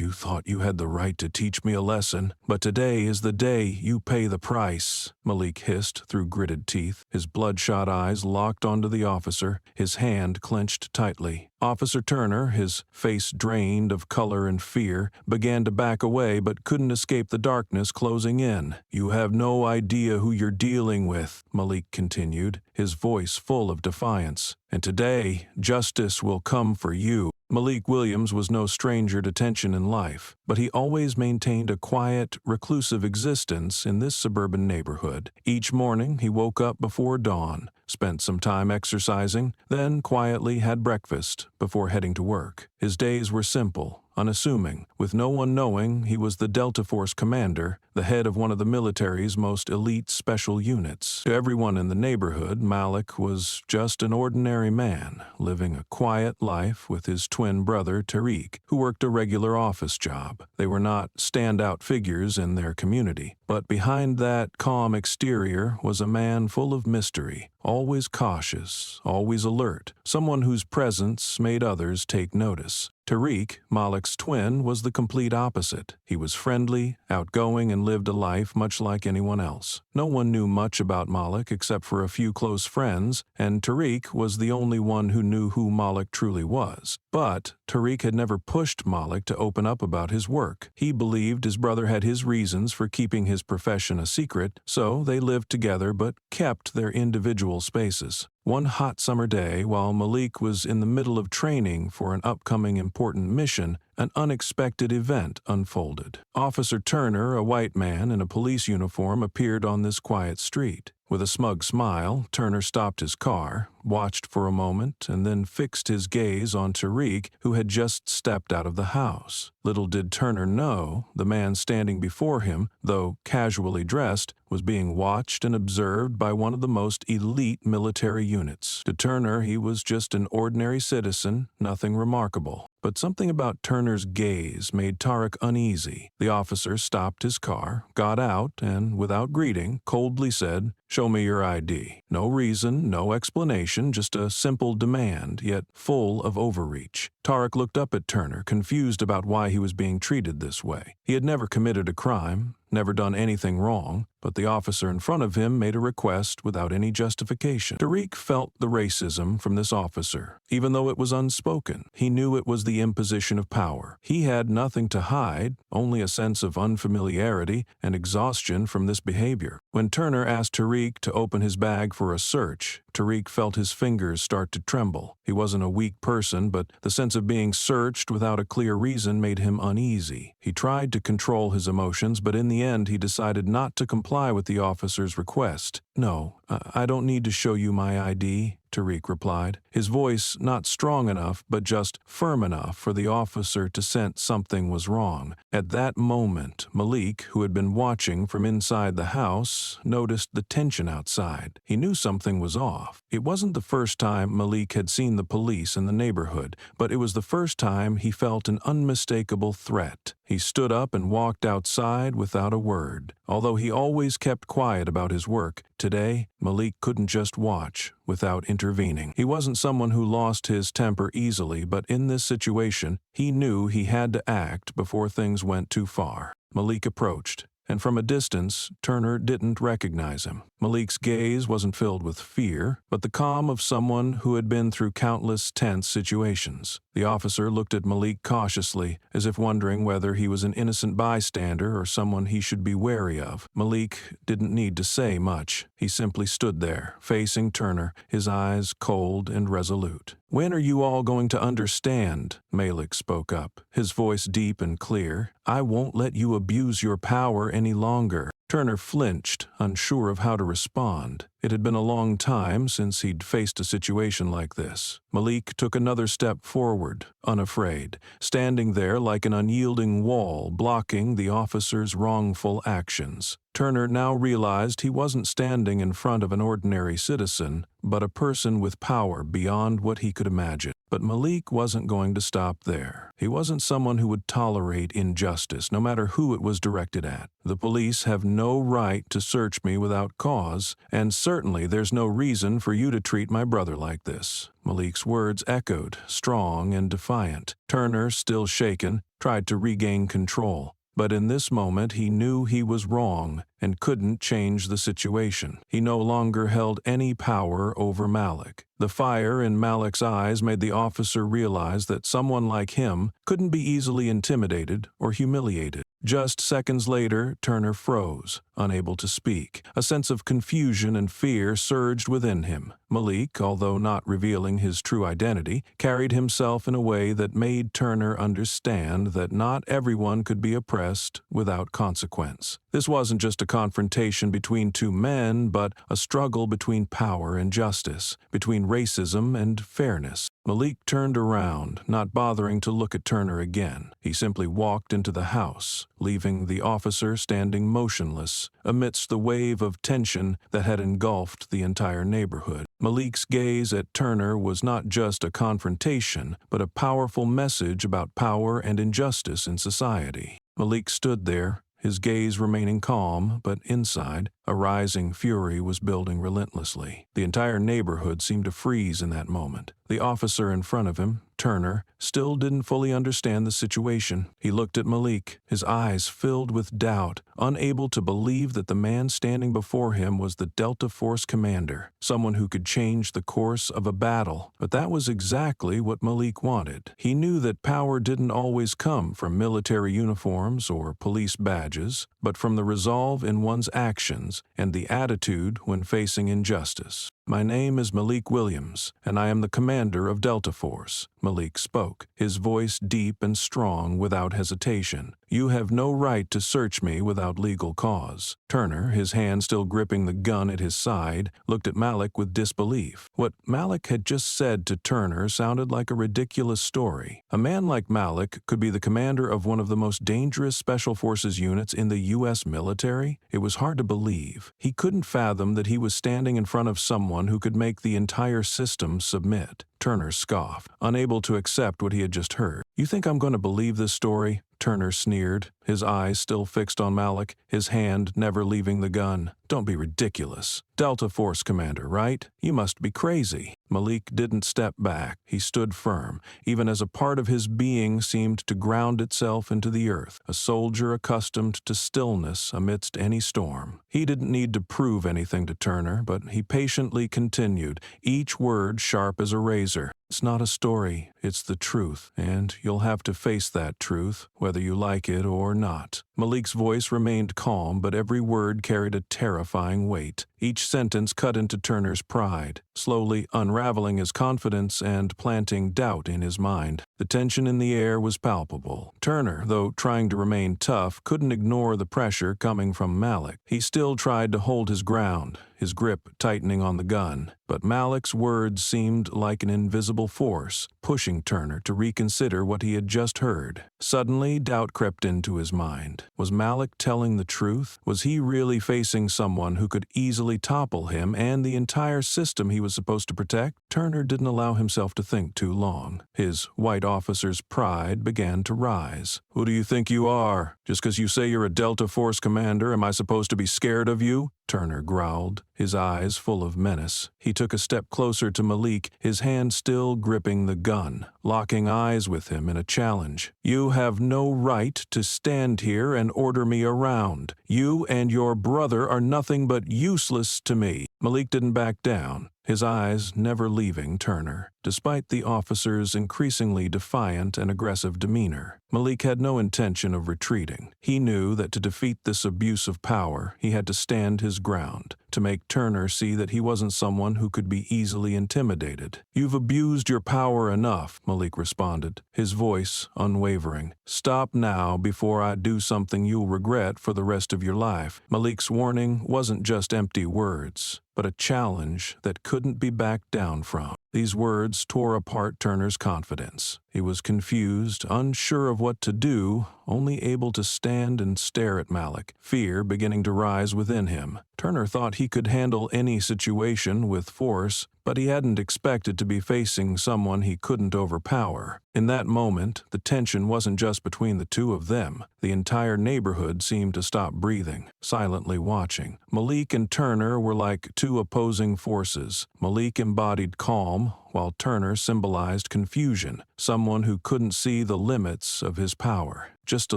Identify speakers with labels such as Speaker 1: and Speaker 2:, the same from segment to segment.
Speaker 1: You thought you had the right to teach me a lesson, but today is the day you pay the price, Malik hissed through gritted teeth, his bloodshot eyes locked onto the officer, his hand clenched tightly. Officer Turner, his face drained of color and fear, began to back away but couldn't escape the darkness closing in. You have no idea who you're dealing with, Malik continued, his voice full of defiance. And today, justice will come for you. Malik Williams was no stranger to tension in life, but he always maintained a quiet, reclusive existence in this suburban neighborhood. Each morning, he woke up before dawn, spent some time exercising, then quietly had breakfast before heading to work. His days were simple, unassuming, with no one knowing he was the Delta Force commander, the head of one of the military's most elite special units. To everyone in the neighborhood, Malik was just an ordinary man, living a quiet life with his twin brother Tariq, who worked a regular office job. They were not standout figures in their community, but behind that calm exterior was a man full of mystery, always cautious, always alert, someone whose presence made others take notice. Tariq, Malik's twin, was the complete opposite. He was friendly, outgoing, and lived a life much like anyone else. No one knew much about Malik except for a few close friends, and Tariq was the only one who knew who Malik truly was. But Tariq had never pushed Malik to open up about his work. He believed his brother had his reasons for keeping his profession a secret, so they lived together but kept their individual spaces. One hot summer day, while Malik was in the middle of training for an upcoming important mission, an unexpected event unfolded. Officer Turner, a white man in a police uniform, appeared on this quiet street. With a smug smile, Turner stopped his car, watched for a moment, and then fixed his gaze on Tariq, who had just stepped out of the house. Little did Turner know, the man standing before him, though casually dressed, was being watched and observed by one of the most elite military units. To Turner, he was just an ordinary citizen, nothing remarkable. But something about Turner's gaze made Tariq uneasy. The officer stopped his car, got out, and, without greeting, coldly said, "Show me your ID." No reason, no explanation, just a simple demand, yet full of overreach. Tariq looked up at Turner, confused about why he was being treated this way. He had never committed a crime, never done anything wrong, but the officer in front of him made a request without any justification. Tariq felt the racism from this officer. Even though it was unspoken, he knew it was the imposition of power. He had nothing to hide, only a sense of unfamiliarity and exhaustion from this behavior. When Turner asked Tariq to open his bag for a search, Tariq felt his fingers start to tremble. He wasn't a weak person, but the sense of being searched without a clear reason made him uneasy. He tried to control his emotions, but in the end he decided not to comply with the officer's request. "No, I don't need to show you my ID," Tariq replied, his voice not strong enough but just firm enough for the officer to sense something was wrong. At that moment, Malik, who had been watching from inside the house, noticed the tension outside. He knew something was off. It wasn't the first time Malik had seen the police in the neighborhood, but it was the first time he felt an unmistakable threat. He stood up and walked outside without a word. Although he always kept quiet about his work, today Malik couldn't just watch without intervening. He wasn't someone who lost his temper easily, but in this situation, he knew he had to act before things went too far. Malik approached, and from a distance, Turner didn't recognize him. Malik's gaze wasn't filled with fear, but the calm of someone who had been through countless tense situations. The officer looked at Malik cautiously, as if wondering whether he was an innocent bystander or someone he should be wary of. Malik didn't need to say much. He simply stood there, facing Turner, his eyes cold and resolute. "When are you all going to understand?" Malik spoke up, his voice deep and clear. "I won't let you abuse your power any longer." Turner flinched, unsure of how to respond. It had been a long time since he'd faced a situation like this. Malik took another step forward, unafraid, standing there like an unyielding wall blocking the officer's wrongful actions. Turner now realized he wasn't standing in front of an ordinary citizen, but a person with power beyond what he could imagine. But Malik wasn't going to stop there. He wasn't someone who would tolerate injustice, no matter who it was directed at. The police have no right to search me without cause, and certainly there's no reason for you to treat my brother like this. Malik's words echoed, strong and defiant. Turner, still shaken, tried to regain control. But in this moment he knew he was wrong and couldn't change the situation. He no longer held any power over Malik. The fire in Malik's eyes made the officer realize that someone like him couldn't be easily intimidated or humiliated. Just seconds later, Turner froze, unable to speak. A sense of confusion and fear surged within him. Malik, although not revealing his true identity, carried himself in a way that made Turner understand that not everyone could be oppressed without consequence. This wasn't just a confrontation between two men, but a struggle between power and justice, between racism and fairness. Malik turned around, not bothering to look at Turner again. He simply walked into the house, leaving the officer standing motionless amidst the wave of tension that had engulfed the entire neighborhood. Malik's gaze at Turner was not just a confrontation, but a powerful message about power and injustice in society. Malik stood there, his gaze remaining calm, but inside, a rising fury was building relentlessly. The entire neighborhood seemed to freeze in that moment. The officer in front of him, Turner, still didn't fully understand the situation. He looked at Malik, his eyes filled with doubt, unable to believe that the man standing before him was the Delta Force commander, someone who could change the course of a battle. But that was exactly what Malik wanted. He knew that power didn't always come from military uniforms or police badges, but from the resolve in one's actions and the attitude when facing injustice. "My name is Malik Williams, and I am the commander of Delta Force," Malik spoke, his voice deep and strong without hesitation. "You have no right to search me without legal cause." Turner, his hand still gripping the gun at his side, looked at Malik with disbelief. What Malik had just said to Turner sounded like a ridiculous story. A man like Malik could be the commander of one of the most dangerous special forces units in the U.S. military? It was hard to believe. He couldn't fathom that he was standing in front of someone who could make the entire system submit. Turner scoffed, unable to accept what he had just heard. "You think I'm going to believe this story?" Turner sneered, his eyes still fixed on Malik, his hand never leaving the gun. "Don't be ridiculous. Delta Force commander, right? You must be crazy." Malik didn't step back. He stood firm, even as a part of his being seemed to ground itself into the earth, a soldier accustomed to stillness amidst any storm. He didn't need to prove anything to Turner, but he patiently continued, each word sharp as a razor. "It's not a story, it's the truth, and you'll have to face that truth, whether you like it or not." Malik's voice remained calm, but every word carried a terrifying weight. Each sentence cut into Turner's pride, slowly unraveling his confidence and planting doubt in his mind. The tension in the air was palpable. Turner, though trying to remain tough, couldn't ignore the pressure coming from Malik. He still tried to hold his ground, his grip tightening on the gun. But Malik's words seemed like an invisible force, pushing Turner to reconsider what he had just heard. Suddenly, doubt crept into his mind. Was Malik telling the truth? Was he really facing someone who could easily topple him and the entire system he was supposed to protect? Turner didn't allow himself to think too long. His white officer's pride began to rise. "Who do you think you are? Just because you say you're a Delta Force commander, am I supposed to be scared of you?" Turner growled, his eyes full of menace. He took a step closer to Malik, his hand still gripping the gun, locking eyes with him in a challenge. "You have no right to stand here and order me around. You and your brother are nothing but useless to me." Malik didn't back down, his eyes never leaving Turner. Despite the officer's increasingly defiant and aggressive demeanor, Malik had no intention of retreating. He knew that to defeat this abuse of power, he had to stand his ground, to make Turner see that he wasn't someone who could be easily intimidated. "You've abused your power enough," Malik responded, his voice unwavering. "Stop now before I do something you'll regret for the rest of your life." Malik's warning wasn't just empty words, but a challenge that couldn't be backed down from. These words tore apart Turner's confidence. He was confused, unsure of what to do, only able to stand and stare at Malik, fear beginning to rise within him. Turner thought he could handle any situation with force, but he hadn't expected to be facing someone he couldn't overpower. In that moment, the tension wasn't just between the two of them. The entire neighborhood seemed to stop breathing, silently watching. Malik and Turner were like two opposing forces. Malik embodied calm, while Turner symbolized confusion, someone who couldn't see the limits of his power. Just a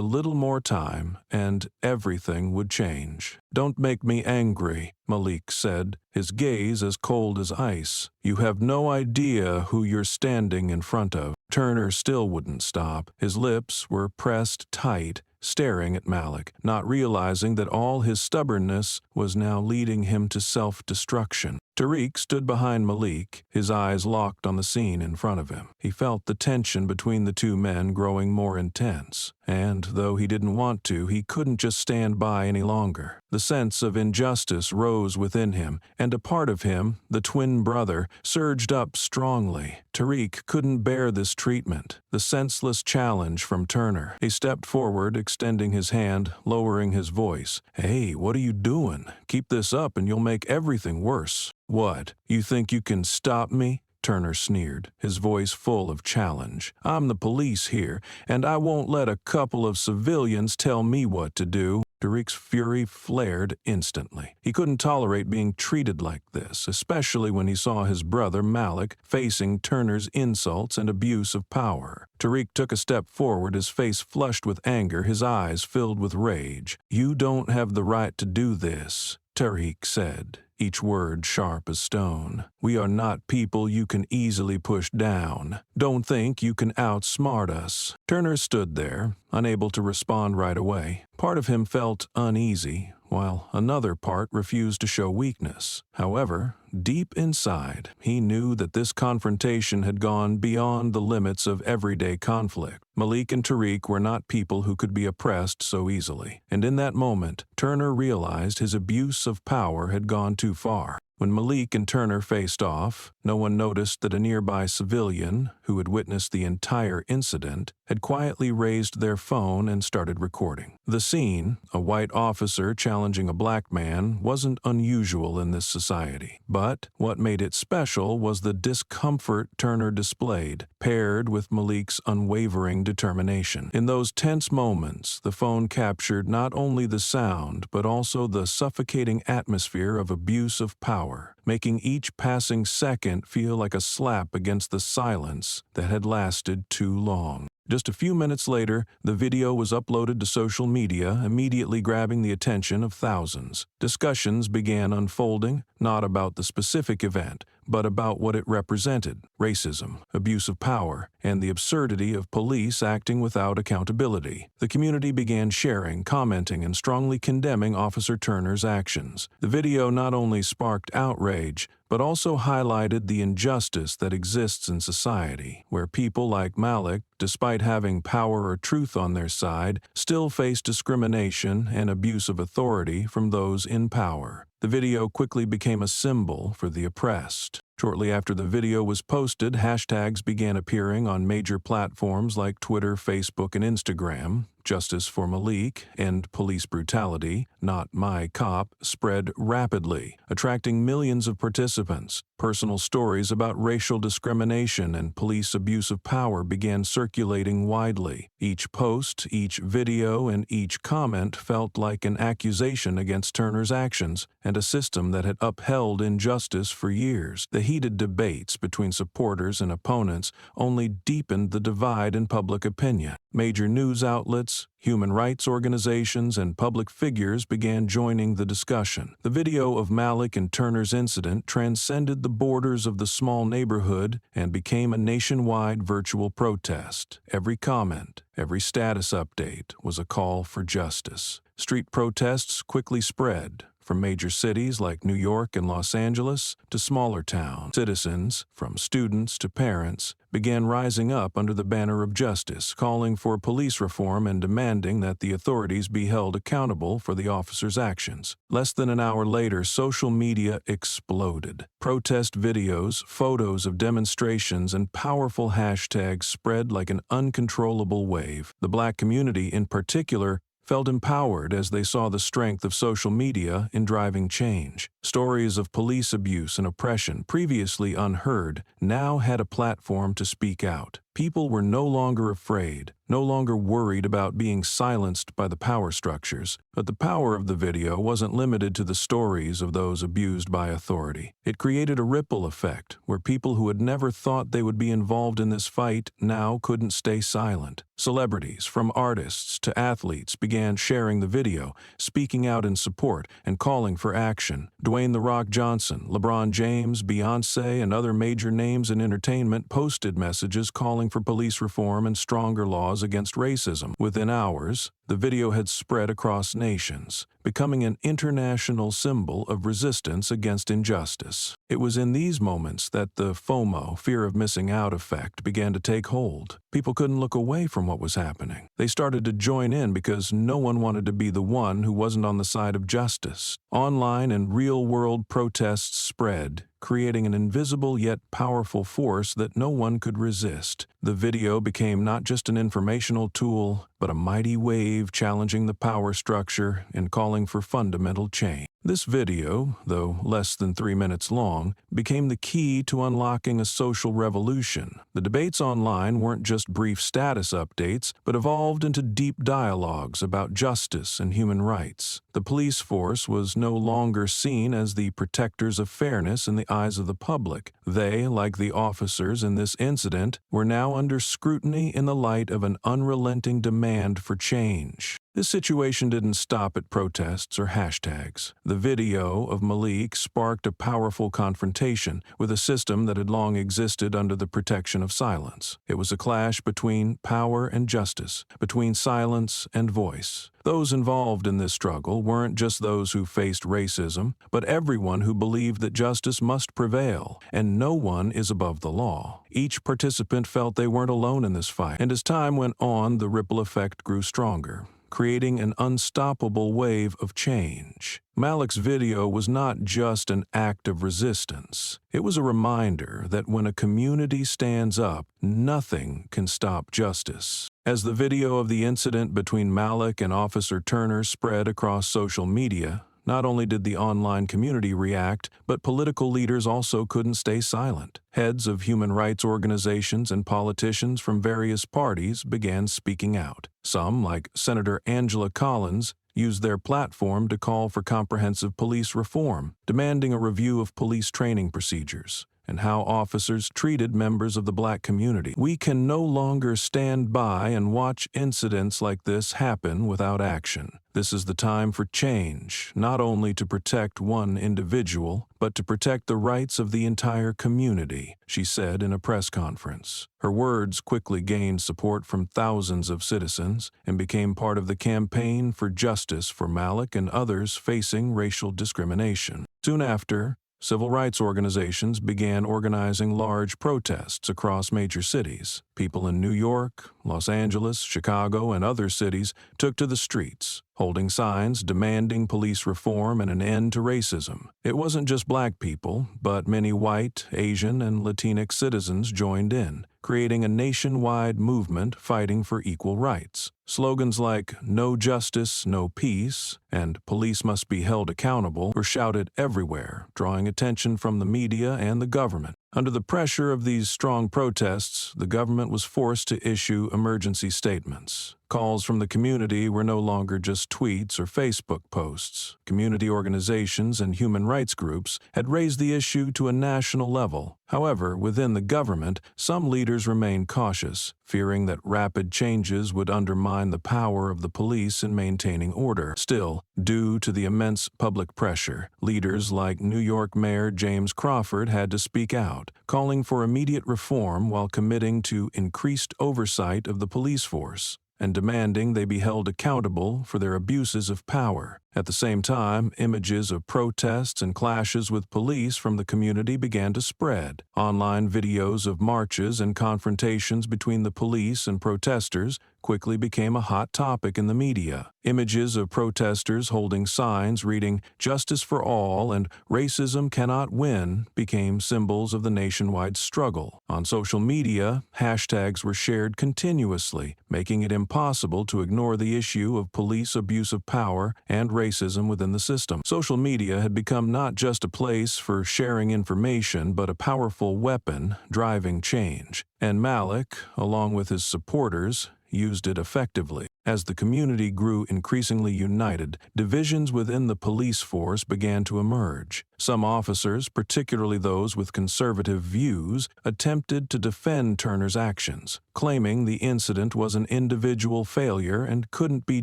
Speaker 1: little more time, and everything would change. "Don't make me angry," Malik said, his gaze as cold as ice. "You have no idea who you're standing in front of." Turner still wouldn't stop. His lips were pressed tight, staring at Malik, not realizing that all his stubbornness was now leading him to self-destruction. Tariq stood behind Malik, his eyes locked on the scene in front of him. He felt the tension between the two men growing more intense, and though he didn't want to, he couldn't just stand by any longer. The sense of injustice rose within him, and a part of him, the twin brother, surged up strongly. Tariq couldn't bear this treatment, the senseless challenge from Turner. He stepped forward, extending his hand, lowering his voice. "Hey, what are you doing? Keep this up and you'll make everything worse." "What, you think you can stop me?" Turner sneered, his voice full of challenge. "I'm the police here, and I won't let a couple of civilians tell me what to do." Tariq's fury flared instantly. He couldn't tolerate being treated like this, especially when he saw his brother Malik facing Turner's insults and abuse of power. Tariq took a step forward, his face flushed with anger, his eyes filled with rage. "You don't have the right to do this," Tariq said, each word sharp as stone. "We are not people you can easily push down. Don't think you can outsmart us." Turner stood there, unable to respond right away. Part of him felt uneasy, while another part refused to show weakness. However, deep inside, he knew that this confrontation had gone beyond the limits of everyday conflict. Malik and Tariq were not people who could be oppressed so easily, and in that moment, Turner realized his abuse of power had gone too far. When Malik and Turner faced off, no one noticed that a nearby civilian, who had witnessed the entire incident, had quietly raised their phone and started recording. The scene, a white officer challenging a black man, wasn't unusual in this society. But what made it special was the discomfort Turner displayed, paired with Malik's unwavering determination. In those tense moments, the phone captured not only the sound, but also the suffocating atmosphere of abuse of power, making each passing second feel like a slap against the silence that had lasted too long. Just a few minutes later, the video was uploaded to social media, immediately grabbing the attention of thousands. Discussions began unfolding, not about the specific event, but about what it represented: racism, abuse of power, and the absurdity of police acting without accountability. The community began sharing, commenting, and strongly condemning Officer Turner's actions. The video not only sparked outrage, but also highlighted the injustice that exists in society, where people like Malik, despite having power or truth on their side, still face discrimination and abuse of authority from those in power. The video quickly became a symbol for the oppressed. Shortly after the video was posted, hashtags began appearing on major platforms like Twitter, Facebook, and Instagram. Justice for Malik, End Police Brutality, Not My Cop spread rapidly, attracting millions of participants. Personal stories about racial discrimination and police abuse of power began circulating widely. Each post, each video, and each comment felt like an accusation against Turner's actions and a system that had upheld injustice for years. The heated debates between supporters and opponents only deepened the divide in public opinion. Major news outlets, human rights organizations, and public figures began joining the discussion. The video of Malik and Turner's incident transcended the borders of the small neighborhood and became a nationwide virtual protest. Every comment, every status update was a call for justice. Street protests quickly spread, from major cities like New York and Los Angeles to smaller towns. Citizens, from students to parents, began rising up under the banner of justice, calling for police reform and demanding that the authorities be held accountable for the officers' actions. Less than an hour later, social media exploded. Protest videos, photos of demonstrations, and powerful hashtags spread like an uncontrollable wave. The Black community, in particular, felt empowered as they saw the strength of social media in driving change. Stories of police abuse and oppression, previously unheard, now had a platform to speak out. People were no longer afraid, no longer worried about being silenced by the power structures. But the power of the video wasn't limited to the stories of those abused by authority. It created a ripple effect where people who had never thought they would be involved in this fight now couldn't stay silent. Celebrities, from artists to athletes, began sharing the video, speaking out in support and calling for action. Dwayne "The Rock" Johnson, LeBron James, Beyoncé, and other major names in entertainment posted messages calling for police reform and stronger laws against racism. Within hours, the video had spread across nations, becoming an international symbol of resistance against injustice. It was in these moments that the FOMO, fear of missing out effect, began to take hold. People couldn't look away from what was happening. They started to join in because no one wanted to be the one who wasn't on the side of justice. Online and real-world protests spread, creating an invisible yet powerful force that no one could resist. The video became not just an informational tool, but a mighty wave challenging the power structure and calling for fundamental change. This video, though less than 3 minutes long, became the key to unlocking a social revolution. The debates online weren't just brief status updates, but evolved into deep dialogues about justice and human rights. The police force was no longer seen as the protectors of fairness in the eyes of the public. They, like the officers in this incident, were now under scrutiny in the light of an unrelenting demand for change. This situation didn't stop at protests or hashtags. The video of Malik sparked a powerful confrontation with a system that had long existed under the protection of silence. It was a clash between power and justice, between silence and voice. Those involved in this struggle weren't just those who faced racism, but everyone who believed that justice must prevail, and no one is above the law. Each participant felt they weren't alone in this fight, and as time went on, the ripple effect grew stronger, creating an unstoppable wave of change. Malik's video was not just an act of resistance. It was a reminder that when a community stands up, nothing can stop justice. As the video of the incident between Malik and Officer Turner spread across social media, not only did the online community react, but political leaders also couldn't stay silent. Heads of human rights organizations and politicians from various parties began speaking out. Some, like Senator Angela Collins, used their platform to call for comprehensive police reform, demanding a review of police training procedures and how officers treated members of the Black community. We can no longer stand by and watch incidents like this happen without action. This is the time for change, not only to protect one individual, but to protect the rights of the entire community, she said in a press conference. Her words quickly gained support from thousands of citizens and became part of the campaign for justice for Malik and others facing racial discrimination. Soon after, civil rights organizations began organizing large protests across major cities. People in New York, Los Angeles, Chicago, and other cities took to the streets, holding signs demanding police reform and an end to racism. It wasn't just Black people, but many white, Asian, and Latinx citizens joined in, creating a nationwide movement fighting for equal rights. Slogans like "No justice, no peace," and "Police must be held accountable" were shouted everywhere, drawing attention from the media and the government. Under the pressure of these strong protests, the government was forced to issue emergency statements. Calls from the community were no longer just tweets or Facebook posts. Community organizations and human rights groups had raised the issue to a national level. However, within the government, some leaders remained cautious, fearing that rapid changes would undermine the power of the police in maintaining order. Still, due to the immense public pressure, leaders like New York Mayor James Crawford had to speak out, calling for immediate reform while committing to increased oversight of the police force. and demanding they be held accountable for their abuses of power. At the same time, images of protests and clashes with police from the community began to spread. Online videos of marches and confrontations between the police and protesters quickly became a hot topic in the media. Images of protesters holding signs reading "Justice for All" and "Racism Cannot Win" became symbols of the nationwide struggle. On social media, hashtags were shared continuously, making it impossible to ignore the issue of police abuse of power and racism within the system. Social media had become not just a place for sharing information, but a powerful weapon driving change. And Malik, along with his supporters, used it effectively. As the community grew increasingly united, divisions within the police force began to emerge. Some officers, particularly those with conservative views, attempted to defend Turner's actions, claiming the incident was an individual failure and couldn't be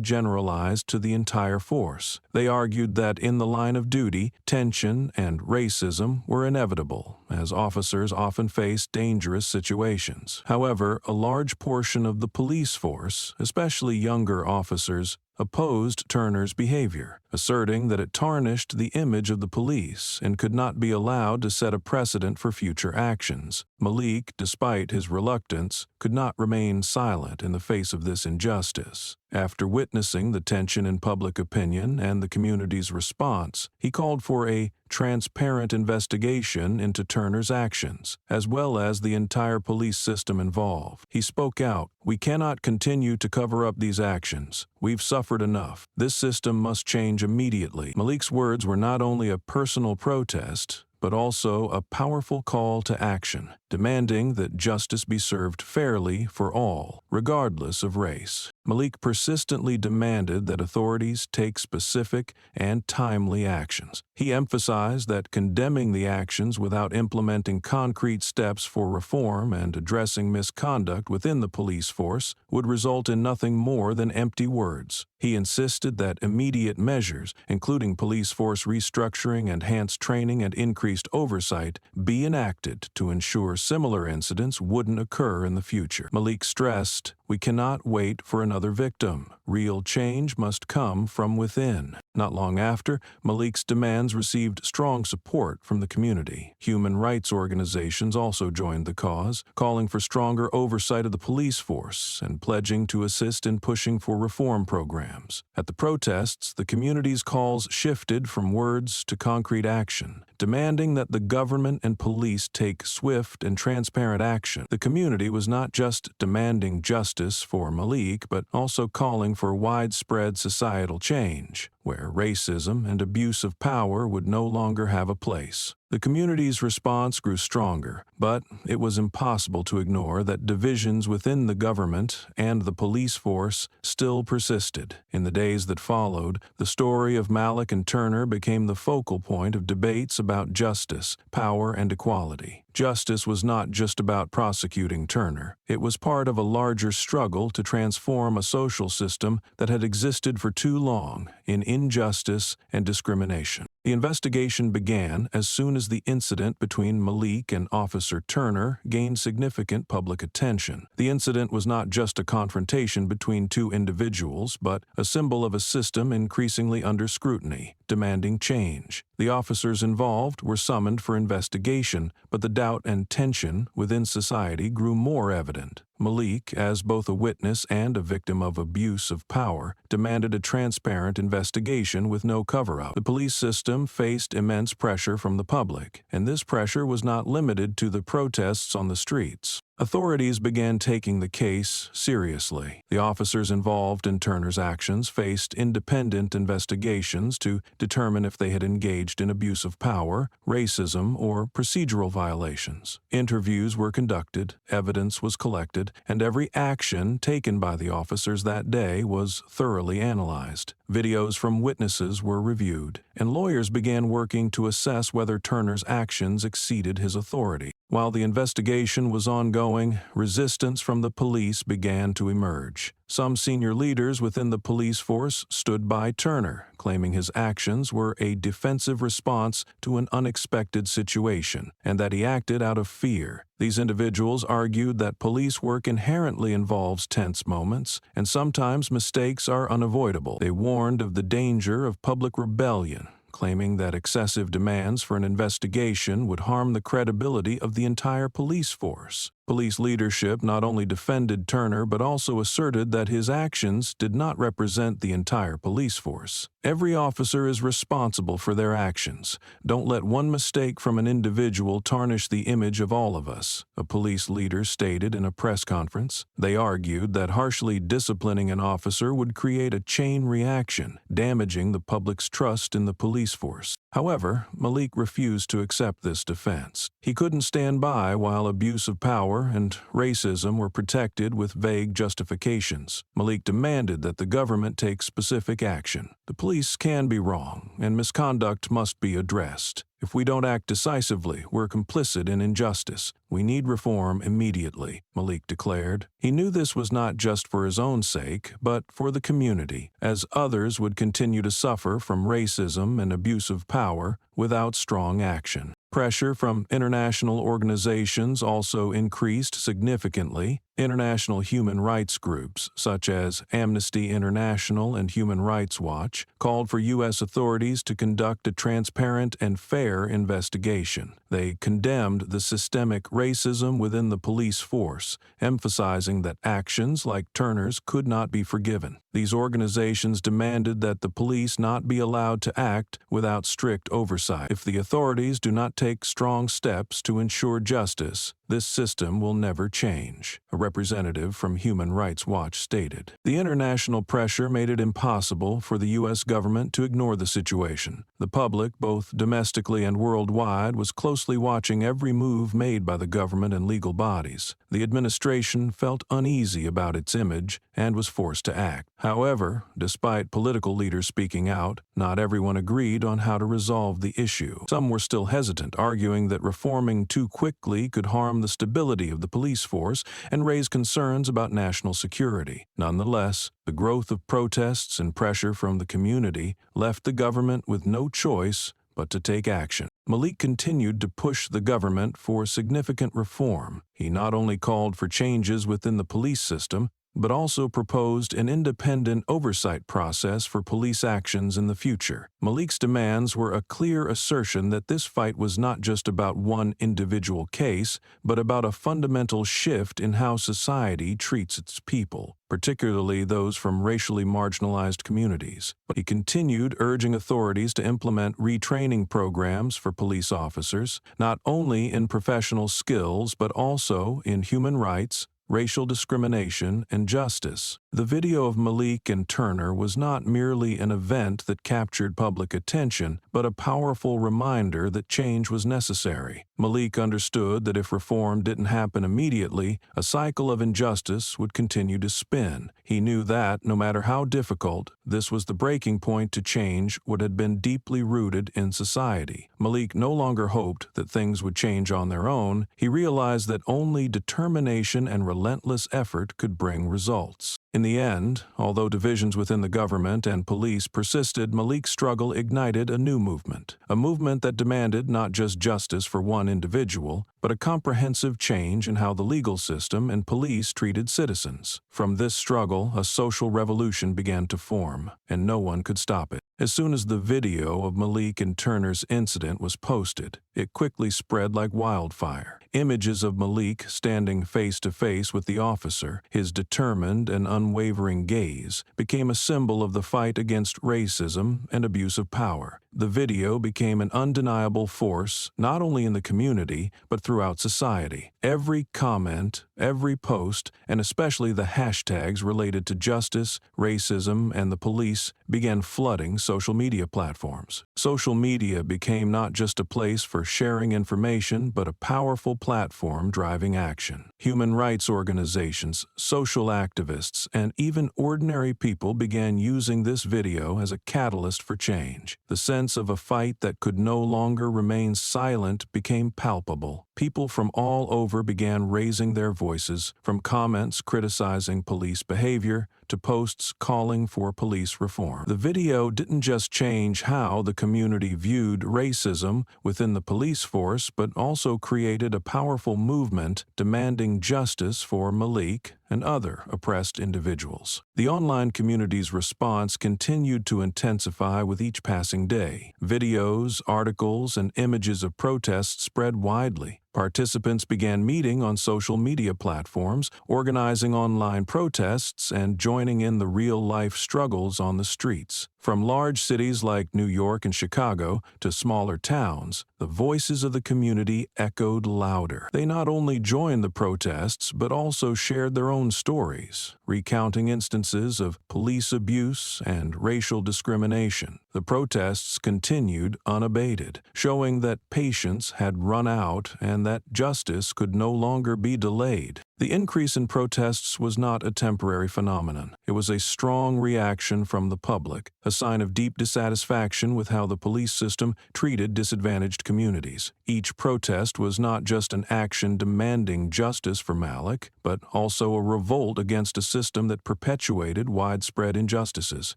Speaker 1: generalized to the entire force. They argued that in the line of duty, tension and racism were inevitable, as officers often faced dangerous situations. However, a large portion of the police force, especially younger officers, opposed Turner's behavior, asserting that it tarnished the image of the police and could not be allowed to set a precedent for future actions. Malik, despite his reluctance, could not remain silent in the face of this injustice. After witnessing the tension in public opinion and the community's response, he called for a transparent investigation into Turner's actions, as well as the entire police system involved. He spoke out, "We cannot continue to cover up these actions. We've suffered enough. This system must change immediately." Malik's words were not only a personal protest, but also a powerful call to action, demanding that justice be served fairly for all, regardless of race. Malik persistently demanded that authorities take specific and timely actions. He emphasized that condemning the actions without implementing concrete steps for reform and addressing misconduct within the police force would result in nothing more than empty words. He insisted that immediate measures, including police force restructuring, enhanced training, and increased oversight, be enacted to ensure similar incidents wouldn't occur in the future. Malik stressed, "We cannot wait for another victim. Real change must come from within." Not long after, Malik's demands received strong support from the community. Human rights organizations also joined the cause, calling for stronger oversight of the police force and pledging to assist in pushing for reform programs. At the protests, the community's calls shifted from words to concrete action, demanding that the government and police take swift and transparent action. The community was not just demanding justice for Malik, but also calling for widespread societal change, where racism and abuse of power would no longer have a place. The community's response grew stronger, but it was impossible to ignore that divisions within the government and the police force still persisted. In the days that followed, the story of Malik and Turner became the focal point of debates about justice, power, and equality. Justice was not just about prosecuting Turner. It was part of a larger struggle to transform a social system that had existed for too long in injustice and discrimination. The investigation began as soon as the incident between Malik and Officer Turner gained significant public attention. The incident was not just a confrontation between two individuals, but a symbol of a system increasingly under scrutiny, demanding change. The officers involved were summoned for investigation, but the doubt and tension within society grew more evident. Malik, as both a witness and a victim of abuse of power, demanded a transparent investigation with no cover-up. The police system faced immense pressure from the public, and this pressure was not limited to the protests on the streets. Authorities began taking the case seriously. The officers involved in Turner's actions faced independent investigations to determine if they had engaged in abuse of power, racism, or procedural violations. Interviews were conducted, evidence was collected, and every action taken by the officers that day was thoroughly analyzed. Videos from witnesses were reviewed, and lawyers began working to assess whether Turner's actions exceeded his authority. While the investigation was ongoing, resistance from the police began to emerge. Some senior leaders within the police force stood by Turner, claiming his actions were a defensive response to an unexpected situation, and that he acted out of fear. These individuals argued that police work inherently involves tense moments, and sometimes mistakes are unavoidable. They warned of the danger of public rebellion, claiming that excessive demands for an investigation would harm the credibility of the entire police force. Police leadership not only defended Turner but also asserted that his actions did not represent the entire police force. Every officer is responsible for their actions. Don't let one mistake from an individual tarnish the image of all of us, a police leader stated in a press conference. They argued that harshly disciplining an officer would create a chain reaction, damaging the public's trust in the police force. However, Malik refused to accept this defense. He couldn't stand by while abuse of power and racism were protected with vague justifications. Malik demanded that the government take specific action. The police can be wrong, and misconduct must be addressed. If we don't act decisively, we're complicit in injustice. We need reform immediately, Malik declared. He knew this was not just for his own sake, but for the community, as others would continue to suffer from racism and abuse of power without strong action. Pressure from international organizations also increased significantly. International human rights groups, such as Amnesty International and Human Rights Watch, called for U.S. authorities to conduct a transparent and fair investigation. They condemned the systemic racism within the police force, emphasizing that actions like Turner's could not be forgiven. These organizations demanded that the police not be allowed to act without strict oversight. If the authorities do not take strong steps to ensure justice, this system will never change, a representative from Human Rights Watch stated. The international pressure made it impossible for the U.S. government to ignore the situation. The public, both domestically and worldwide, was closely watching every move made by the government and legal bodies. The administration felt uneasy about its image and was forced to act. However, despite political leaders speaking out, not everyone agreed on how to resolve the issue. Some were still hesitant, arguing that reforming too quickly could harm the stability of the police force and raise concerns about national security. Nonetheless, the growth of protests and pressure from the community left the government with no choice but to take action. Malik continued to push the government for significant reform. He not only called for changes within the police system, but also proposed an independent oversight process for police actions in the future. Malik's demands were a clear assertion that this fight was not just about one individual case, but about a fundamental shift in how society treats its people, particularly those from racially marginalized communities. He continued urging authorities to implement retraining programs for police officers, not only in professional skills, but also in human rights, racial discrimination, and justice. The video of Malik and Turner was not merely an event that captured public attention, but a powerful reminder that change was necessary. Malik understood that if reform didn't happen immediately, a cycle of injustice would continue to spin. He knew that, no matter how difficult, this was the breaking point to change what had been deeply rooted in society. Malik no longer hoped that things would change on their own. He realized that only determination and relentless effort could bring results. In the end, although divisions within the government and police persisted, Malik's struggle ignited a new movement, a movement that demanded not just justice for one individual, but a comprehensive change in how the legal system and police treated citizens. From this struggle, a social revolution began to form, and no one could stop it. As soon as the video of Malik and Turner's incident was posted, it quickly spread like wildfire. Images of Malik standing face to face with the officer, his determined and unwavering gaze, became a symbol of the fight against racism and abuse of power. The video became an undeniable force, not only in the community, but throughout society. Every comment, every post, and especially the hashtags related to justice, racism, and the police began flooding social media platforms. Social media became not just a place for sharing information, but a powerful platform driving action. Human rights organizations, social activists, and even ordinary people began using this video as a catalyst for change. The sense sense of a fight that could no longer remain silent became palpable. People from all over began raising their voices, from comments criticizing police behavior to posts calling for police reform. The video didn't just change how the community viewed racism within the police force, but also created a powerful movement demanding justice for Malik and other oppressed individuals. The online community's response continued to intensify with each passing day. Videos, articles, and images of protests spread widely. Participants began meeting on social media platforms, organizing online protests, and joining in the real-life struggles on the streets. From large cities like New York and Chicago to smaller towns, the voices of the community echoed louder. They not only joined the protests, but also shared their own stories, recounting instances of police abuse and racial discrimination. The protests continued unabated, showing that patience had run out and that justice could no longer be delayed. The increase in protests was not a temporary phenomenon. It was a strong reaction from the public, a sign of deep dissatisfaction with how the police system treated disadvantaged communities. Each protest was not just an action demanding justice for Malik, but also a revolt against a system that perpetuated widespread injustices.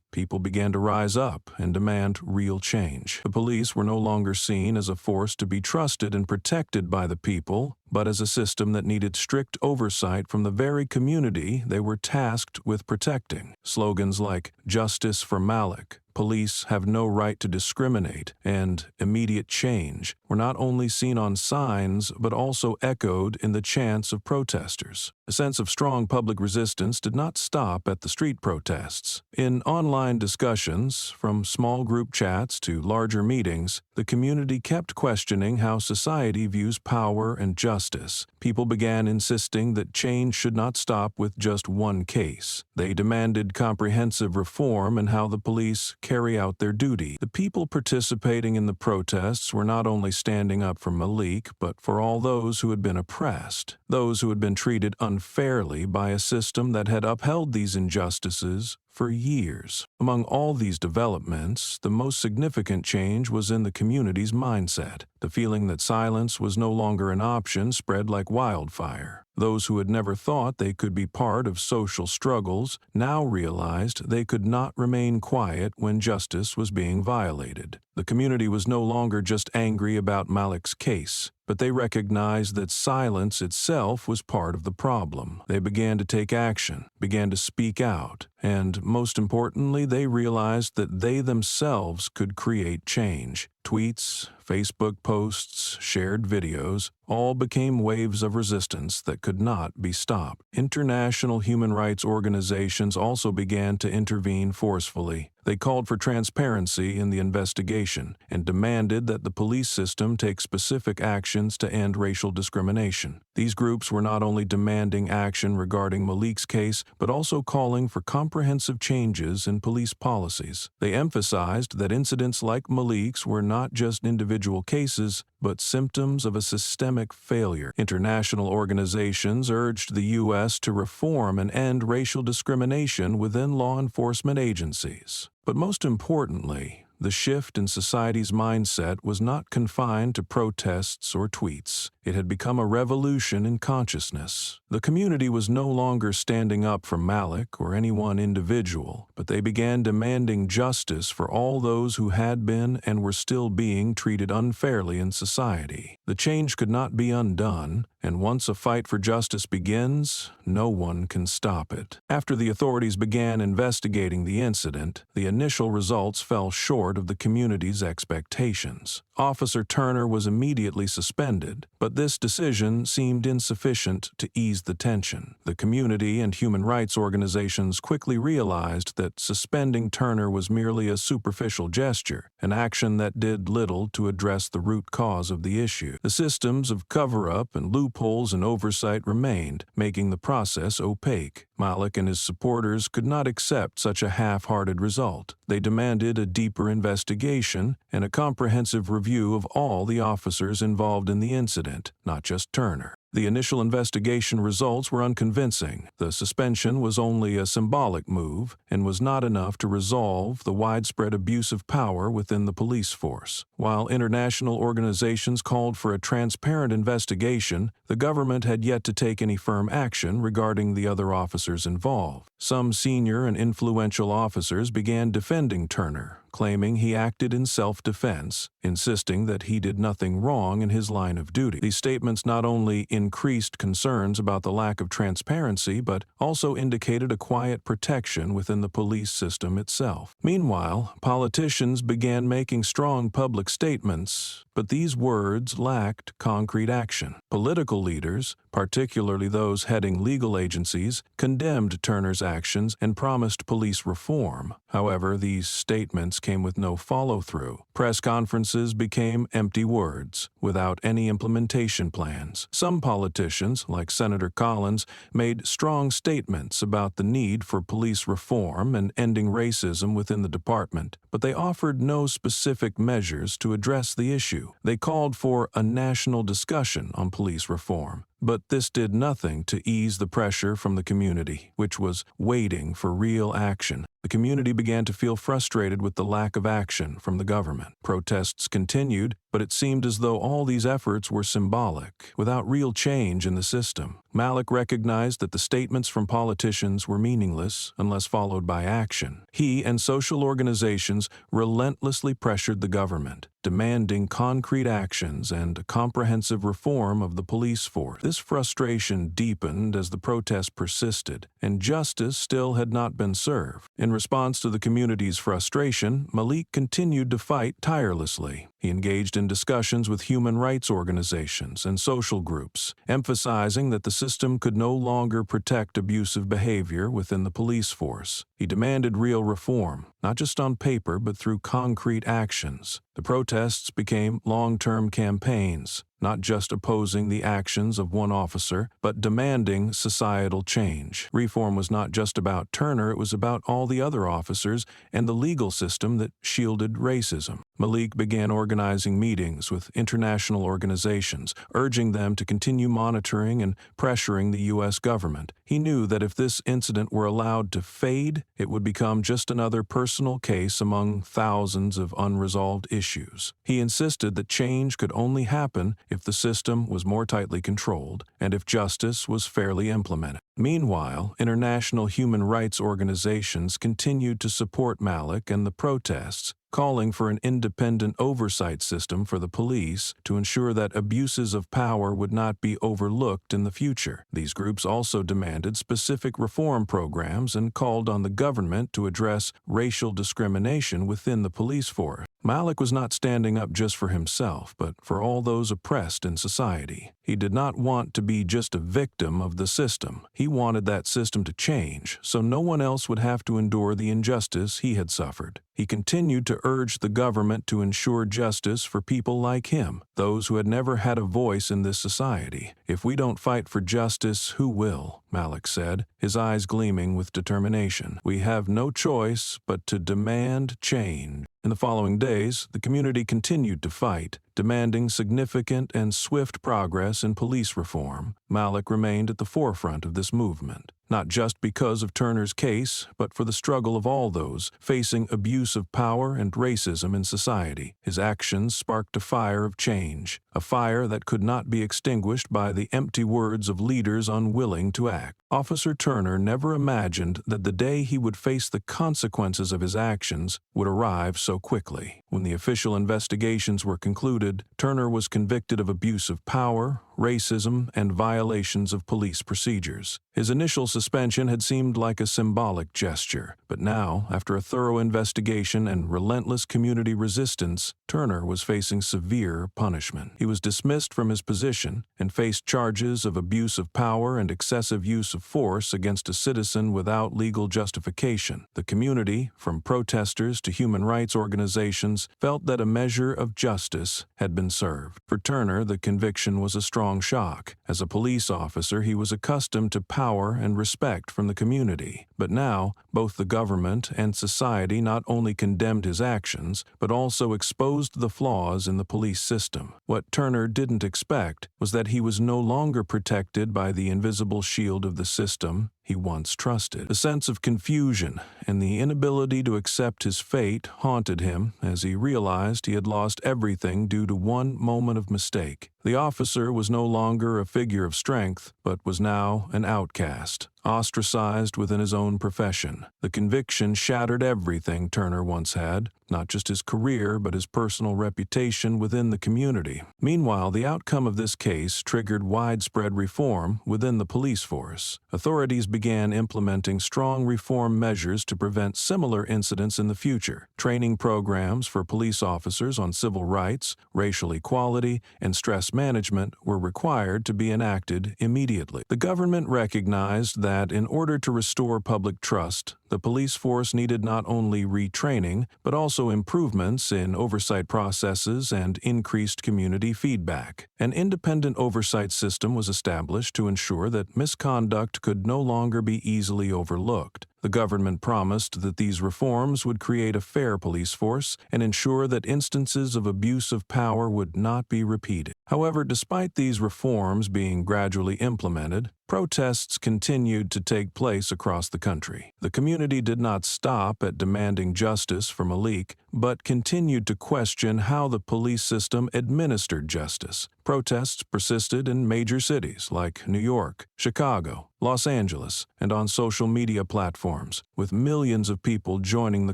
Speaker 1: People began to rise up and demand real change. The police were no longer seen as a force to be trusted and protected by the people, but as a system that needed strict oversight from the very community they were tasked with protecting. Slogans like "Justice for Malik," "Police have no right to discriminate," and "Immediate change" were not only seen on signs but also echoed in the chants of protesters. A sense of strong public resistance did not stop at the street protests. In online discussions, from small group chats to larger meetings, the community kept questioning how society views power and justice. People began insisting that change should not stop with just one case. They demanded comprehensive reform in how the police carry out their duty. The people participating in the protests were not only standing up for Malik, but for all those who had been oppressed, those who had been treated unfairly by a system that had upheld these injustices for years. Among all these developments, the most significant change was in the community's mindset. The feeling that silence was no longer an option spread like wildfire. Those who had never thought they could be part of social struggles now realized they could not remain quiet when justice was being violated. The community was no longer just angry about Malik's case, but they recognized that silence itself was part of the problem. They began to take action, began to speak out, and most importantly, they realized that they themselves could create change. Tweets, Facebook posts, shared videos, all became waves of resistance that could not be stopped. International human rights organizations also began to intervene forcefully. They called for transparency in the investigation and demanded that the police system take specific actions to end racial discrimination. These groups were not only demanding action regarding Malik's case, but also calling for comprehensive changes in police policies. They emphasized that incidents like Malik's were not just individual cases, but symptoms of a systemic failure. International organizations urged the U.S. to reform and end racial discrimination within law enforcement agencies. But most importantly, the shift in society's mindset was not confined to protests or tweets. It had become a revolution in consciousness. The community was no longer standing up for Malik or any one individual, but they began demanding justice for all those who had been and were still being treated unfairly in society. The change could not be undone, and once a fight for justice begins, no one can stop it. After the authorities began investigating the incident, the initial results fell short of the community's expectations. Officer Turner was immediately suspended, but this decision seemed insufficient to ease the tension. The community and human rights organizations quickly realized that suspending Turner was merely a superficial gesture, an action that did little to address the root cause of the issue. The systems of cover-up and loopholes and oversight remained, making the process opaque. Malik and his supporters could not accept such a half-hearted result. They demanded a deeper investigation and a comprehensive review of all the officers involved in the incident, not just Turner. The initial investigation results were unconvincing. The suspension was only a symbolic move and was not enough to resolve the widespread abuse of power within the police force. While international organizations called for a transparent investigation, the government had yet to take any firm action regarding the other officers involved. Some senior and influential officers began defending Turner, claiming he acted in self-defense, insisting that he did nothing wrong in his line of duty. These statements not only increased concerns about the lack of transparency, but also indicated a quiet protection within the police system itself. Meanwhile, politicians began making strong public statements, but these words lacked concrete action. Political leaders, particularly those heading legal agencies, condemned Turner's actions and promised police reform. However, these statements came with no follow-through. Press conferences became empty words, without any implementation plans. Some politicians, like Senator Collins, made strong statements about the need for police reform and ending racism within the department, but they offered no specific measures to address the issue. They called for a national discussion on police reform, but this did nothing to ease the pressure from the community, which was waiting for real action. The community began to feel frustrated with the lack of action from the government. Protests continued, but it seemed as though all these efforts were symbolic, without real change in the system. Malik recognized that the statements from politicians were meaningless unless followed by action. He and social organizations relentlessly pressured the government, demanding concrete actions and a comprehensive reform of the police force. This frustration deepened as the protests persisted, and justice still had not been served. In response to the community's frustration, Malik continued to fight tirelessly. He engaged in discussions with human rights organizations and social groups, emphasizing that the system could no longer protect abusive behavior within the police force. He demanded real reform, not just on paper but through concrete actions. The protests became long-term campaigns, not just opposing the actions of one officer, but demanding societal change. Reform was not just about Turner, it was about all the other officers and the legal system that shielded racism. Malik began organizing meetings with international organizations, urging them to continue monitoring and pressuring the U.S. government. He knew that if this incident were allowed to fade, it would become just another personal case among thousands of unresolved issues. He insisted that change could only happen if the system was more tightly controlled and if justice was fairly implemented. Meanwhile, international human rights organizations continued to support Malik and the protests, calling for an independent oversight system for the police to ensure that abuses of power would not be overlooked in the future. These groups also demanded specific reform programs and called on the government to address racial discrimination within the police force. Malik was not standing up just for himself, but for all those oppressed in society. He did not want to be just a victim of the system. He wanted that system to change, so no one else would have to endure the injustice he had suffered. He continued to urge the government to ensure justice for people like him, those who had never had a voice in this society. "If we don't fight for justice, who will?" Malik said, his eyes gleaming with determination. "We have no choice but to demand change." In the following days, the community continued to fight, demanding significant and swift progress in police reform. Malik remained at the forefront of this movement, not just because of Turner's case, but for the struggle of all those facing abuse of power and racism in society. His actions sparked a fire of change, a fire that could not be extinguished by the empty words of leaders unwilling to act. Officer Turner never imagined that the day he would face the consequences of his actions would arrive so quickly. When the official investigations were concluded, Turner was convicted of abuse of power, racism, and violations of police procedures. His initial suspension had seemed like a symbolic gesture, but now, after a thorough investigation and relentless community resistance, Turner was facing severe punishment. He was dismissed from his position and faced charges of abuse of power and excessive use of force against a citizen without legal justification. The community, from protesters to human rights organizations, felt that a measure of justice had been served. For Turner, the conviction was a strong strong shock. As a police officer, he was accustomed to power and respect from the community. But now, both the government and society not only condemned his actions, but also exposed the flaws in the police system. What Turner didn't expect was that he was no longer protected by the invisible shield of the system he once trusted. The sense of confusion and the inability to accept his fate haunted him as he realized he had lost everything due to one moment of mistake. The officer was no longer a figure of strength, but was now an outcast, ostracized within his own profession. The conviction shattered everything Turner once had, not just his career, but his personal reputation within the community. Meanwhile, the outcome of this case triggered widespread reform within the police force. Authorities began implementing strong reform measures to prevent similar incidents in the future. Training programs for police officers on civil rights, racial equality, and stress management were required to be enacted immediately. The government recognized that in order to restore public trust, the police force needed not only retraining, but also improvements in oversight processes and increased community feedback. An independent oversight system was established to ensure that misconduct could no longer be easily overlooked. The government promised that these reforms would create a fair police force and ensure that instances of abuse of power would not be repeated. However, despite these reforms being gradually implemented, protests continued to take place across the country. The community did not stop at demanding justice for Malik, but continued to question how the police system administered justice. Protests persisted in major cities like New York, Chicago, Los Angeles, and on social media platforms, with millions of people joining the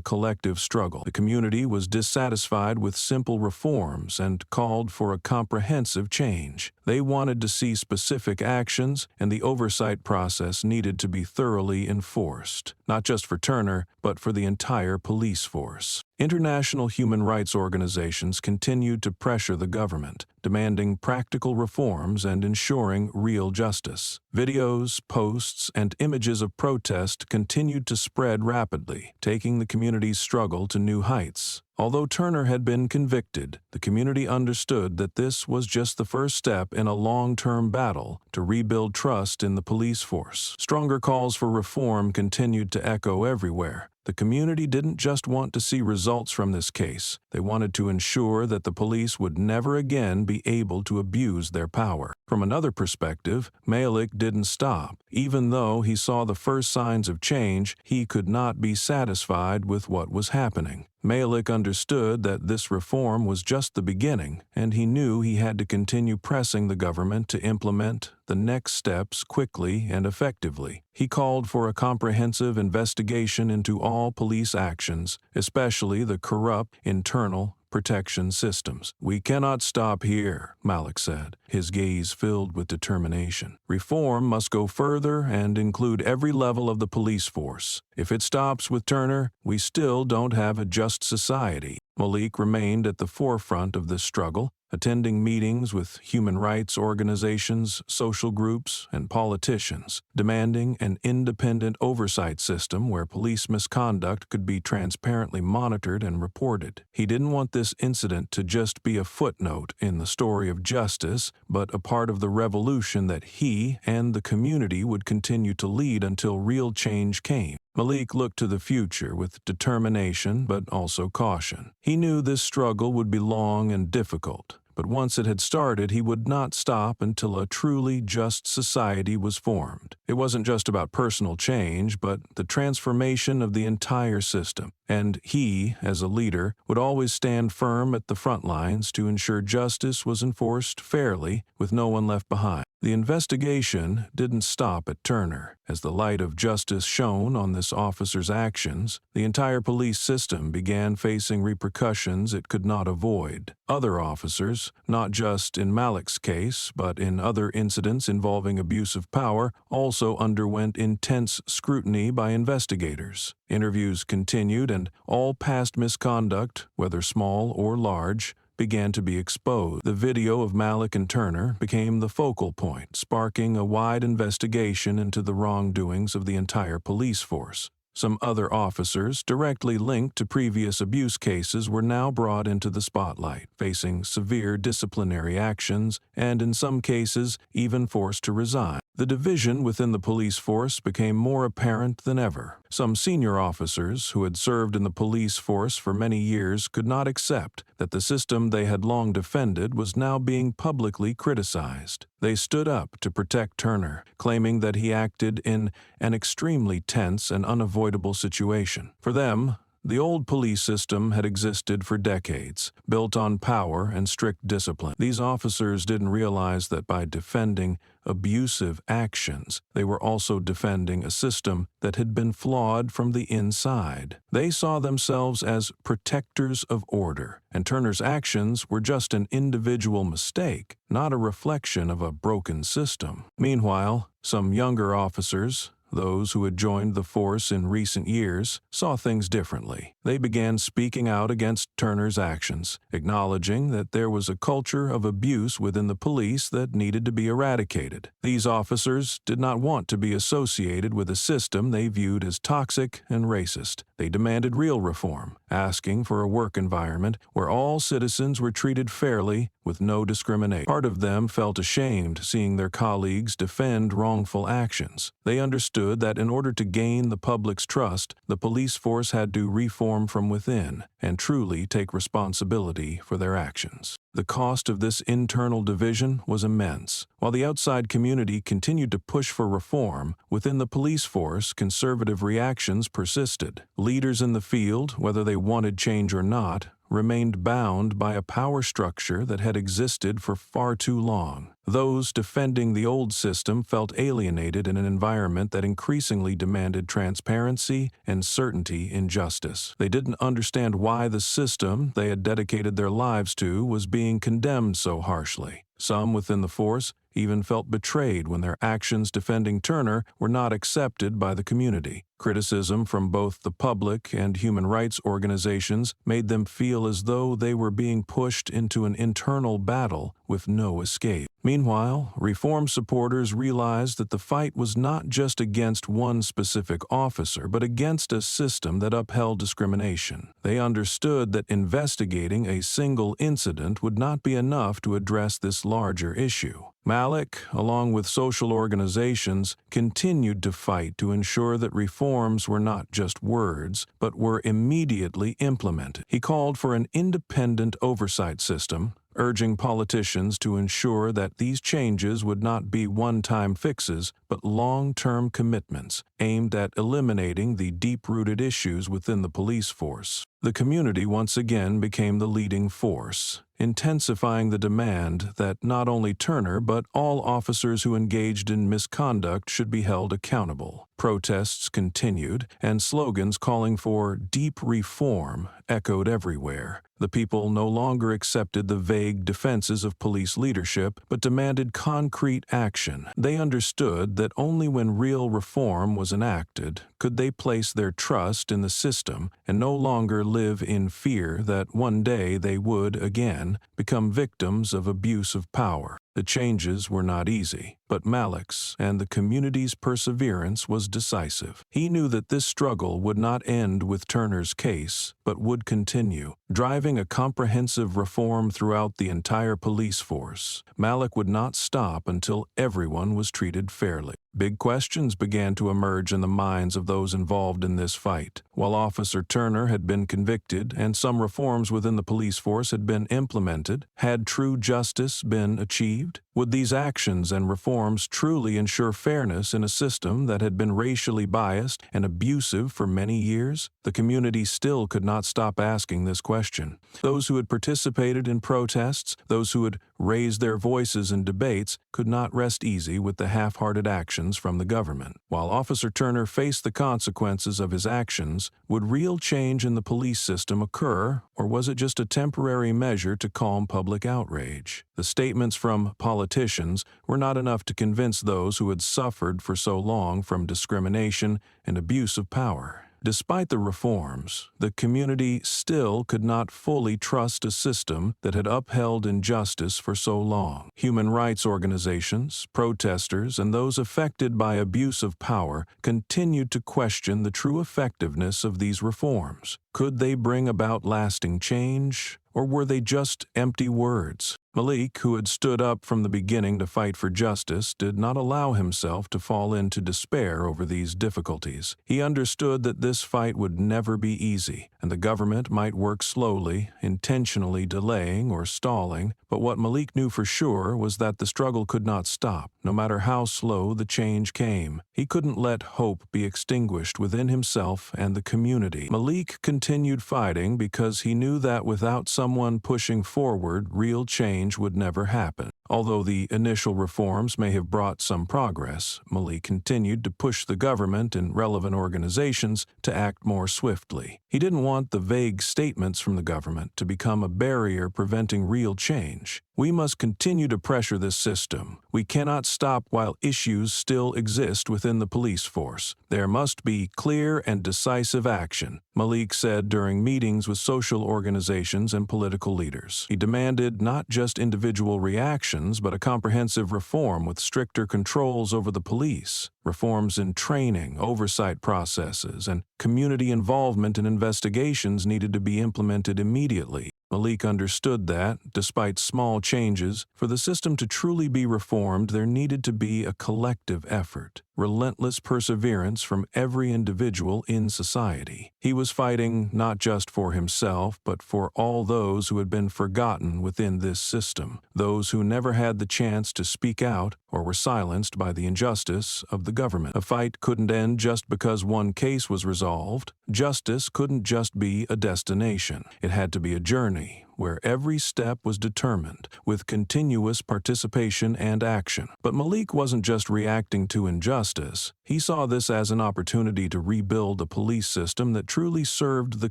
Speaker 1: collective struggle. The community was dissatisfied with simple reforms and called for a comprehensive change. They wanted to see specific actions, and the oversight process needed to be thoroughly enforced, not just for Turner, but for the entire police force. International human rights organizations continued to pressure the government, demanding practical reforms and ensuring real justice. Videos, posts, and images of protest continued to spread rapidly, taking the community's struggle to new heights. Although Turner had been convicted, the community understood that this was just the first step in a long-term battle to rebuild trust in the police force. Stronger calls for reform continued to echo everywhere. The community didn't just want to see results from this case. They wanted to ensure that the police would never again be able to abuse their power. From another perspective, Malik didn't stop. Even though he saw the first signs of change, he could not be satisfied with what was happening. Malik understood that this reform was just the beginning, and he knew he had to continue pressing the government to implement the next steps quickly and effectively. He called for a comprehensive investigation into all police actions, especially the corrupt internal protection systems. "We cannot stop here," Malik said, his gaze filled with determination. "Reform must go further and include every level of the police force. If it stops with Turner, we still don't have a just society." Malik remained at the forefront of this struggle, attending meetings with human rights organizations, social groups, and politicians, demanding an independent oversight system where police misconduct could be transparently monitored and reported. He didn't want this incident to just be a footnote in the story of justice, but a part of the revolution that he and the community would continue to lead until real change came. Malik looked to the future with determination but also caution. He knew this struggle would be long and difficult, but once it had started, he would not stop until a truly just society was formed. It wasn't just about personal change, but the transformation of the entire system. And he, as a leader, would always stand firm at the front lines to ensure justice was enforced fairly, with no one left behind. The investigation didn't stop at Turner. As the light of justice shone on this officer's actions, the entire police system began facing repercussions it could not avoid. Other officers, not just in Malik's case, but in other incidents involving abuse of power, also underwent intense scrutiny by investigators. Interviews continued, and all past misconduct, whether small or large, began to be exposed. The video of Malik and Turner became the focal point, sparking a wide investigation into the wrongdoings of the entire police force. Some other officers directly linked to previous abuse cases were now brought into the spotlight, facing severe disciplinary actions and, in some cases, even forced to resign. The division within the police force became more apparent than ever. Some senior officers who had served in the police force for many years could not accept that the system they had long defended was now being publicly criticized. They stood up to protect Turner, claiming that he acted in an extremely tense and unavoidable situation. For them, the old police system had existed for decades, built on power and strict discipline. These officers didn't realize that by defending abusive actions, they were also defending a system that had been flawed from the inside. They saw themselves as protectors of order, and Turner's actions were just an individual mistake, not a reflection of a broken system. Meanwhile, some younger officers, those who had joined the force in recent years, saw things differently. They began speaking out against Turner's actions, acknowledging that there was a culture of abuse within the police that needed to be eradicated. These officers did not want to be associated with a system they viewed as toxic and racist. They demanded real reform, asking for a work environment where all citizens were treated fairly with no discrimination. Part of them felt ashamed seeing their colleagues defend wrongful actions. They understood that in order to gain the public's trust, the police force had to reform from within and truly take responsibility for their actions. The cost of this internal division was immense. While the outside community continued to push for reform, within the police force, conservative reactions persisted. Leaders in the field, whether they wanted change or not, remained bound by a power structure that had existed for far too long. Those defending the old system felt alienated in an environment that increasingly demanded transparency and certainty in justice. They didn't understand why the system they had dedicated their lives to was being condemned so harshly. Some within the force even felt betrayed when their actions defending Turner were not accepted by the community. Criticism from both the public and human rights organizations made them feel as though they were being pushed into an internal battle with no escape. Meanwhile, reform supporters realized that the fight was not just against one specific officer, but against a system that upheld discrimination. They understood that investigating a single incident would not be enough to address this larger issue. Malik, along with social organizations, continued to fight to ensure that reforms were not just words, but were immediately implemented. He called for an independent oversight system, urging politicians to ensure that these changes would not be one-time fixes, but long-term commitments aimed at eliminating the deep-rooted issues within the police force. The community once again became the leading force, intensifying the demand that not only Turner but all officers who engaged in misconduct should be held accountable. Protests continued, and slogans calling for deep reform echoed everywhere. The people no longer accepted the vague defenses of police leadership, but demanded concrete action. They understood that only when real reform was enacted could they place their trust in the system and no longer live in fear that one day they would, again, become victims of abuse of power. The changes were not easy, but Malik's and the community's perseverance was decisive. He knew that this struggle would not end with Turner's case, but would continue, driving a comprehensive reform throughout the entire police force. Malik would not stop until everyone was treated fairly. Big questions began to emerge in the minds of those involved in this fight. While Officer Turner had been convicted and some reforms within the police force had been implemented, had true justice been achieved? Would these actions and reforms truly ensure fairness in a system that had been racially biased and abusive for many years? The community still could not stop asking this question. Those who had participated in protests, those who had raised their voices in debates, could not rest easy with the half-hearted actions from the government. While Officer Turner faced the consequences of his actions, would real change in the police system occur, or was it just a temporary measure to calm public outrage? The statements from politicians were not enough to convince those who had suffered for so long from discrimination and abuse of power. Despite the reforms, the community still could not fully trust a system that had upheld injustice for so long. Human rights organizations, protesters, and those affected by abuse of power continued to question the true effectiveness of these reforms. Could they bring about lasting change, or were they just empty words? Malik, who had stood up from the beginning to fight for justice, did not allow himself to fall into despair over these difficulties. He understood that this fight would never be easy, and the government might work slowly, intentionally delaying or stalling, but what Malik knew for sure was that the struggle could not stop, no matter how slow the change came. He couldn't let hope be extinguished within himself and the community. Malik continued fighting because he knew that without someone pushing forward, real change would never happen. Although the initial reforms may have brought some progress, Malik continued to push the government and relevant organizations to act more swiftly. He didn't want the vague statements from the government to become a barrier preventing real change. We must continue to pressure this system. We cannot stop while issues still exist within the police force. There must be clear and decisive action, Malik said during meetings with social organizations and political leaders. He demanded not just individual reactions, but a comprehensive reform with stricter controls over the police, reforms in training, oversight processes, and community involvement in investigations needed to be implemented immediately. Malik understood that, despite small changes, for the system to truly be reformed, there needed to be a collective effort, relentless perseverance from every individual in society. He was fighting not just for himself, but for all those who had been forgotten within this system, those who never had the chance to speak out or were silenced by the injustice of the government. A fight couldn't end just because one case was resolved. Justice couldn't just be a destination. It had to be a journey where every step was determined, with continuous participation and action. But Malik wasn't just reacting to injustice. He saw this as an opportunity to rebuild a police system that truly served the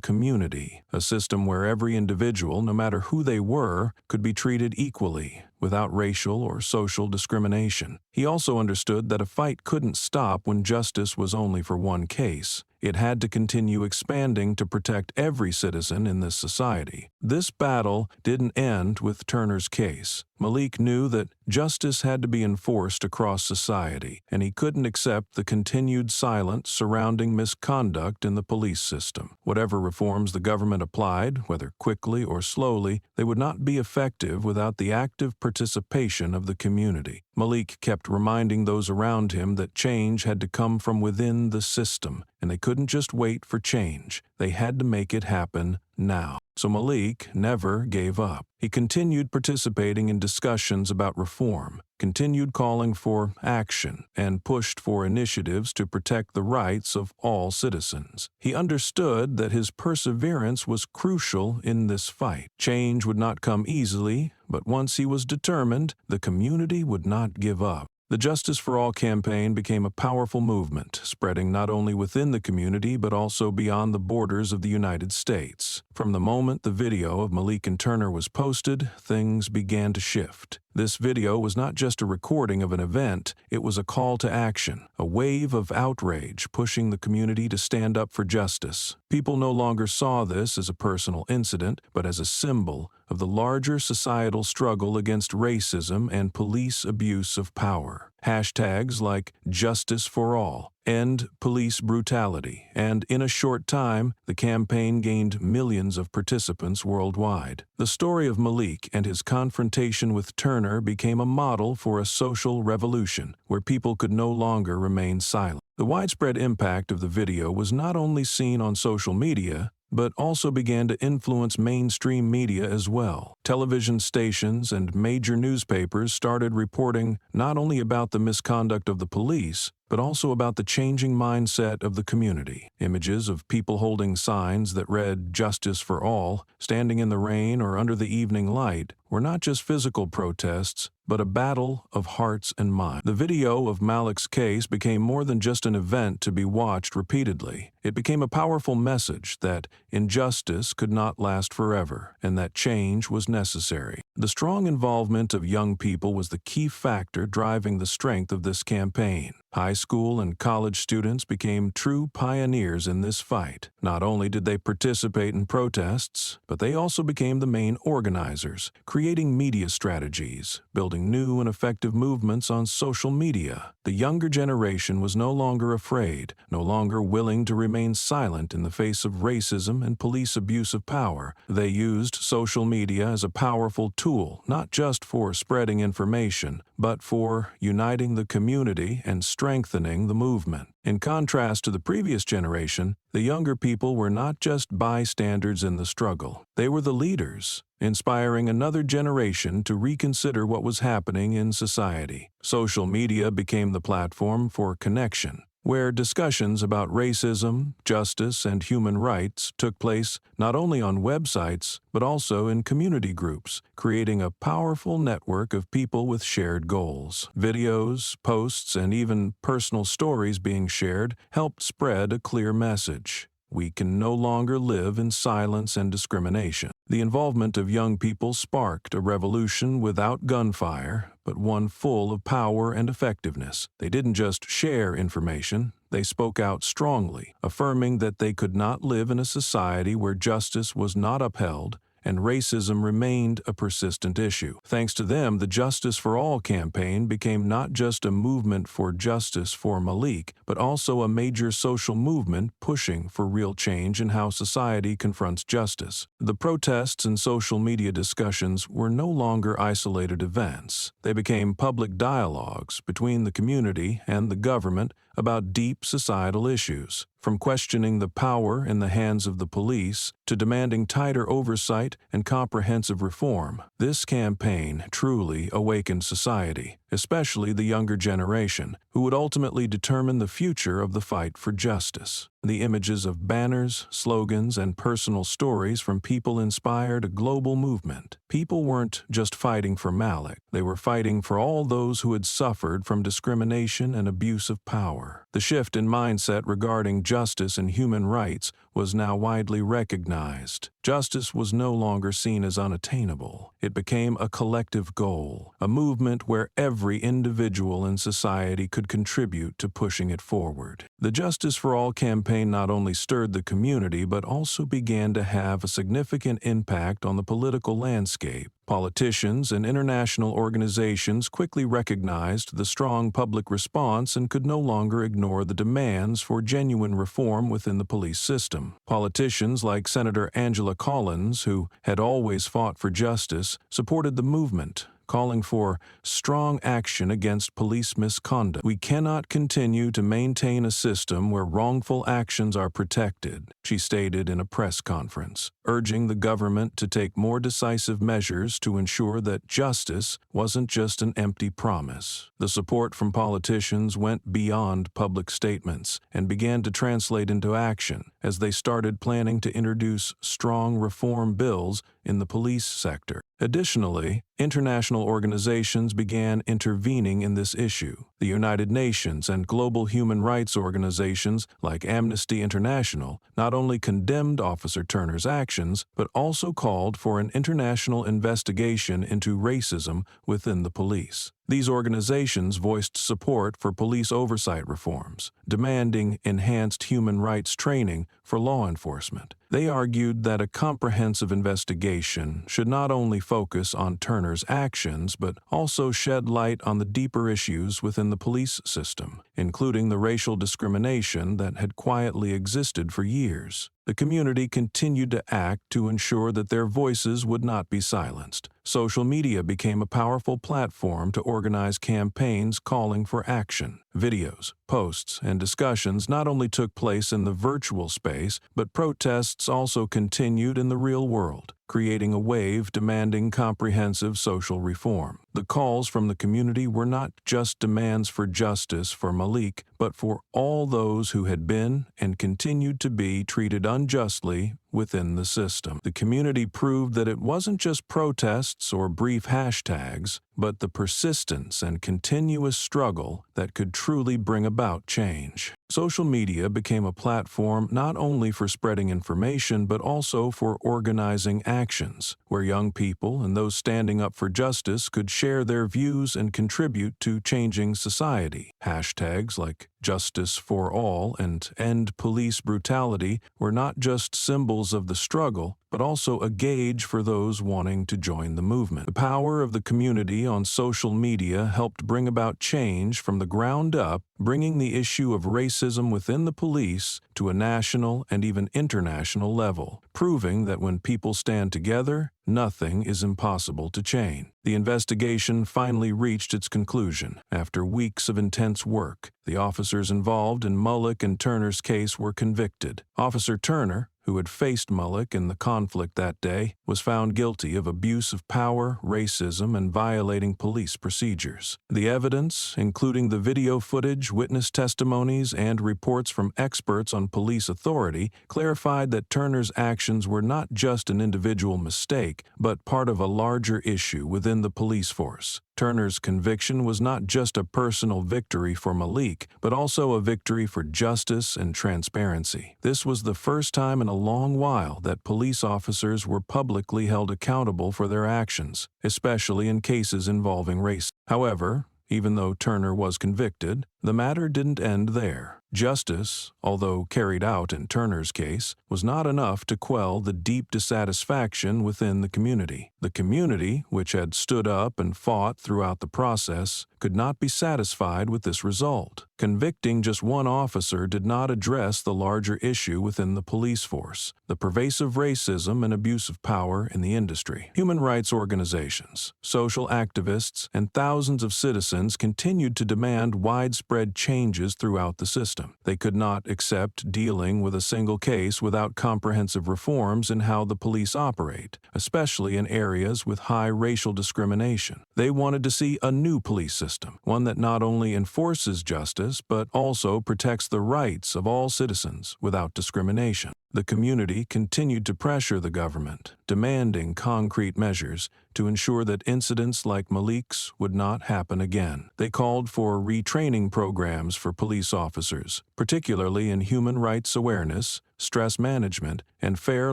Speaker 1: community, a system where every individual, no matter who they were, could be treated equally, without racial or social discrimination. He also understood that a fight couldn't stop when justice was only for one case. It had to continue expanding to protect every citizen in this society. This battle didn't end with Turner's case. Malik knew that justice had to be enforced across society, and he couldn't accept the continued silence surrounding misconduct in the police system. Whatever reforms the government applied, whether quickly or slowly, they would not be effective without the active participation of the community. Malik kept reminding those around him that change had to come from within the system, and they couldn't just wait for change. They had to make it happen now. So Malik never gave up. He continued participating in discussions about reform, continued calling for action, and pushed for initiatives to protect the rights of all citizens. He understood that his perseverance was crucial in this fight. Change would not come easily, but once he was determined, the community would not give up. The Justice for All campaign became a powerful movement, spreading not only within the community but also beyond the borders of the United States. From the moment the video of Malik and Turner was posted, things began to shift. This video was not just a recording of an event, it was a call to action, a wave of outrage pushing the community to stand up for justice. People no longer saw this as a personal incident, but as a symbol of the larger societal struggle against racism and police abuse of power. Hashtags like Justice for All, End Police Brutality, and in a short time, the campaign gained millions of participants worldwide. The story of Malik and his confrontation with Turner became a model for a social revolution where people could no longer remain silent. The widespread impact of the video was not only seen on social media, but also began to influence mainstream media as well. Television stations and major newspapers started reporting not only about the misconduct of the police, but also about the changing mindset of the community. Images of people holding signs that read "Justice for All," standing in the rain or under the evening light, were not just physical protests, but a battle of hearts and minds. The video of Malik's case became more than just an event to be watched repeatedly. It became a powerful message that injustice could not last forever and that change was necessary. The strong involvement of young people was the key factor driving the strength of this campaign. High school and college students became true pioneers in this fight. Not only did they participate in protests, but they also became the main organizers, creating media strategies, building new and effective movements on social media. The younger generation was no longer afraid, no longer willing to remain silent in the face of racism and police abuse of power. They used social media as a powerful tool, not just for spreading information, but for uniting the community and strengthening the movement. In contrast to the previous generation, the younger people were not just bystanders in the struggle. They were the leaders, inspiring another generation to reconsider what was happening in society. Social media became the platform for connection, where discussions about racism, justice, and human rights took place not only on websites, but also in community groups, creating a powerful network of people with shared goals. Videos, posts, and even personal stories being shared helped spread a clear message. We can no longer live in silence and discrimination. The involvement of young people sparked a revolution without gunfire, but one full of power and effectiveness. They didn't just share information, they spoke out strongly, affirming that they could not live in a society where justice was not upheld and racism remained a persistent issue. Thanks to them, the Justice for All campaign became not just a movement for justice for Malik, but also a major social movement pushing for real change in how society confronts justice. The protests and social media discussions were no longer isolated events. They became public dialogues between the community and the government about deep societal issues. From questioning the power in the hands of the police to demanding tighter oversight and comprehensive reform, this campaign truly awakened society, especially the younger generation, who would ultimately determine the future of the fight for justice. The images of banners, slogans, and personal stories from people inspired a global movement. People weren't just fighting for Malik, they were fighting for all those who had suffered from discrimination and abuse of power. The shift in mindset regarding justice and human rights was now widely recognized. Justice was no longer seen as unattainable. It became a collective goal, a movement where every individual in society could contribute to pushing it forward. The Justice for All campaign not only stirred the community but also began to have a significant impact on the political landscape. Politicians and international organizations quickly recognized the strong public response and could no longer ignore the demands for genuine reform within the police system. Politicians like Senator Angela Collins, who had always fought for justice, supported the movement, calling for strong action against police misconduct. We cannot continue to maintain a system where wrongful actions are protected, she stated in a press conference, urging the government to take more decisive measures to ensure that justice wasn't just an empty promise. The support from politicians went beyond public statements and began to translate into action as they started planning to introduce strong reform bills in the police sector. Additionally, international organizations began intervening in this issue. The United Nations and global human rights organizations like Amnesty International not only condemned Officer Turner's actions, but also called for an international investigation into racism within the police. These organizations voiced support for police oversight reforms, demanding enhanced human rights training for law enforcement. They argued that a comprehensive investigation should not only focus on Turner's actions, but also shed light on the deeper issues within the police system, including the racial discrimination that had quietly existed for years. The community continued to act to ensure that their voices would not be silenced. Social media became a powerful platform to organize campaigns calling for action. Videos, posts, and discussions not only took place in the virtual space, but protests also continued in the real world, creating a wave demanding comprehensive social reform. The calls from the community were not just demands for justice for Malik, but for all those who had been and continued to be treated unjustly within the system. The community proved that it wasn't just protests or brief hashtags, but the persistence and continuous struggle that could truly bring about change. Social media became a platform not only for spreading information but also for organizing actions, where young people and those standing up for justice could share their views and contribute to changing society. Hashtags like Justice for All and End Police Brutality were not just symbols of the struggle, but also a gauge for those wanting to join the movement. The power of the community on social media helped bring about change from the ground up, bringing the issue of racism within the police to a national and even international level, proving that when people stand together, nothing is impossible to change. The investigation finally reached its conclusion. After weeks of intense work, the officers involved in Malik and Turner's case were convicted. Officer Turner, who had faced Malik in the conflict that day, was found guilty of abuse of power, racism, and violating police procedures. The evidence, including the video footage, witness testimonies, and reports from experts on police authority, clarified that Turner's actions were not just an individual mistake, but part of a larger issue within the police force. Turner's conviction was not just a personal victory for Malik, but also a victory for justice and transparency. This was the first time in a long while that police officers were publicly held accountable for their actions, especially in cases involving race. However, even though Turner was convicted, the matter didn't end there. Justice, although carried out in Turner's case, was not enough to quell the deep dissatisfaction within the community. The community, which had stood up and fought throughout the process, could not be satisfied with this result. Convicting just one officer did not address the larger issue within the police force, the pervasive racism and abuse of power in the industry. Human rights organizations, social activists, and thousands of citizens continued to demand widespread changes throughout the system. They could not accept dealing with a single case without comprehensive reforms in how the police operate, especially in areas with high racial discrimination. They wanted to see a new police system, one that not only enforces justice but also protects the rights of all citizens without discrimination. The community continued to pressure the government, demanding concrete measures to ensure that incidents like Malik's would not happen again. They called for retraining programs for police officers, particularly in human rights awareness, stress management, and fair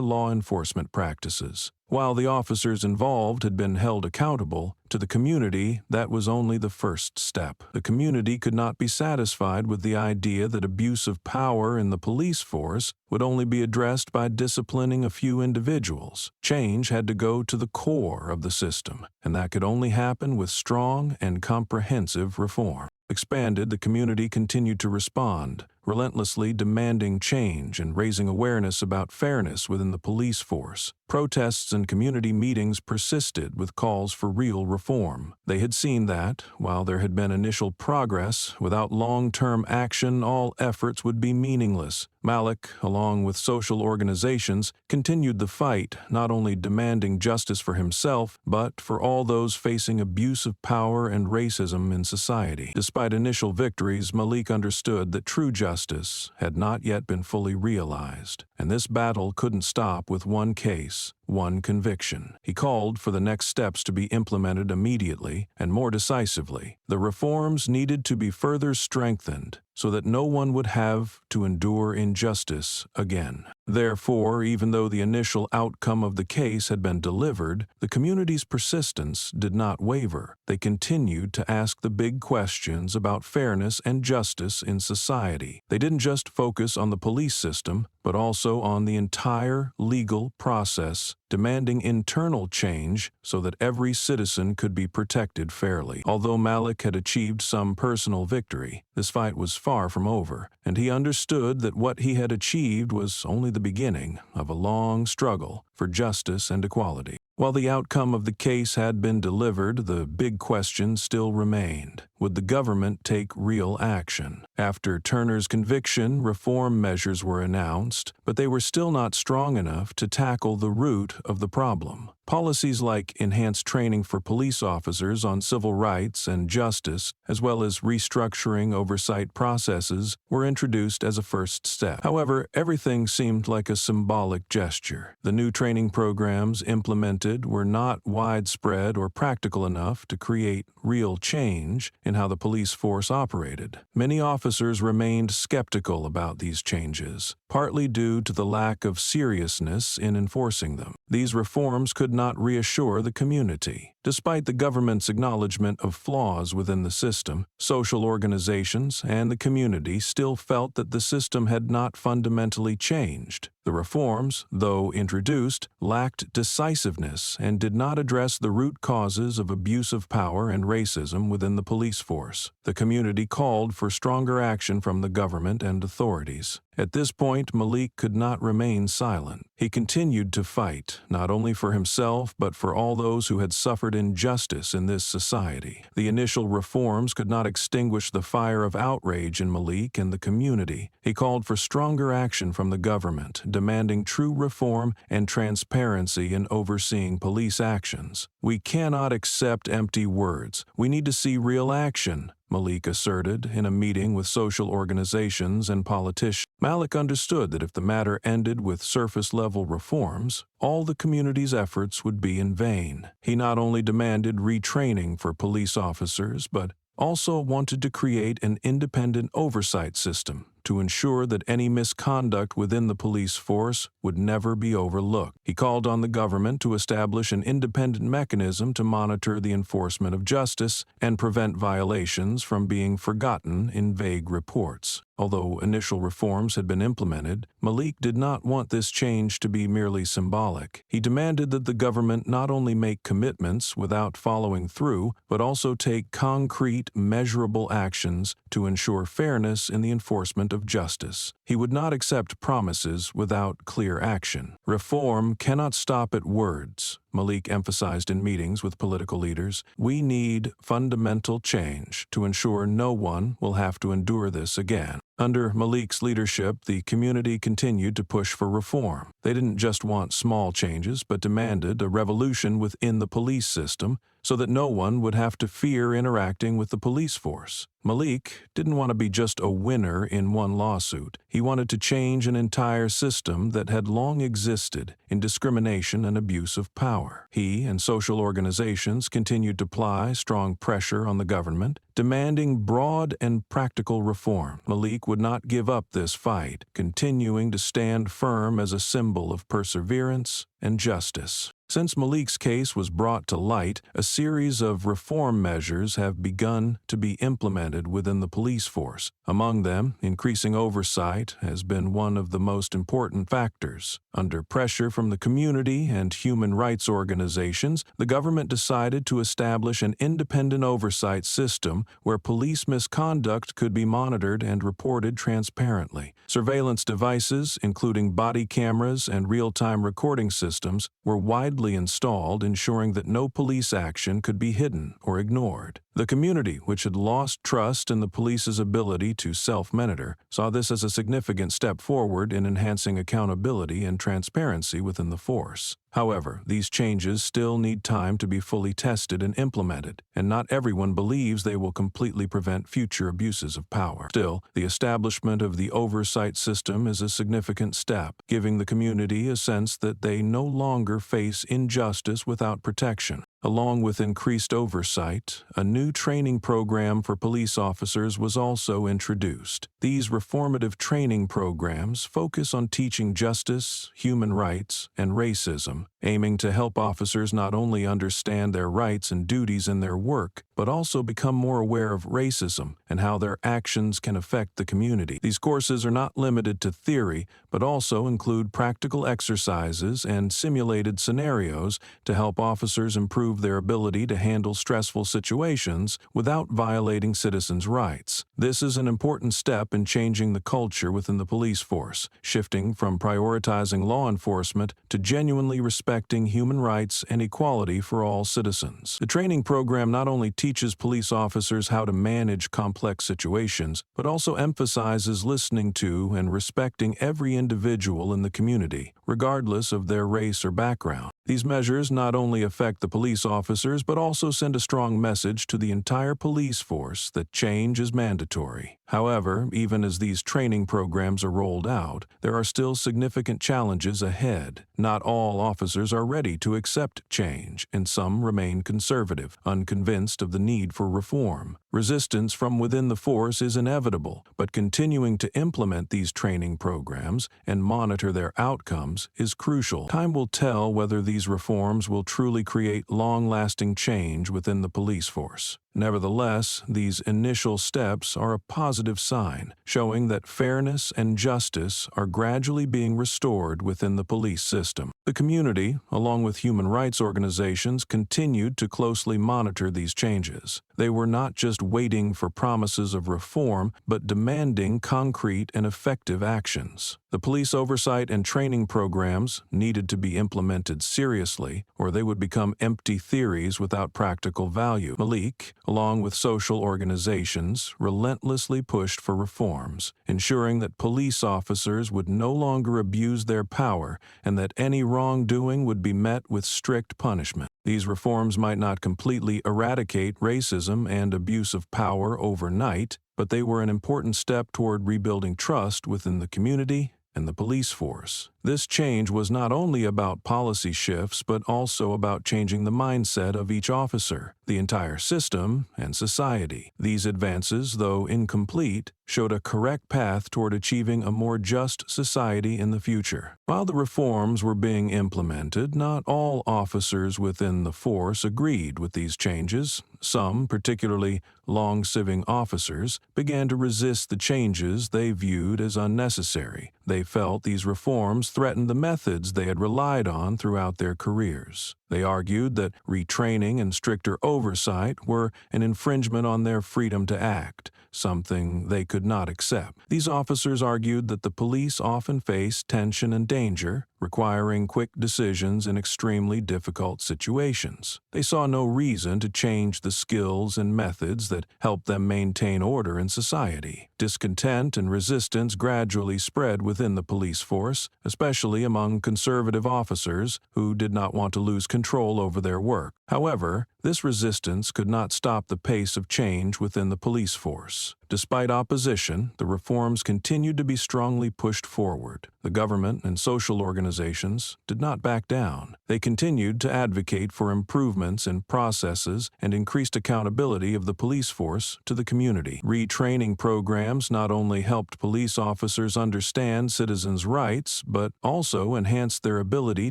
Speaker 1: law enforcement practices. While the officers involved had been held accountable, to the community that was only the first step. The community could not be satisfied with the idea that abuse of power in the police force would only be addressed by disciplining a few individuals. Change had to go to the core of the system, and that could only happen with strong and comprehensive reform. Expanded, the community continued to respond, relentlessly demanding change and raising awareness about fairness within the police force. Protests and community meetings persisted with calls for real reform. They had seen that, while there had been initial progress, without long-term action, all efforts would be meaningless. Malik, along with social organizations, continued the fight, not only demanding justice for himself, but for all those facing abuse of power and racism in society. Despite initial victories, Malik understood that true justice had not yet been fully realized, and this battle couldn't stop with one case, one conviction. He called for the next steps to be implemented immediately and more decisively. The reforms needed to be further strengthened so that no one would have to endure injustice again. Therefore, even though the initial outcome of the case had been delivered, the community's persistence did not waver. They continued to ask the big questions about fairness and justice in society. They didn't just focus on the police system, but also on the entire legal process, demanding internal change so that every citizen could be protected fairly. Although Malik had achieved some personal victory, this fight was far from over, and he understood that what he had achieved was only the beginning of a long struggle for justice and equality. While the outcome of the case had been delivered, the big question still remained. Would the government take real action? After Turner's conviction, reform measures were announced, but they were still not strong enough to tackle the root of the problem. Policies like enhanced training for police officers on civil rights and justice, as well as restructuring oversight processes, were introduced as a first step. However, everything seemed like a symbolic gesture. The new training programs implemented were not widespread or practical enough to create real change in how the police force operated. Many officers remained skeptical about these changes, partly due to the lack of seriousness in enforcing them. These reforms could not reassure the community. Despite the government's acknowledgement of flaws within the system, social organizations and the community still felt that the system had not fundamentally changed. The reforms, though introduced, lacked decisiveness and did not address the root causes of abuse of power and racism within the police force. The community called for stronger action from the government and authorities. At this point, Malik could not remain silent. He continued to fight, not only for himself but for all those who had suffered injustice in this society. The initial reforms could not extinguish the fire of outrage in Malik and the community. He called for stronger action from the government, demanding true reform and transparency in overseeing police actions. "We cannot accept empty words. We need to see real action," Malik asserted in a meeting with social organizations and politicians. Malik understood that if the matter ended with surface-level reforms, all the community's efforts would be in vain. He not only demanded retraining for police officers, but also wanted to create an independent oversight system to ensure that any misconduct within the police force would never be overlooked. He called on the government to establish an independent mechanism to monitor the enforcement of justice and prevent violations from being forgotten in vague reports. Although initial reforms had been implemented, Malik did not want this change to be merely symbolic. He demanded that the government not only make commitments without following through, but also take concrete, measurable actions to ensure fairness in the enforcement of justice. He would not accept promises without clear action. Reform cannot stop at words, Malik emphasized in meetings with political leaders. We need fundamental change to ensure no one will have to endure this again. Under Malik's leadership, the community continued to push for reform. They didn't just want small changes, but demanded a revolution within the police system so that no one would have to fear interacting with the police force. Malik didn't want to be just a winner in one lawsuit. He wanted to change an entire system that had long existed in discrimination and abuse of power. He and social organizations continued to apply strong pressure on the government, demanding broad and practical reform. Malik would not give up this fight, continuing to stand firm as a symbol of perseverance and justice. Since Malik's case was brought to light, a series of reform measures have begun to be implemented within the police force. Among them, increasing oversight has been one of the most important factors. Under pressure from the community and human rights organizations, the government decided to establish an independent oversight system where police misconduct could be monitored and reported transparently. Surveillance devices, including body cameras and real-time recording systems, were widely installed, ensuring that no police action could be hidden or ignored. The community, which had lost trust in the police's ability to self-monitor, saw this as a significant step forward in enhancing accountability and transparency within the force. However, these changes still need time to be fully tested and implemented, and not everyone believes they will completely prevent future abuses of power. Still, the establishment of the oversight system is a significant step, giving the community a sense that they no longer face injustice without protection. Along with increased oversight, a new training program for police officers was also introduced. These reformative training programs focus on teaching justice, human rights, and racism, aiming to help officers not only understand their rights and duties in their work, but also become more aware of racism and how their actions can affect the community. These courses are not limited to theory, but also include practical exercises and simulated scenarios to help officers improve their ability to handle stressful situations without violating citizens' rights. This is an important step in changing the culture within the police force, shifting from prioritizing law enforcement to genuinely respecting human rights and equality for all citizens. The training program not only teaches police officers how to manage complex situations, but also emphasizes listening to and respecting every individual in the community, regardless of their race or background. These measures not only affect the police officers but also send a strong message to the entire police force that change is mandatory. However, even as these training programs are rolled out, there are still significant challenges ahead. Not all officers are ready to accept change, and some remain conservative, unconvinced of the need for reform. Resistance from within the force is inevitable, but continuing to implement these training programs and monitor their outcomes is crucial. Time will tell whether these reforms will truly create long-lasting change within the police force. Nevertheless, these initial steps are a positive sign, showing that fairness and justice are gradually being restored within the police system. The community, along with human rights organizations, continued to closely monitor these changes. They were not just waiting for promises of reform, but demanding concrete and effective actions. The police oversight and training programs needed to be implemented seriously, or they would become empty theories without practical value. Malik, along with social organizations, relentlessly pushed for reforms, ensuring that police officers would no longer abuse their power and that any wrongdoing would be met with strict punishment. These reforms might not completely eradicate racism and abuse of power overnight, but they were an important step toward rebuilding trust within the community and the police force. This change was not only about policy shifts, but also about changing the mindset of each officer, the entire system, and society. These advances, though incomplete, showed a correct path toward achieving a more just society in the future. While the reforms were being implemented, not all officers within the force agreed with these changes. Some, particularly long-serving officers, began to resist the changes they viewed as unnecessary. They felt these reforms threatened the methods they had relied on throughout their careers. They argued that retraining and stricter oversight were an infringement on their freedom to act, something they could not accept. These officers argued that the police often face tension and danger, requiring quick decisions in extremely difficult situations. They saw no reason to change the skills and methods that helped them maintain order in society. Discontent and resistance gradually spread within the police force, especially among conservative officers who did not want to lose control over their work. However, this resistance could not stop the pace of change within the police force. Despite opposition, the reforms continued to be strongly pushed forward. The government and social organizations did not back down. They continued to advocate for improvements in processes and increased accountability of the police force to the community. Retraining programs not only helped police officers understand citizens' rights, but also enhanced their ability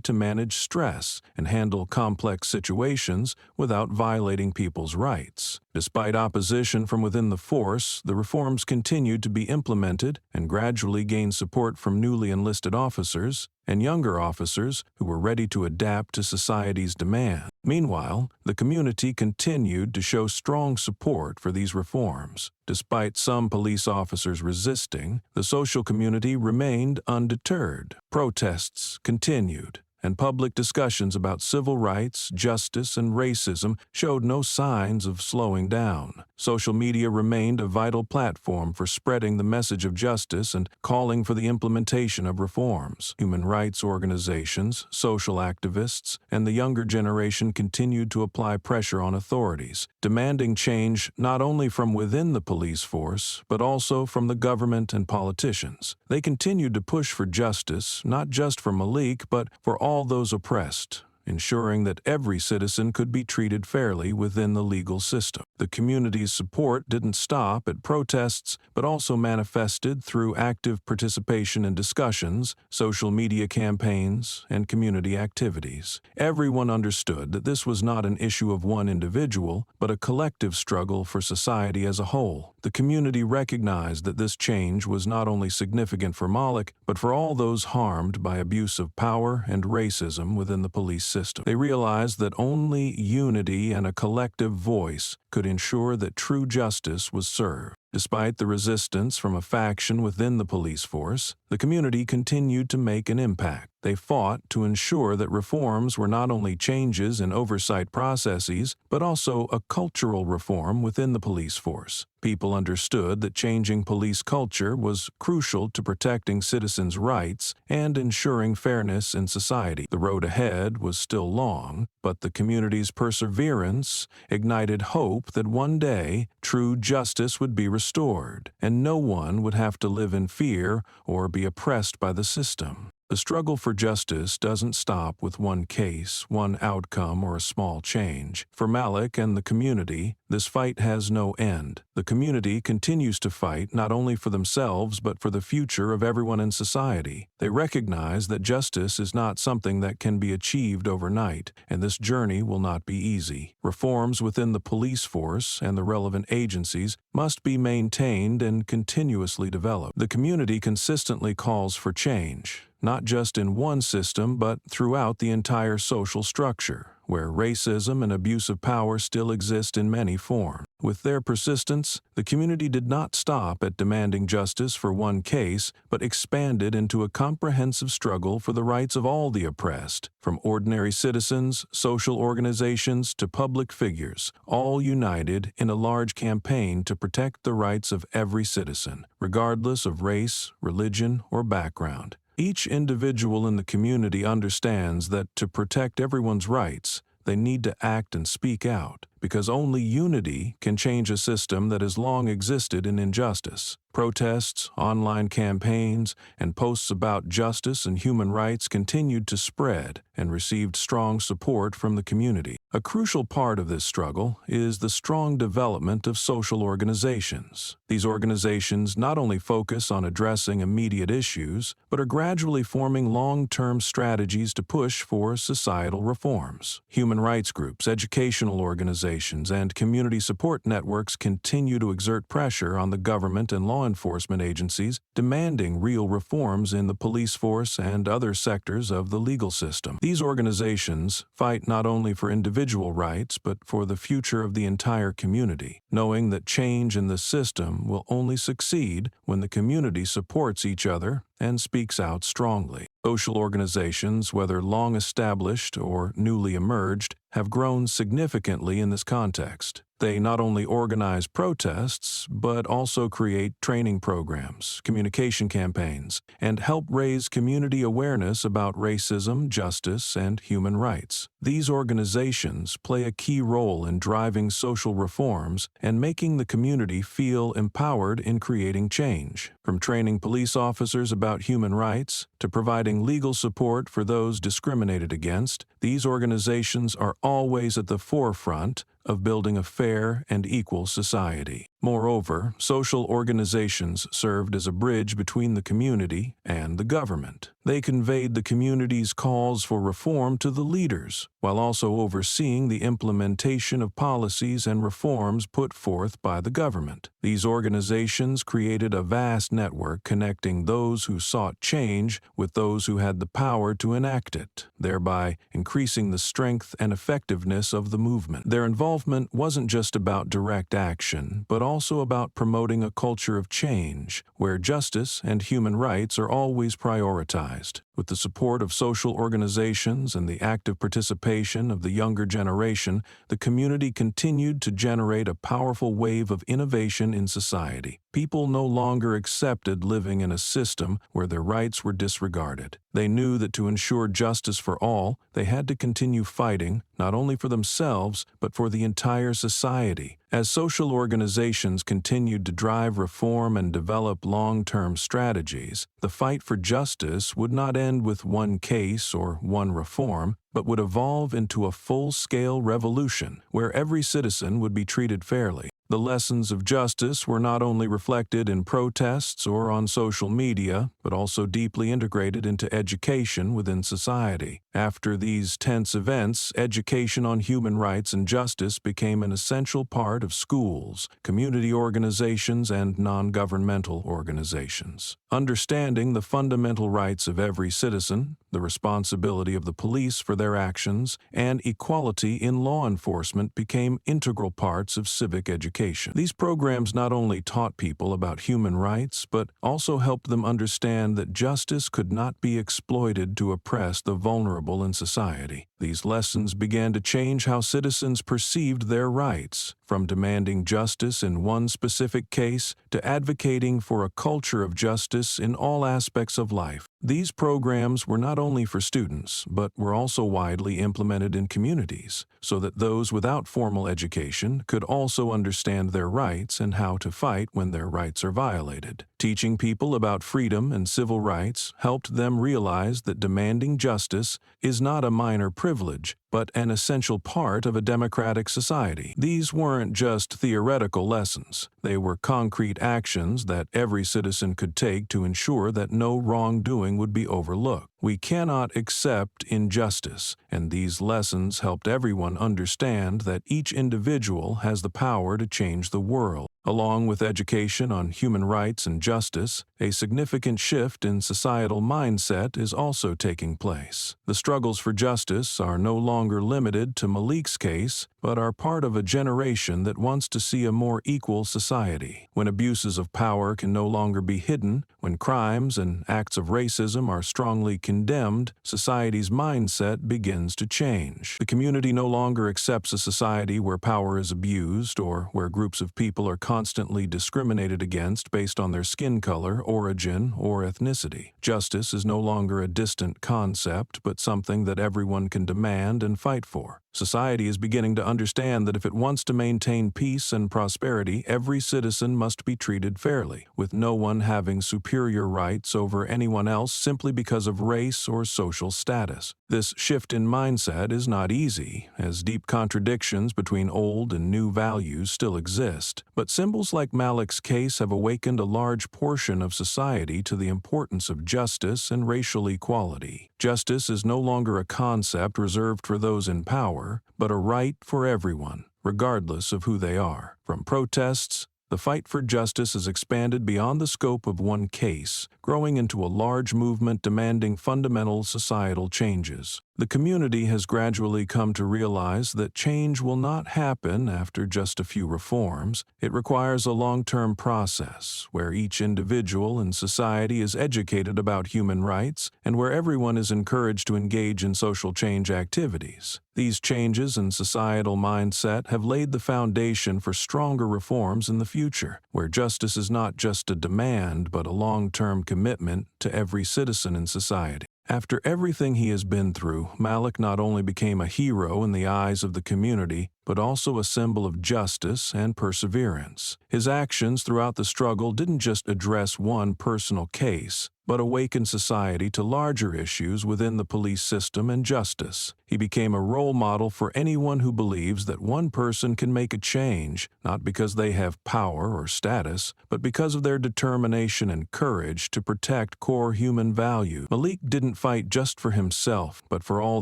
Speaker 1: to manage stress and handle complex situations without violating people's rights. Despite opposition from within the force, the reforms continued to be implemented and gradually gained support from newly enlisted officers and younger officers who were ready to adapt to society's demand. Meanwhile, the community continued to show strong support for these reforms. Despite some police officers resisting, the social community remained undeterred. Protests continued, and public discussions about civil rights, justice, and racism showed no signs of slowing down. Social media remained a vital platform for spreading the message of justice and calling for the implementation of reforms. Human rights organizations, social activists, and the younger generation continued to apply pressure on authorities, demanding change not only from within the police force, but also from the government and politicians. They continued to push for justice, not just for Malik, but for all those oppressed, ensuring that every citizen could be treated fairly within the legal system. The community's support didn't stop at protests, but also manifested through active participation in discussions, social media campaigns, and community activities. Everyone understood that this was not an issue of one individual, but a collective struggle for society as a whole. The community recognized that this change was not only significant for Malik, but for all those harmed by abuse of power and racism within the police system. They realized that only unity and a collective voice could ensure that true justice was served. Despite the resistance from a faction within the police force, the community continued to make an impact. They fought to ensure that reforms were not only changes in oversight processes, but also a cultural reform within the police force. People understood that changing police culture was crucial to protecting citizens' rights and ensuring fairness in society. The road ahead was still long, but the community's perseverance ignited hope that one day true justice would be restored, and no one would have to live in fear or be oppressed by the system. The struggle for justice doesn't stop with one case, one outcome, or a small change. For Malik and the community, this fight has no end. The community continues to fight not only for themselves but for the future of everyone in society. They recognize that justice is not something that can be achieved overnight, and this journey will not be easy. Reforms within the police force and the relevant agencies must be maintained and continuously developed. The community consistently calls for change, not just in one system but throughout the entire social structure, where racism and abuse of power still exist in many forms. With their persistence, the community did not stop at demanding justice for one case, but expanded into a comprehensive struggle for the rights of all the oppressed, from ordinary citizens, social organizations, to public figures, all united in a large campaign to protect the rights of every citizen, regardless of race, religion, or background. Each individual in the community understands that to protect everyone's rights, they need to act and speak out, because only unity can change a system that has long existed in injustice. Protests, online campaigns, and posts about justice and human rights continued to spread and received strong support from the community. A crucial part of this struggle is the strong development of social organizations. These organizations not only focus on addressing immediate issues, but are gradually forming long-term strategies to push for societal reforms. Human rights groups, educational organizations, and community support networks continue to exert pressure on the government and law enforcement agencies, demanding real reforms in the police force and other sectors of the legal system. These organizations fight not only for individual rights, but for the future of the entire community, knowing that change in the system will only succeed when the community supports each other and speaks out strongly. Social organizations, whether long established or newly emerged, have grown significantly in this context. They not only organize protests, but also create training programs, communication campaigns, and help raise community awareness about racism, justice, and human rights. These organizations play a key role in driving social reforms and making the community feel empowered in creating change. From training police officers about human rights to providing legal support for those discriminated against, these organizations are always at the forefront of building a fair and equal society. Moreover, social organizations served as a bridge between the community and the government. They conveyed the community's calls for reform to the leaders, while also overseeing the implementation of policies and reforms put forth by the government. These organizations created a vast network connecting those who sought change with those who had the power to enact it, thereby increasing the strength and effectiveness of the movement. Their involvement wasn't just about direct action, but also about promoting a culture of change, where justice and human rights are always prioritized. With the support of social organizations and the active participation of the younger generation, the community continued to generate a powerful wave of innovation in society. People no longer accepted living in a system where their rights were disregarded. They knew that to ensure justice for all, they had to continue fighting, not only for themselves, but for the entire society. As social organizations continued to drive reform and develop long-term strategies, the fight for justice would not end with one case or one reform, but would evolve into a full-scale revolution where every citizen would be treated fairly. The lessons of justice were not only reflected in protests or on social media, but also deeply integrated into education within society. After these tense events, education on human rights and justice became an essential part of schools, community organizations, and non-governmental organizations. Understanding the fundamental rights of every citizen, the responsibility of the police for their actions, and equality in law enforcement became integral parts of civic education. These programs not only taught people about human rights, but also helped them understand that justice could not be exploited to oppress the vulnerable in society. These lessons began to change how citizens perceived their rights, from demanding justice in one specific case to advocating for a culture of justice in all aspects of life. These programs were not only for students, but were also widely implemented in communities, so that those without formal education could also understand their rights and how to fight when their rights are violated. Teaching people about freedom and civil rights helped them realize that demanding justice is not a minor privilege, but an essential part of a democratic society. These weren't just theoretical lessons. They were concrete actions that every citizen could take to ensure that no wrongdoing would be overlooked. We cannot accept injustice, and these lessons helped everyone understand that each individual has the power to change the world. Along with education on human rights and justice, a significant shift in societal mindset is also taking place. The struggles for justice are no longer limited to Malik's case, but are part of a generation that wants to see a more equal society. When abuses of power can no longer be hidden, when crimes and acts of racism are strongly condemned, society's mindset begins to change. The community no longer accepts a society where power is abused or where groups of people are constantly discriminated against based on their skin color, origin, or ethnicity. Justice is no longer a distant concept, but something that everyone can demand and fight for. Society is beginning to understand that if it wants to maintain peace and prosperity, every citizen must be treated fairly, with no one having superior rights over anyone else simply because of race or social status. This shift in mindset is not easy, as deep contradictions between old and new values still exist, but symbols like Malik's case have awakened a large portion of society to the importance of justice and racial equality. Justice is no longer a concept reserved for those in power, but a right for everyone, regardless of who they are. From protests, the fight for justice has expanded beyond the scope of one case, growing into a large movement demanding fundamental societal changes. The community has gradually come to realize that change will not happen after just a few reforms. It requires a long-term process where each individual in society is educated about human rights and where everyone is encouraged to engage in social change activities. These changes in societal mindset have laid the foundation for stronger reforms in the future, where justice is not just a demand but a long-term commitment to every citizen in society. After everything he has been through, Malik not only became a hero in the eyes of the community, but also a symbol of justice and perseverance. His actions throughout the struggle didn't just address one personal case, but awakened society to larger issues within the police system and justice. He became a role model for anyone who believes that one person can make a change, not because they have power or status, but because of their determination and courage to protect core human values. Malik didn't fight just for himself, but for all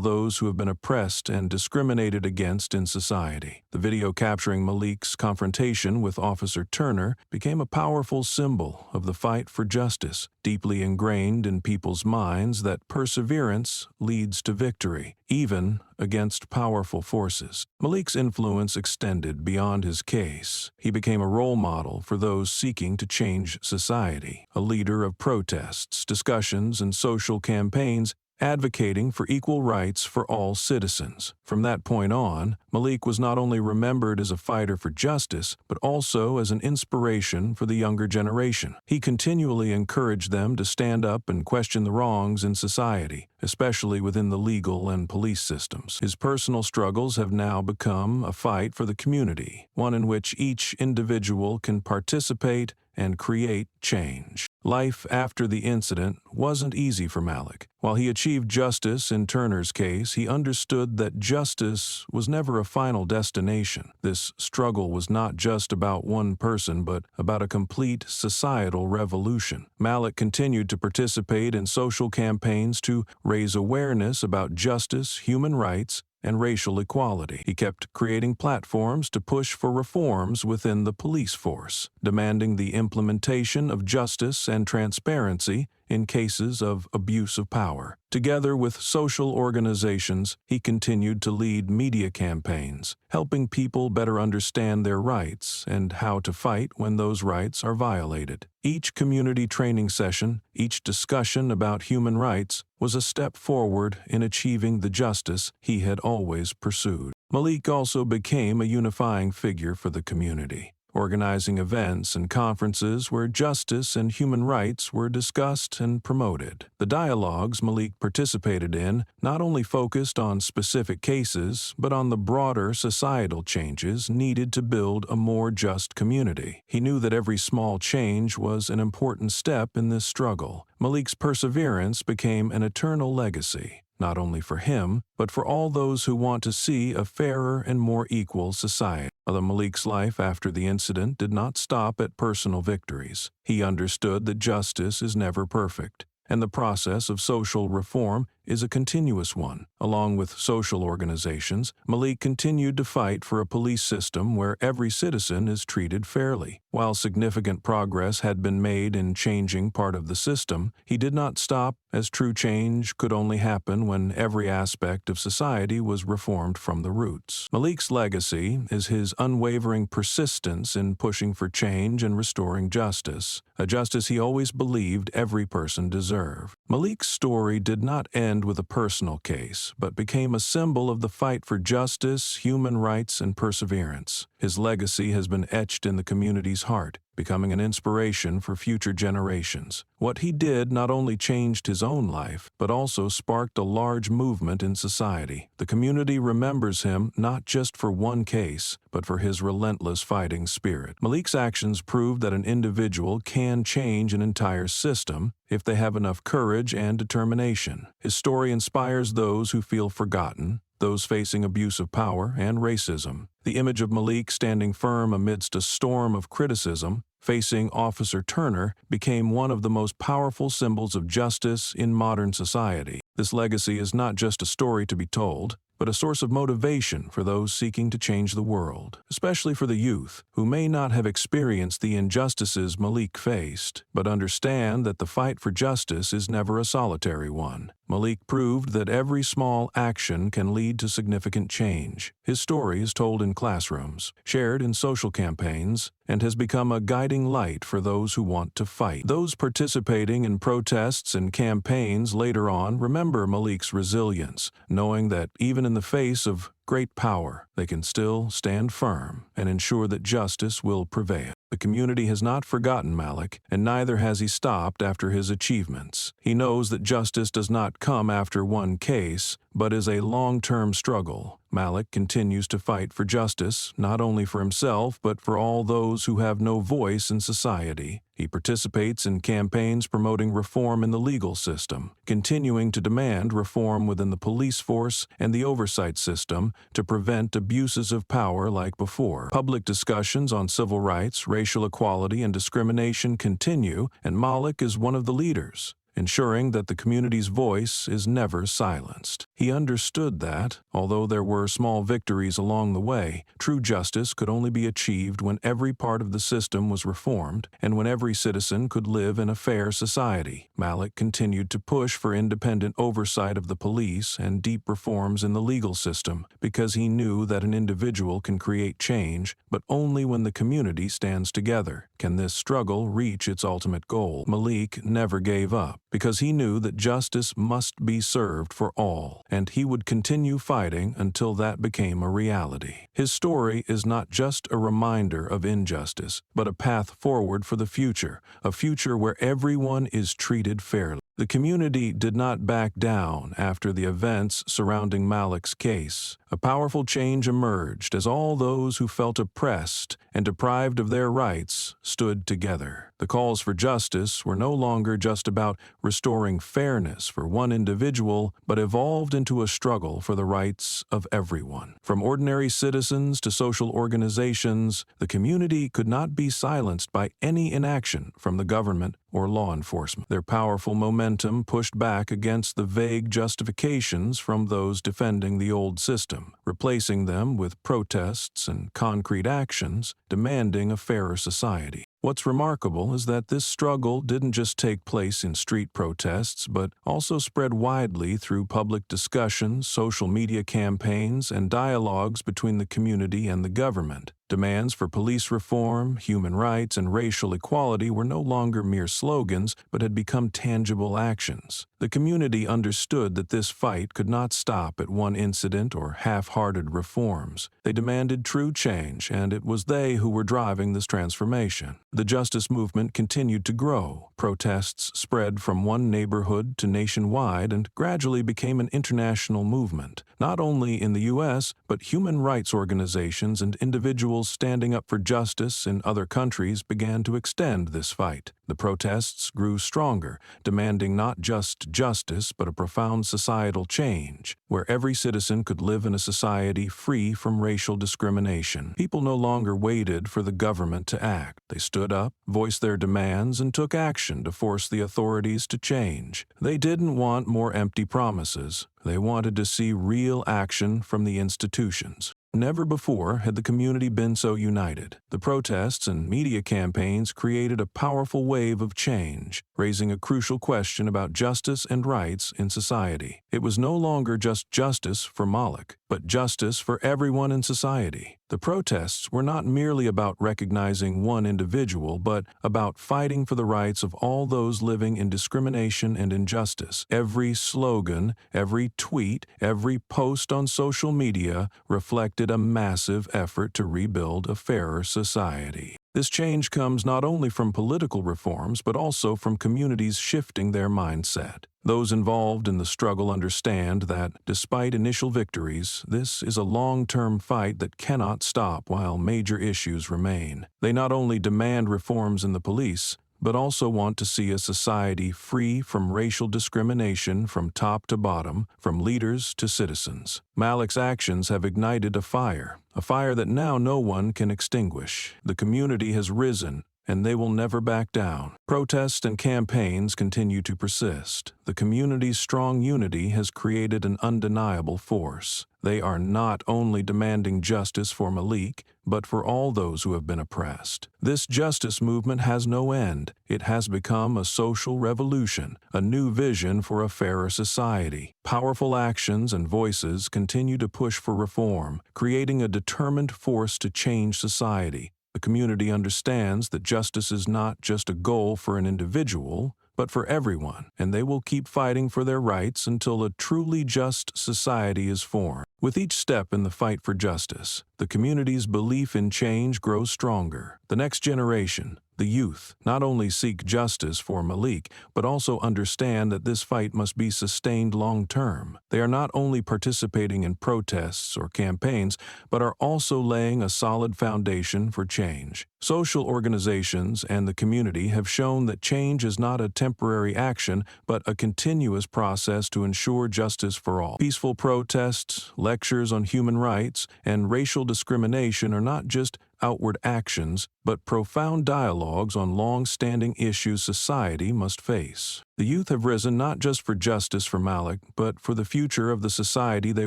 Speaker 1: those who have been oppressed and discriminated against in society. The video capturing Malik's confrontation with Officer Turner became a powerful symbol of the fight for justice, deeply ingrained in people's minds that perseverance leads to victory, even against powerful forces. Malik's influence extended beyond his case. He became a role model for those seeking to change society, a leader of protests, discussions, and social campaigns advocating for equal rights for all citizens. From that point on, Malik was not only remembered as a fighter for justice, but also as an inspiration for the younger generation. He continually encouraged them to stand up and question the wrongs in society, especially within the legal and police systems. His personal struggles have now become a fight for the community, one in which each individual can participate and create change. Life after the incident wasn't easy for Malik. While he achieved justice in Turner's case, he understood that justice was never a final destination. This struggle was not just about one person, but about a complete societal revolution. Malik continued to participate in social campaigns to raise awareness about justice, human rights, and racial equality. He kept creating platforms to push for reforms within the police force, demanding the implementation of justice and transparency in cases of abuse of power. Together with social organizations, he continued to lead media campaigns, helping people better understand their rights and how to fight when those rights are violated. Each community training session, each discussion about human rights, was a step forward in achieving the justice he had always pursued. Malik also became a unifying figure for the community, organizing events and conferences where justice and human rights were discussed and promoted. The dialogues Malik participated in not only focused on specific cases, but on the broader societal changes needed to build a more just community. He knew that every small change was an important step in this struggle. Malik's perseverance became an eternal legacy, not only for him, but for all those who want to see a fairer and more equal society. Although Malik's life after the incident did not stop at personal victories, he understood that justice is never perfect, and the process of social reform is a continuous one. Along with social organizations, Malik continued to fight for a police system where every citizen is treated fairly. While significant progress had been made in changing part of the system, he did not stop, as true change could only happen when every aspect of society was reformed from the roots. Malik's legacy is his unwavering persistence in pushing for change and restoring justice, a justice he always believed every person deserved. Malik's story did not end with a personal case, but became a symbol of the fight for justice, human rights, and perseverance. His legacy has been etched in the community's heart, becoming an inspiration for future generations. What he did not only changed his own life, but also sparked a large movement in society. The community remembers him not just for one case, but for his relentless fighting spirit. Malik's actions prove that an individual can change an entire system if they have enough courage and determination. His story inspires those who feel forgotten, those facing abuse of power and racism. The image of Malik standing firm amidst a storm of criticism, facing Officer Turner, became one of the most powerful symbols of justice in modern society. This legacy is not just a story to be told, but a source of motivation for those seeking to change the world, especially for the youth who may not have experienced the injustices Malik faced, but understand that the fight for justice is never a solitary one. Malik proved that every small action can lead to significant change. His story is told in classrooms, shared in social campaigns, and has become a guiding light for those who want to fight. Those participating in protests and campaigns later on remember Malik's resilience, knowing that even in the face of great power, they can still stand firm and ensure that justice will prevail. The community has not forgotten Malik, and neither has he stopped after his achievements. He knows that justice does not come after one case, but is a long-term struggle. Malik continues to fight for justice, not only for himself, but for all those who have no voice in society. He participates in campaigns promoting reform in the legal system, continuing to demand reform within the police force and the oversight system to prevent abuses of power like before. Public discussions on civil rights, racial equality, and discrimination continue, and Malik is one of the leaders, ensuring that the community's voice is never silenced. He understood that, although there were small victories along the way, true justice could only be achieved when every part of the system was reformed and when every citizen could live in a fair society. Malik continued to push for independent oversight of the police and deep reforms in the legal system because he knew that an individual can create change, but only when the community stands together can this struggle reach its ultimate goal. Malik never gave up, because he knew that justice must be served for all, and he would continue fighting until that became a reality. His story is not just a reminder of injustice, but a path forward for the future, a future where everyone is treated fairly. The community did not back down after the events surrounding Malik's case. A powerful change emerged as all those who felt oppressed and deprived of their rights stood together. The calls for justice were no longer just about restoring fairness for one individual, but evolved into a struggle for the rights of everyone. From ordinary citizens to social organizations, the community could not be silenced by any inaction from the government or law enforcement. Their powerful momentum pushed back against the vague justifications from those defending the old system, replacing them with protests and concrete actions demanding a fairer society. What's remarkable is that this struggle didn't just take place in street protests, but also spread widely through public discussions, social media campaigns, and dialogues between the community and the government. Demands for police reform, human rights, and racial equality were no longer mere slogans, but had become tangible actions. The community understood that this fight could not stop at one incident or half-hearted reforms. They demanded true change, and it was they who were driving this transformation. The justice movement continued to grow. Protests spread from one neighborhood to nationwide and gradually became an international movement. Not only in the U.S., but human rights organizations and individuals standing up for justice in other countries began to extend this fight. The protests grew stronger, demanding not just justice but a profound societal change, where every citizen could live in a society free from racial discrimination. People no longer waited for the government to act. They stood up, voiced their demands, and took action to force the authorities to change. They didn't want more empty promises. They wanted to see real action from the institutions. Never before had the community been so united. The protests and media campaigns created a powerful wave of change, raising a crucial question about justice and rights in society. It was no longer just justice for Malik, but justice for everyone in society. The protests were not merely about recognizing one individual, but about fighting for the rights of all those living in discrimination and injustice. Every slogan, every tweet, every post on social media reflected a massive effort to rebuild a fairer society. This change comes not only from political reforms, but also from communities shifting their mindset. Those involved in the struggle understand that, despite initial victories, this is a long-term fight that cannot stop while major issues remain. They not only demand reforms in the police, but also want to see a society free from racial discrimination from top to bottom, from leaders to citizens. Malik's actions have ignited a fire that now no one can extinguish. The community has risen, and they will never back down. Protests and campaigns continue to persist. The community's strong unity has created an undeniable force. They are not only demanding justice for Malik, but for all those who have been oppressed. This justice movement has no end. It has become a social revolution, a new vision for a fairer society. Powerful actions and voices continue to push for reform, creating a determined force to change society. The community understands that justice is not just a goal for an individual, but for everyone, and they will keep fighting for their rights until a truly just society is formed. With each step in the fight for justice, the community's belief in change grows stronger. The next generation, the youth, not only seek justice for Malik, but also understand that this fight must be sustained long-term. They are not only participating in protests or campaigns, but are also laying a solid foundation for change. Social organizations and the community have shown that change is not a temporary action, but a continuous process to ensure justice for all. Peaceful protests, lectures on human rights, and racial discrimination are not just outward actions, but profound dialogues on long-standing issues society must face. The youth have risen not just for justice for Malik, but for the future of the society they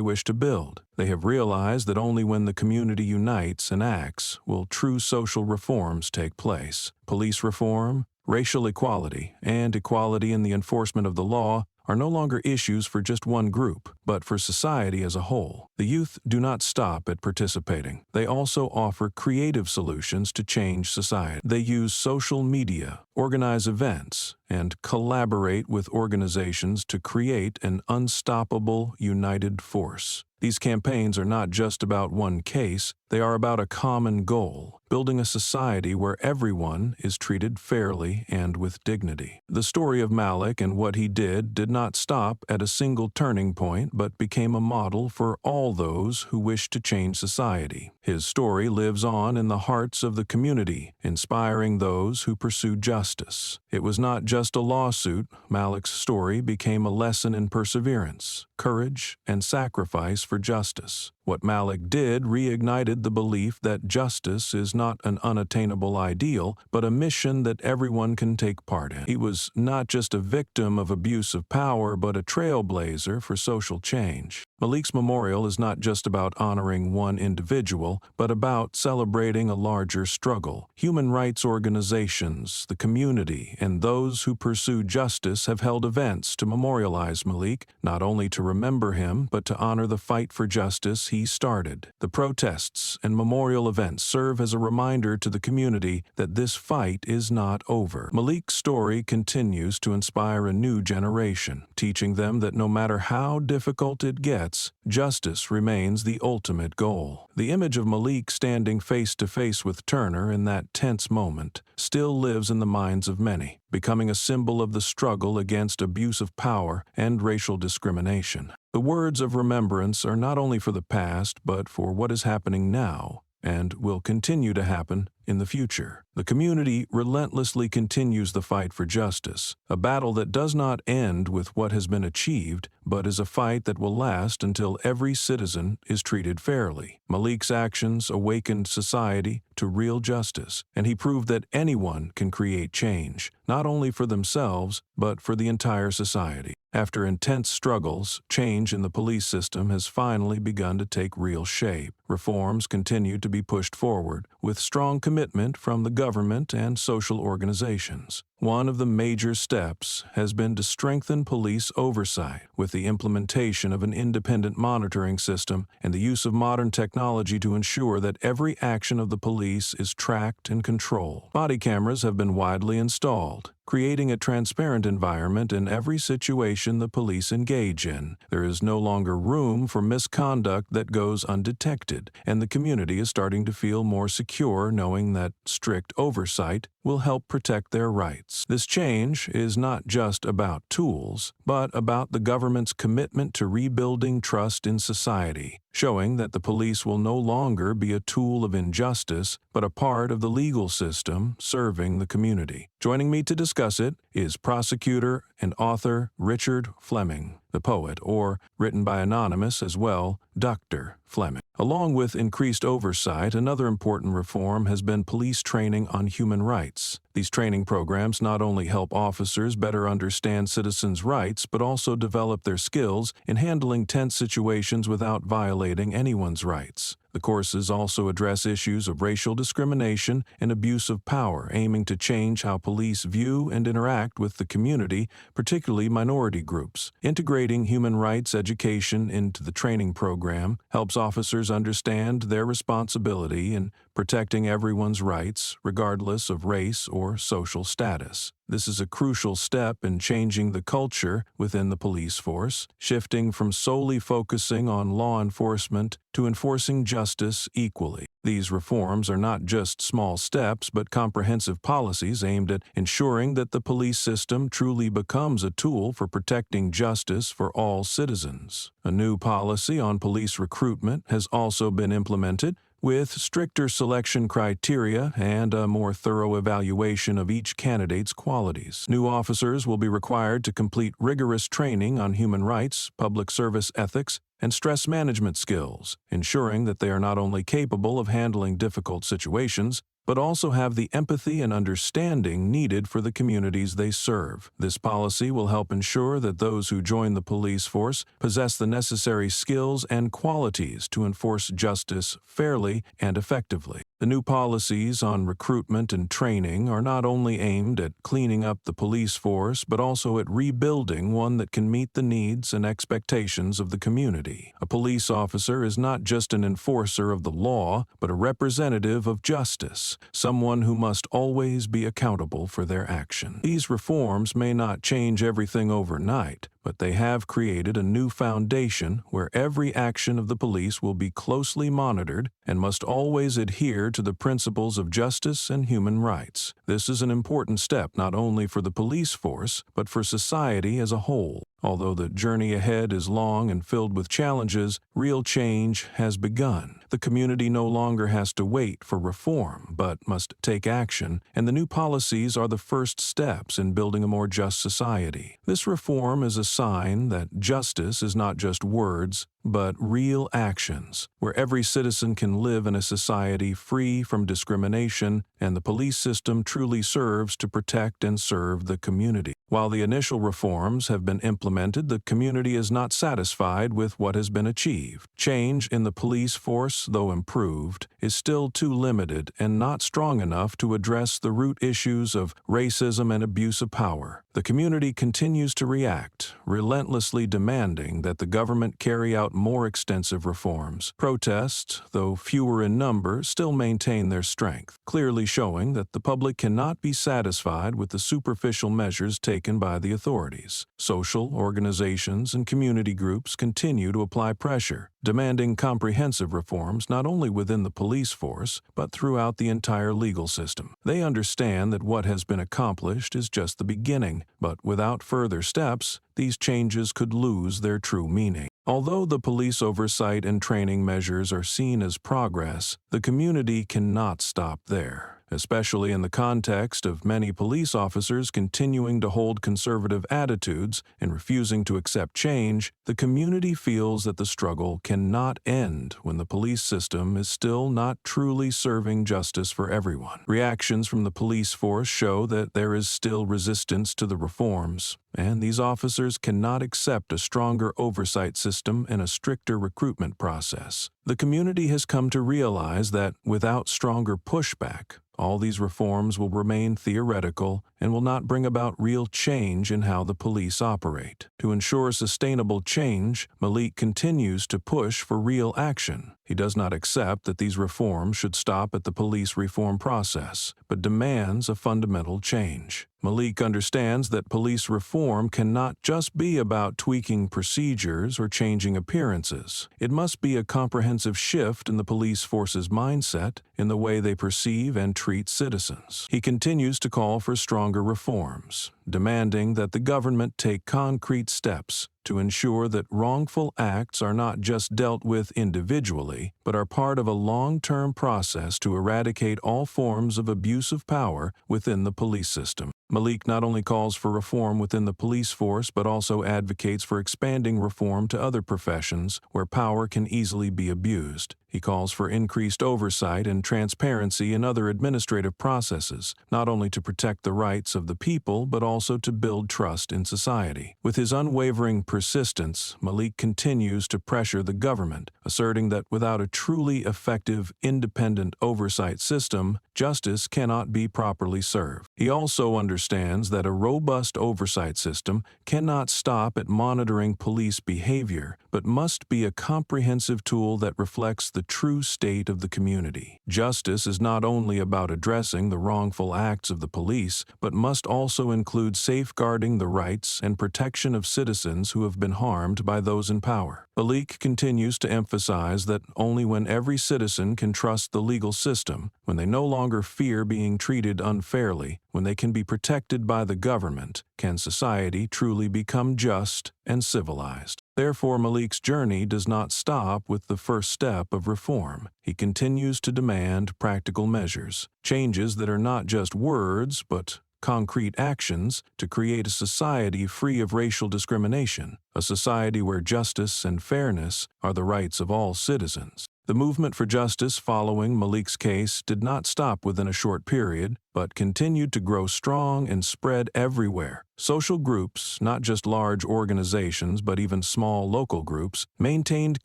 Speaker 1: wish to build. They have realized that only when the community unites and acts will true social reforms take place. Police reform, racial equality, and equality in the enforcement of the law are no longer issues for just one group, but for society as a whole. The youth do not stop at participating. They also offer creative solutions to change society. They use social media, organize events, and collaborate with organizations to create an unstoppable, united force. These campaigns are not just about one case, they are about a common goal, building a society where everyone is treated fairly and with dignity. The story of Malik and what he did not stop at a single turning point, but became a model for all those who wish to change society. His story lives on in the hearts of the community, inspiring those who pursue justice. It was not just a lawsuit. Malik's story became a lesson in perseverance, courage, and sacrifice for justice. What Malik did reignited the belief that justice is not an unattainable ideal, but a mission that everyone can take part in. He was not just a victim of abuse of power, but a trailblazer for social change. Malik's memorial is not just about honoring one individual, but about celebrating a larger struggle. Human rights organizations, the community, and those who pursue justice have held events to memorialize Malik, not only to remember him, but to honor the fight for justice he started. The protests and memorial events serve as a reminder to the community that this fight is not over. Malik's story continues to inspire a new generation, teaching them that no matter how difficult it gets, justice remains the ultimate goal. The image of Malik standing face to face with Turner in that tense moment still lives in the minds of many, becoming a symbol of the struggle against abuse of power and racial discrimination. The words of remembrance are not only for the past, but for what is happening now and will continue to happen in the future. The community relentlessly continues the fight for justice, a battle that does not end with what has been achieved, but is a fight that will last until every citizen is treated fairly. Malik's actions awakened society to real justice, and he proved that anyone can create change, not only for themselves, but for the entire society. After intense struggles, change in the police system has finally begun to take real shape. Reforms continue to be pushed forward, with strong commitment from the government and social organizations. One of the major steps has been to strengthen police oversight with the implementation of an independent monitoring system and the use of modern technology to ensure that every action of the police is tracked and controlled. Body cameras have been widely installed, creating a transparent environment in every situation the police engage in. There is no longer room for misconduct that goes undetected, and the community is starting to feel more secure knowing that strict oversight will help protect their rights. This change is not just about tools, but about the government's commitment to rebuilding trust in society, showing that the police will no longer be a tool of injustice, but a part of the legal system serving the community. Joining me to discuss it is prosecutor and author Richard Fleming, the poet, or written by Anonymous as well, Dr. Fleming. Along with increased oversight, another important reform has been police training on human rights. These training programs not only help officers better understand citizens' rights, but also develop their skills in handling tense situations without violating anyone's rights. The courses also address issues of racial discrimination and abuse of power, aiming to change how police view and interact with the community, particularly minority groups. Integrating human rights education into the training program helps officers understand their responsibility in protecting everyone's rights, regardless of race or social status. This is a crucial step in changing the culture within the police force, shifting from solely focusing on law enforcement to enforcing justice equally. These reforms are not just small steps, but comprehensive policies aimed at ensuring that the police system truly becomes a tool for protecting justice for all citizens. A new policy on police recruitment has also been implemented, with stricter selection criteria and a more thorough evaluation of each candidate's qualities. New officers will be required to complete rigorous training on human rights, public service ethics, and stress management skills, ensuring that they are not only capable of handling difficult situations, but also have the empathy and understanding needed for the communities they serve. This policy will help ensure that those who join the police force possess the necessary skills and qualities to enforce justice fairly and effectively. The new policies on recruitment and training are not only aimed at cleaning up the police force, but also at rebuilding one that can meet the needs and expectations of the community. A police officer is not just an enforcer of the law, but a representative of justice, someone who must always be accountable for their action. These reforms may not change everything overnight, but they have created a new foundation where every action of the police will be closely monitored and must always adhere to the principles of justice and human rights. This is an important step not only for the police force, but for society as a whole. Although the journey ahead is long and filled with challenges, real change has begun. The community no longer has to wait for reform, but must take action, and the new policies are the first steps in building a more just society. This reform is a sign that justice is not just words, but real actions, where every citizen can live in a society free from discrimination and the police system truly serves to protect and serve the community. While the initial reforms have been implemented, the community is not satisfied with what has been achieved. Change in the police force, though improved, is still too limited and not strong enough to address the root issues of racism and abuse of power. The community continues to react, relentlessly demanding that the government carry out more extensive reforms. Protests, though fewer in number, still maintain their strength, clearly showing that the public cannot be satisfied with the superficial measures taken by the authorities. Social organizations and community groups continue to apply pressure, demanding comprehensive reforms not only within the police force, but throughout the entire legal system. They understand that what has been accomplished is just the beginning, but without further steps, these changes could lose their true meaning. Although the police oversight and training measures are seen as progress, the community cannot stop there. Especially in the context of many police officers continuing to hold conservative attitudes and refusing to accept change, the community feels that the struggle cannot end when the police system is still not truly serving justice for everyone. Reactions from the police force show that there is still resistance to the reforms, and these officers cannot accept a stronger oversight system and a stricter recruitment process. The community has come to realize that without stronger pushback, all these reforms will remain theoretical and will not bring about real change in how the police operate. To ensure sustainable change, Malik continues to push for real action. He does not accept that these reforms should stop at the police reform process, but demands a fundamental change. Malik understands that police reform cannot just be about tweaking procedures or changing appearances. It must be a comprehensive shift in the police force's mindset, in the way they perceive and treat citizens. He continues to call for stronger reforms, demanding that the government take concrete steps to ensure that wrongful acts are not just dealt with individually, but are part of a long-term process to eradicate all forms of abuse of power within the police system. Malik not only calls for reform within the police force, but also advocates for expanding reform to other professions where power can easily be abused. He calls for increased oversight and transparency in other administrative processes, not only to protect the rights of the people, but also to build trust in society. With his unwavering persistence, Malik continues to pressure the government, asserting that without a truly effective, independent oversight system, justice cannot be properly served. He also understands that a robust oversight system cannot stop at monitoring police behavior, but must be a comprehensive tool that reflects the true state of the community. Justice is not only about addressing the wrongful acts of the police, but must also include safeguarding the rights and protection of citizens who have been harmed by those in power. Malik continues to emphasize that only when every citizen can trust the legal system, when they no longer fear being treated unfairly, when they can be protected by the government, can society truly become just and civilized. Therefore, Malik's journey does not stop with the first step of reform. He continues to demand practical measures, changes that are not just words, but concrete actions to create a society free of racial discrimination, a society where justice and fairness are the rights of all citizens. The movement for justice following Malik's case did not stop within a short period, but continued to grow strong and spread everywhere. Social groups, not just large organizations but even small local groups, maintained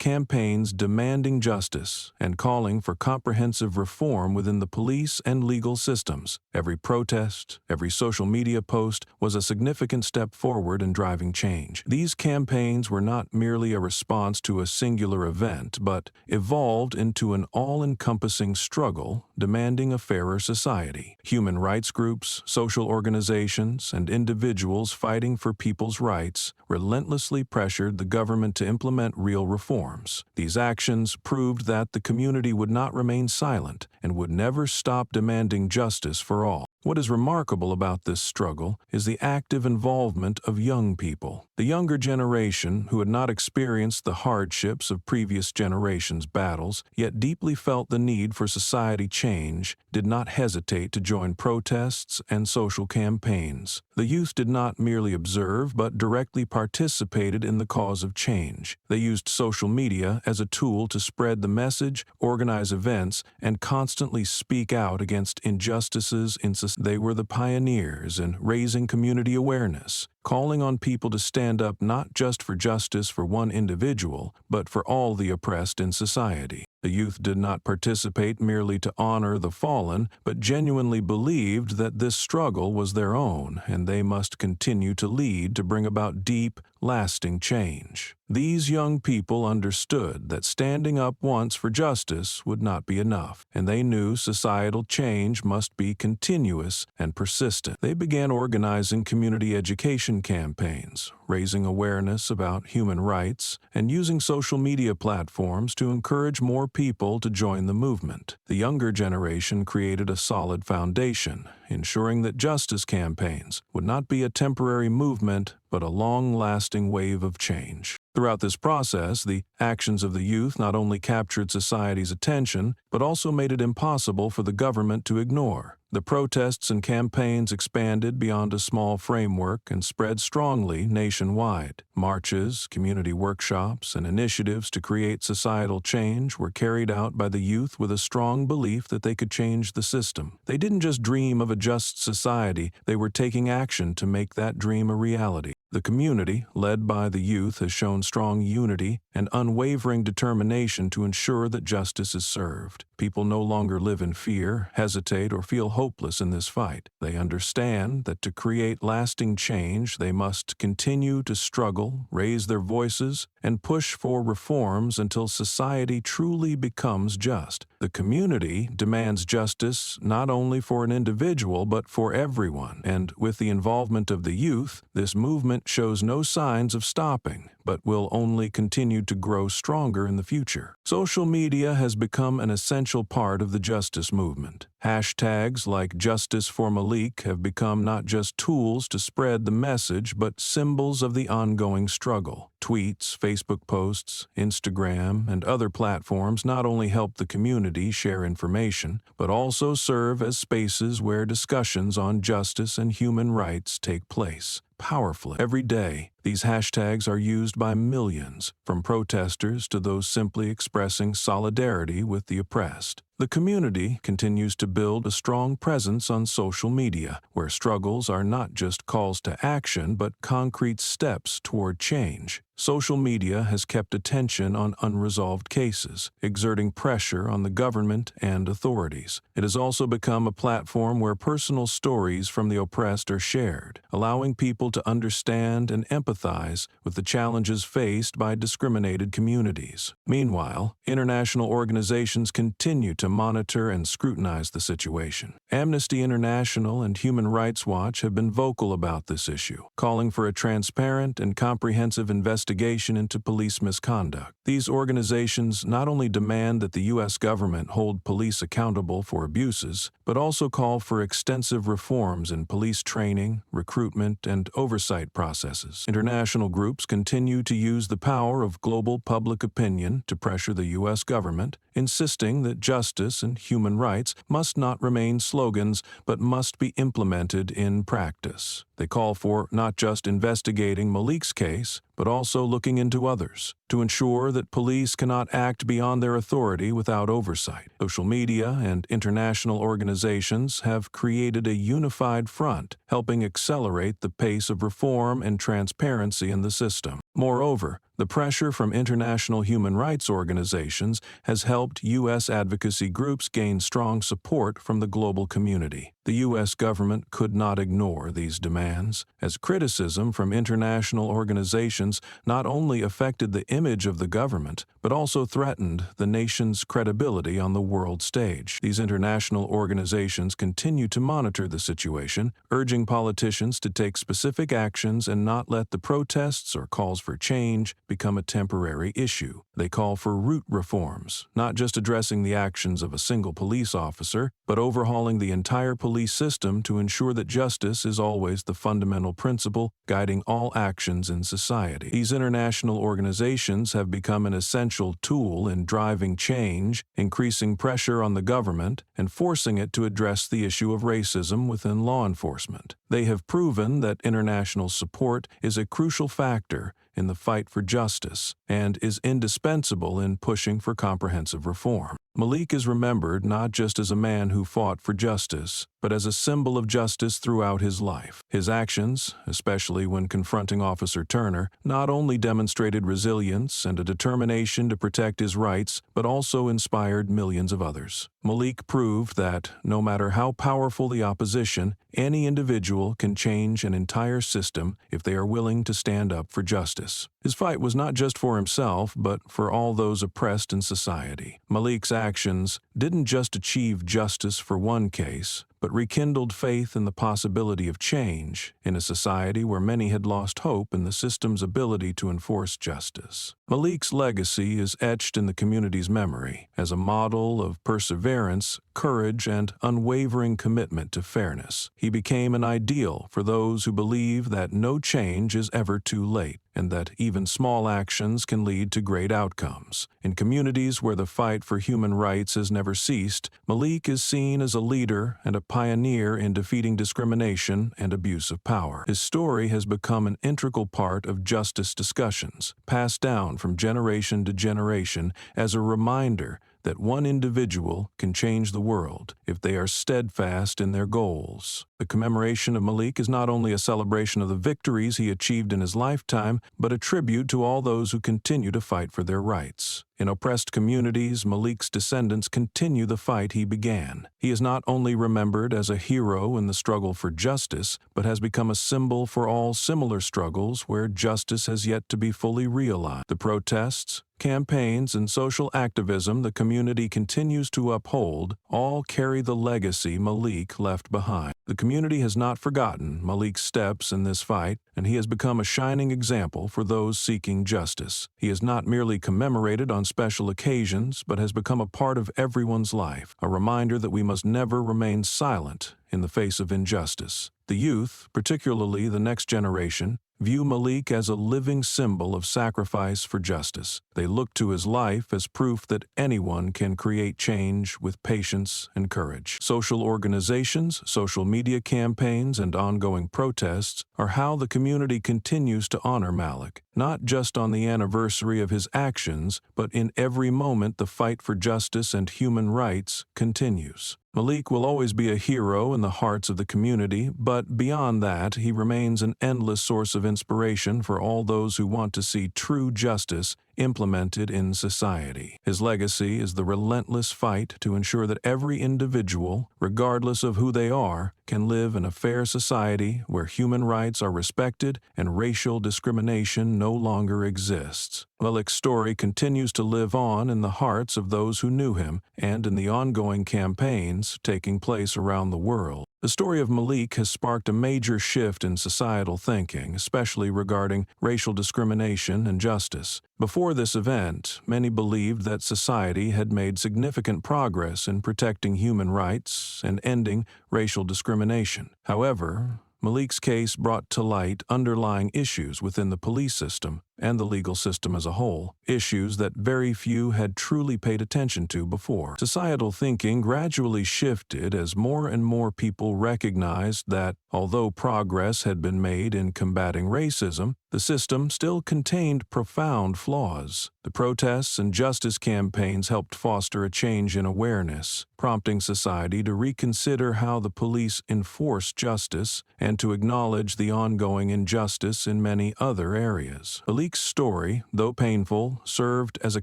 Speaker 1: campaigns demanding justice and calling for comprehensive reform within the police and legal systems. Every protest, every social media post was a significant step forward in driving change. These campaigns were not merely a response to a singular event, but evolved into an all-encompassing struggle demanding a fairer society. Human rights groups, social organizations, and individuals fighting for people's rights relentlessly pressured the government to implement real reforms. These actions proved that the community would not remain silent and would never stop demanding justice for all. What is remarkable about this struggle is the active involvement of young people. The younger generation, who had not experienced the hardships of previous generations' battles, yet deeply felt the need for society change, did not hesitate to join protests and social campaigns. The youth did not merely observe, but directly participated in the cause of change. They used social media as a tool to spread the message, organize events, and constantly speak out against injustices in society. They were the pioneers in raising community awareness, calling on people to stand up not just for justice for one individual, but for all the oppressed in society. The youth did not participate merely to honor the fallen, but genuinely believed that this struggle was their own, and they must continue to lead to bring about deep, lasting change. These young people understood that standing up once for justice would not be enough, and they knew societal change must be continuous and persistent. They began organizing community education campaigns, raising awareness about human rights, and using social media platforms to encourage more people to join the movement. The younger generation created a solid foundation, ensuring that justice campaigns would not be a temporary movement, but a long-lasting wave of change. Throughout this process, the actions of the youth not only captured society's attention, but also made it impossible for the government to ignore. The protests and campaigns expanded beyond a small framework and spread strongly nationwide. Marches, community workshops, and initiatives to create societal change were carried out by the youth with a strong belief that they could change the system. They didn't just dream of a just society, they were taking action to make that dream a reality. The community, led by the youth, has shown strong unity and unwavering determination to ensure that justice is served. People no longer live in fear, hesitate, or feel hopeless in this fight. They understand that to create lasting change, they must continue to struggle, raise their voices, and push for reforms until society truly becomes just. The community demands justice not only for an individual but for everyone, and with the involvement of the youth, this movement shows no signs of stopping, but will only continue to grow stronger in the future. Social media has become an essential part of the justice movement. Hashtags like Justice for Malik have become not just tools to spread the message, but symbols of the ongoing struggle. Tweets, Facebook posts, Instagram, and other platforms not only help the community share information, but also serve as spaces where discussions on justice and human rights take place. Powerfully. Every day, these hashtags are used by millions, from protesters to those simply expressing solidarity with the oppressed. The community continues to build a strong presence on social media, where struggles are not just calls to action but concrete steps toward change. Social media has kept attention on unresolved cases, exerting pressure on the government and authorities. It has also become a platform where personal stories from the oppressed are shared, allowing people to understand and empathize with the challenges faced by discriminated communities. Meanwhile, international organizations continue to monitor and scrutinize the situation. Amnesty International and Human Rights Watch have been vocal about this issue, calling for a transparent and comprehensive investigation into police misconduct. These organizations not only demand that the U.S. government hold police accountable for abuses, but also call for extensive reforms in police training, recruitment, and oversight processes. International groups continue to use the power of global public opinion to pressure the U.S. government, insisting that justice and human rights must not remain slogans but must be implemented in practice. They call for not just investigating Malik's case, but also looking into others, to ensure that police cannot act beyond their authority without oversight. Social media and international organizations have created a unified front, helping accelerate the pace of reform and transparency in the system. Moreover, the pressure from international human rights organizations has helped U.S. advocacy groups gain strong support from the global community. The U.S. government could not ignore these demands, as criticism from international organizations not only affected the image of the government, but also threatened the nation's credibility on the world stage. These international organizations continue to monitor the situation, urging politicians to take specific actions and not let the protests or calls for change become a temporary issue. They call for root reforms, not just addressing the actions of a single police officer, but overhauling the entire police system to ensure that justice is always the fundamental principle guiding all actions in society. These international organizations have become an essential tool in driving change, increasing pressure on the government, and forcing it to address the issue of racism within law enforcement. They have proven that international support is a crucial factor in the fight for justice and is indispensable in pushing for comprehensive reform. Malik is remembered not just as a man who fought for justice, but as a symbol of justice throughout his life. His actions, especially when confronting Officer Turner, not only demonstrated resilience and a determination to protect his rights, but also inspired millions of others. Malik proved that, no matter how powerful the opposition, any individual can change an entire system if they are willing to stand up for justice. His fight was not just for himself, but for all those oppressed in society. Malik's actions didn't just achieve justice for one case, but rekindled faith in the possibility of change in a society where many had lost hope in the system's ability to enforce justice. Malik's legacy is etched in the community's memory as a model of perseverance, courage, and unwavering commitment to fairness. He became an ideal for those who believe that no change is ever too late, and that even small actions can lead to great outcomes. In communities where the fight for human rights has never ceased, Malik is seen as a leader and a pioneer in defeating discrimination and abuse of power. His story has become an integral part of justice discussions, passed down from generation to generation as a reminder that one individual can change the world if they are steadfast in their goals. The commemoration of Malik is not only a celebration of the victories he achieved in his lifetime, but a tribute to all those who continue to fight for their rights. In oppressed communities, Malik's descendants continue the fight he began. He is not only remembered as a hero in the struggle for justice, but has become a symbol for all similar struggles where justice has yet to be fully realized. The protests, campaigns, and social activism the community continues to uphold all carry the legacy Malik left behind. The community has not forgotten Malik's steps in this fight, and he has become a shining example for those seeking justice. He is not merely commemorated on special occasions, but has become a part of everyone's life, a reminder that we must never remain silent in the face of injustice. The youth, particularly the next generation, view Malik as a living symbol of sacrifice for justice. They look to his life as proof that anyone can create change with patience and courage. Social organizations, social media campaigns, and ongoing protests are how the community continues to honor Malik, not just on the anniversary of his actions, but in every moment the fight for justice and human rights continues. Malik will always be a hero in the hearts of the community, but beyond that, he remains an endless source of inspiration for all those who want to see true justice implemented in society. His legacy is the relentless fight to ensure that every individual, regardless of who they are, can live in a fair society where human rights are respected and racial discrimination no longer exists. Malik's story continues to live on in the hearts of those who knew him and in the ongoing campaigns taking place around the world. The story of Malik has sparked a major shift in societal thinking, especially regarding racial discrimination and justice. Before this event, many believed that society had made significant progress in protecting human rights and ending racial discrimination. However, Malik's case brought to light underlying issues within the police system and the legal system as a whole, issues that very few had truly paid attention to before. Societal thinking gradually shifted as more and more people recognized that, although progress had been made in combating racism, the system still contained profound flaws. The protests and justice campaigns helped foster a change in awareness, prompting society to reconsider how the police enforce justice and to acknowledge the ongoing injustice in many other areas. Malik's story, though painful, served as a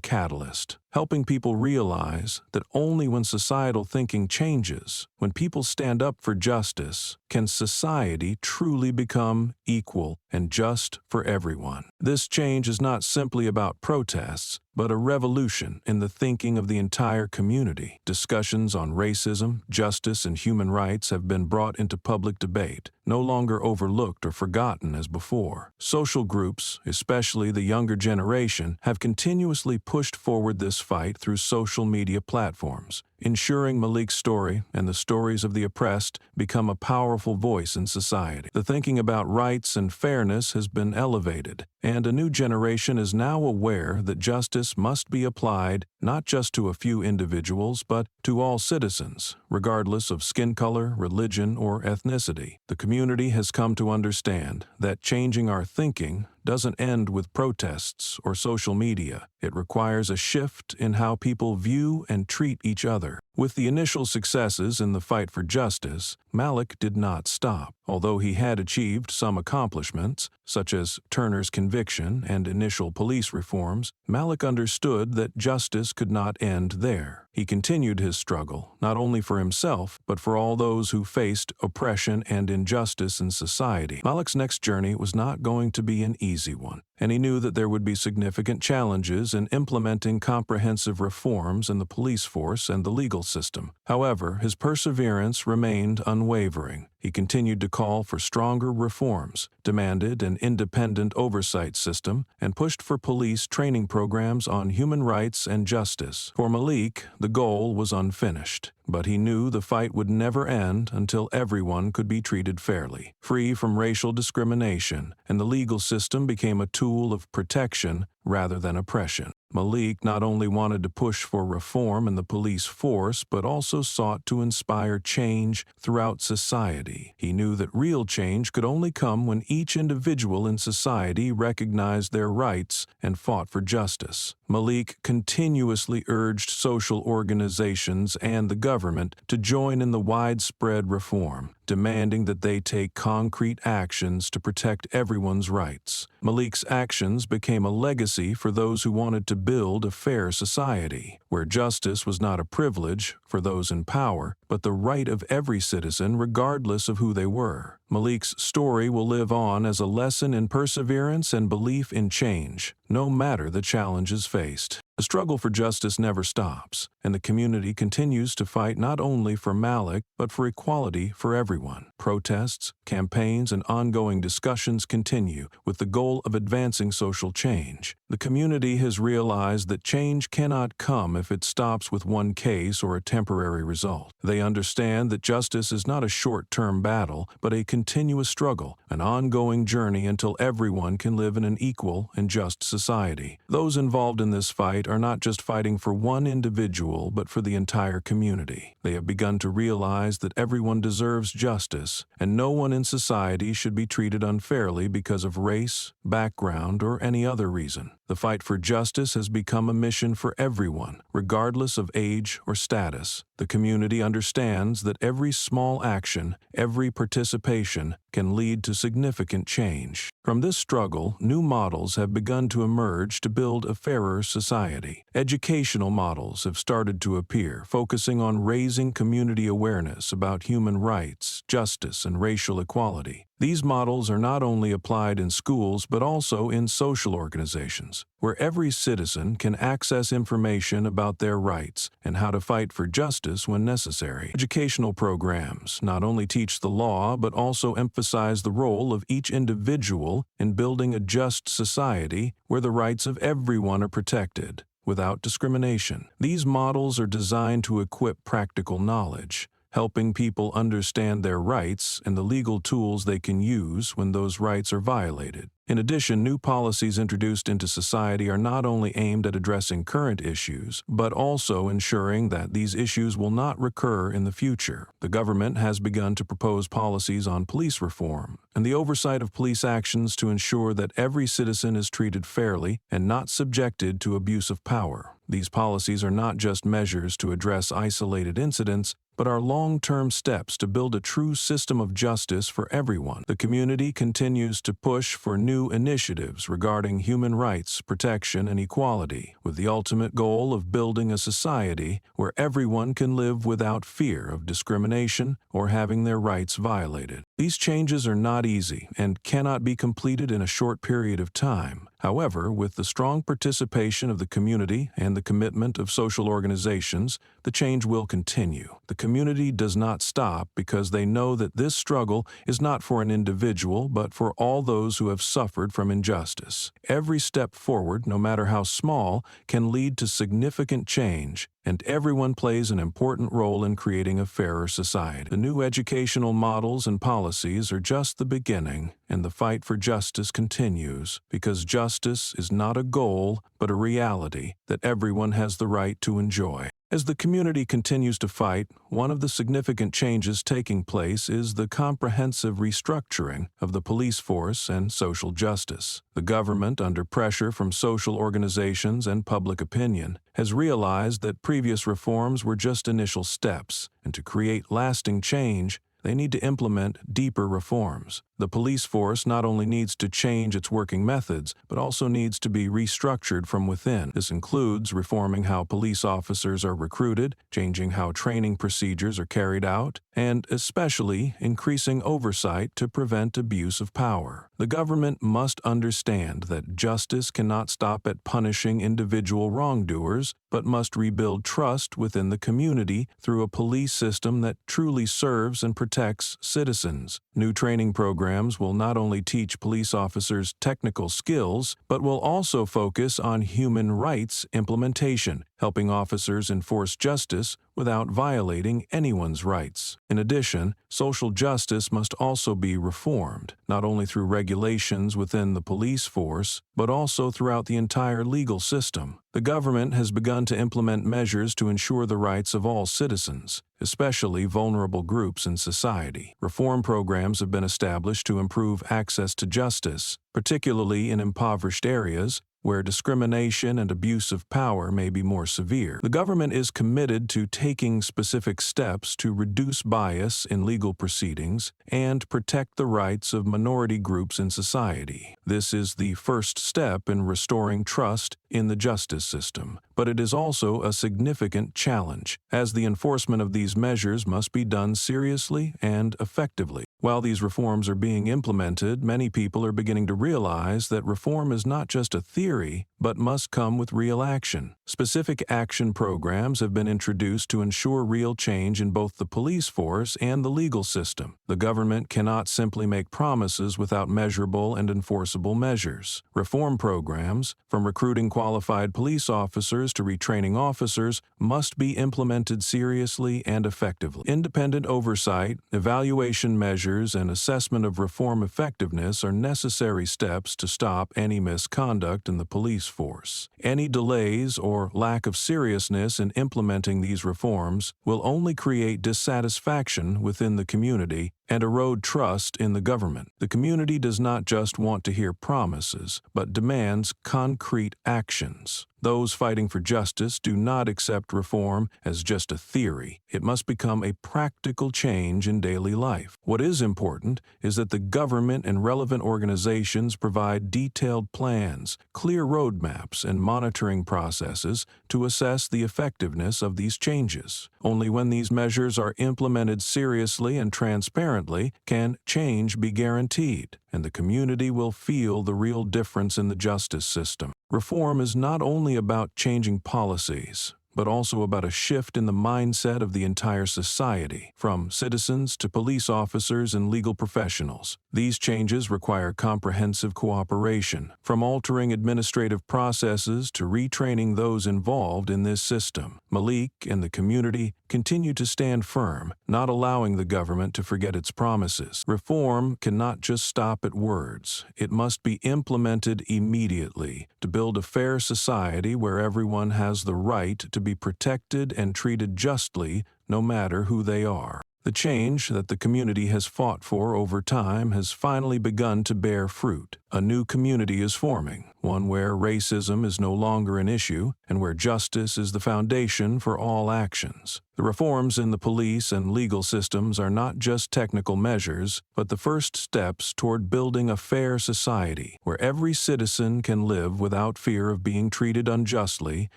Speaker 1: catalyst. helping people realize that only when societal thinking changes, when people stand up for justice, can society truly become equal and just for everyone. This change is not simply about protests, but a revolution in the thinking of the entire community. Discussions on racism, justice, and human rights have been brought into public debate, no longer overlooked or forgotten as before. Social groups, especially the younger generation, have continuously pushed forward this fight through social media platforms, ensuring Malik's story and the stories of the oppressed become a powerful voice in society. The thinking about rights and fairness has been elevated, and a new generation is now aware that justice must be applied not just to a few individuals, but to all citizens, regardless of skin color, religion, or ethnicity. The community has come to understand that changing our thinking doesn't end with protests or social media. It requires a shift in how people view and treat each other. With the initial successes in the fight for justice, Malik did not stop. Although he had achieved some accomplishments, such as Turner's conviction and initial police reforms, Malik understood that justice could not end there. He continued his struggle, not only for himself, but for all those who faced oppression and injustice in society. Malik's next journey was not going to be an easy one, and he knew that there would be significant challenges in implementing comprehensive reforms in the police force and the legal system. However, his perseverance remained unwavering. He continued to call for stronger reforms, demanded an independent oversight system, and pushed for police training programs on human rights and justice. For Malik, the goal was unfinished, but he knew the fight would never end until everyone could be treated fairly, free from racial discrimination, and the legal system became a tool of protection rather than oppression. Malik not only wanted to push for reform in the police force, but also sought to inspire change throughout society. He knew that real change could only come when each individual in society recognized their rights and fought for justice. Malik continuously urged social organizations and the government to join in the widespread reform, demanding that they take concrete actions to protect everyone's rights. Malik's actions became a legacy for those who wanted to build a fair society, where justice was not a privilege for those in power, but the right of every citizen regardless of who they were. Malik's story will live on as a lesson in perseverance and belief in change, no matter the challenges faced. The struggle for justice never stops, and the community continues to fight not only for Malik, but for equality for everyone. Protests, campaigns, and ongoing discussions continue with the goal of advancing social change. The community has realized that change cannot come if it stops with one case or a temporary result. They understand that justice is not a short-term battle, but a continuous struggle, an ongoing journey until everyone can live in an equal and just society. Those involved in this fight are not just fighting for one individual, but for the entire community. They have begun to realize that everyone deserves justice, and no one in society should be treated unfairly because of race, background, or any other reason. The fight for justice has become a mission for everyone, regardless of age or status. The community understands that every small action, every participation, can lead to significant change. From this struggle, new models have begun to emerge to build a fairer society. Educational models have started to appear, focusing on raising community awareness about human rights, justice, and racial equality. These models are not only applied in schools but also in social organizations, where every citizen can access information about their rights and how to fight for justice when necessary. Educational programs not only teach the law but also emphasize the role of each individual in building a just society where the rights of everyone are protected, without discrimination. These models are designed to equip practical knowledge, helping people understand their rights and the legal tools they can use when those rights are violated. In addition, new policies introduced into society are not only aimed at addressing current issues, but also ensuring that these issues will not recur in the future. The government has begun to propose policies on police reform and the oversight of police actions to ensure that every citizen is treated fairly and not subjected to abuse of power. These policies are not just measures to address isolated incidents, but but are long-term steps to build a true system of justice for everyone. The community continues to push for new initiatives regarding human rights, protection, and equality, with the ultimate goal of building a society where everyone can live without fear of discrimination or having their rights violated. These changes are not easy and cannot be completed in a short period of time. However, with the strong participation of the community and the commitment of social organizations, the change will continue. The community does not stop because they know that this struggle is not for an individual, but for all those who have suffered from injustice. Every step forward, no matter how small, can lead to significant change, and everyone plays an important role in creating a fairer society. The new educational models and policies are just the beginning, and the fight for justice continues, because justice is not a goal, but a reality that everyone has the right to enjoy. As the community continues to fight, one of the significant changes taking place is the comprehensive restructuring of the police force and social justice. The government, under pressure from social organizations and public opinion, has realized that previous reforms were just initial steps, and to create lasting change, they need to implement deeper reforms. The police force not only needs to change its working methods, but also needs to be restructured from within. This includes reforming how police officers are recruited, changing how training procedures are carried out, and especially increasing oversight to prevent abuse of power. The government must understand that justice cannot stop at punishing individual wrongdoers, but must rebuild trust within the community through a police system that truly serves and protects citizens. New training programs will not only teach police officers technical skills, but will also focus on human rights implementation, helping officers enforce justice without violating anyone's rights. In addition, social justice must also be reformed, not only through regulations within the police force, but also throughout the entire legal system. The government has begun to implement measures to ensure the rights of all citizens, especially vulnerable groups in society. Reform programs have been established to improve access to justice, particularly in impoverished areas where discrimination and abuse of power may be more severe. The government is committed to taking specific steps to reduce bias in legal proceedings and protect the rights of minority groups in society. This is the first step in restoring trust in the justice system, but it is also a significant challenge, as the enforcement of these measures must be done seriously and effectively. While these reforms are being implemented, many people are beginning to realize that reform is not just a theory, but must come with real action. Specific action programs have been introduced to ensure real change in both the police force and the legal system. The government cannot simply make promises without measurable and enforceable measures. Reform programs, from recruiting qualified police officers to retraining officers, must be implemented seriously and effectively. Independent oversight, evaluation measures, and assessment of reform effectiveness are necessary steps to stop any misconduct in the police force. Any delays or lack of seriousness in implementing these reforms will only create dissatisfaction within the community and erode trust in the government. The community does not just want to hear promises, but demands concrete actions. Those fighting for justice do not accept reform as just a theory. It must become a practical change in daily life. What is important is that the government and relevant organizations provide detailed plans, clear roadmaps, and monitoring processes to assess the effectiveness of these changes. Only when these measures are implemented seriously and transparently can change be guaranteed, and the community will feel the real difference in the justice system. Reform is not only about changing policies, but also about a shift in the mindset of the entire society, from citizens to police officers and legal professionals. These changes require comprehensive cooperation, from altering administrative processes to retraining those involved in this system. Malik and the community continue to stand firm, not allowing the government to forget its promises. Reform cannot just stop at words. It must be implemented immediately to build a fair society where everyone has the right to be protected and treated justly, no matter who they are. The change that the community has fought for over time has finally begun to bear fruit. A new community is forming, one where racism is no longer an issue and where justice is the foundation for all actions. The reforms in the police and legal systems are not just technical measures, but the first steps toward building a fair society where every citizen can live without fear of being treated unjustly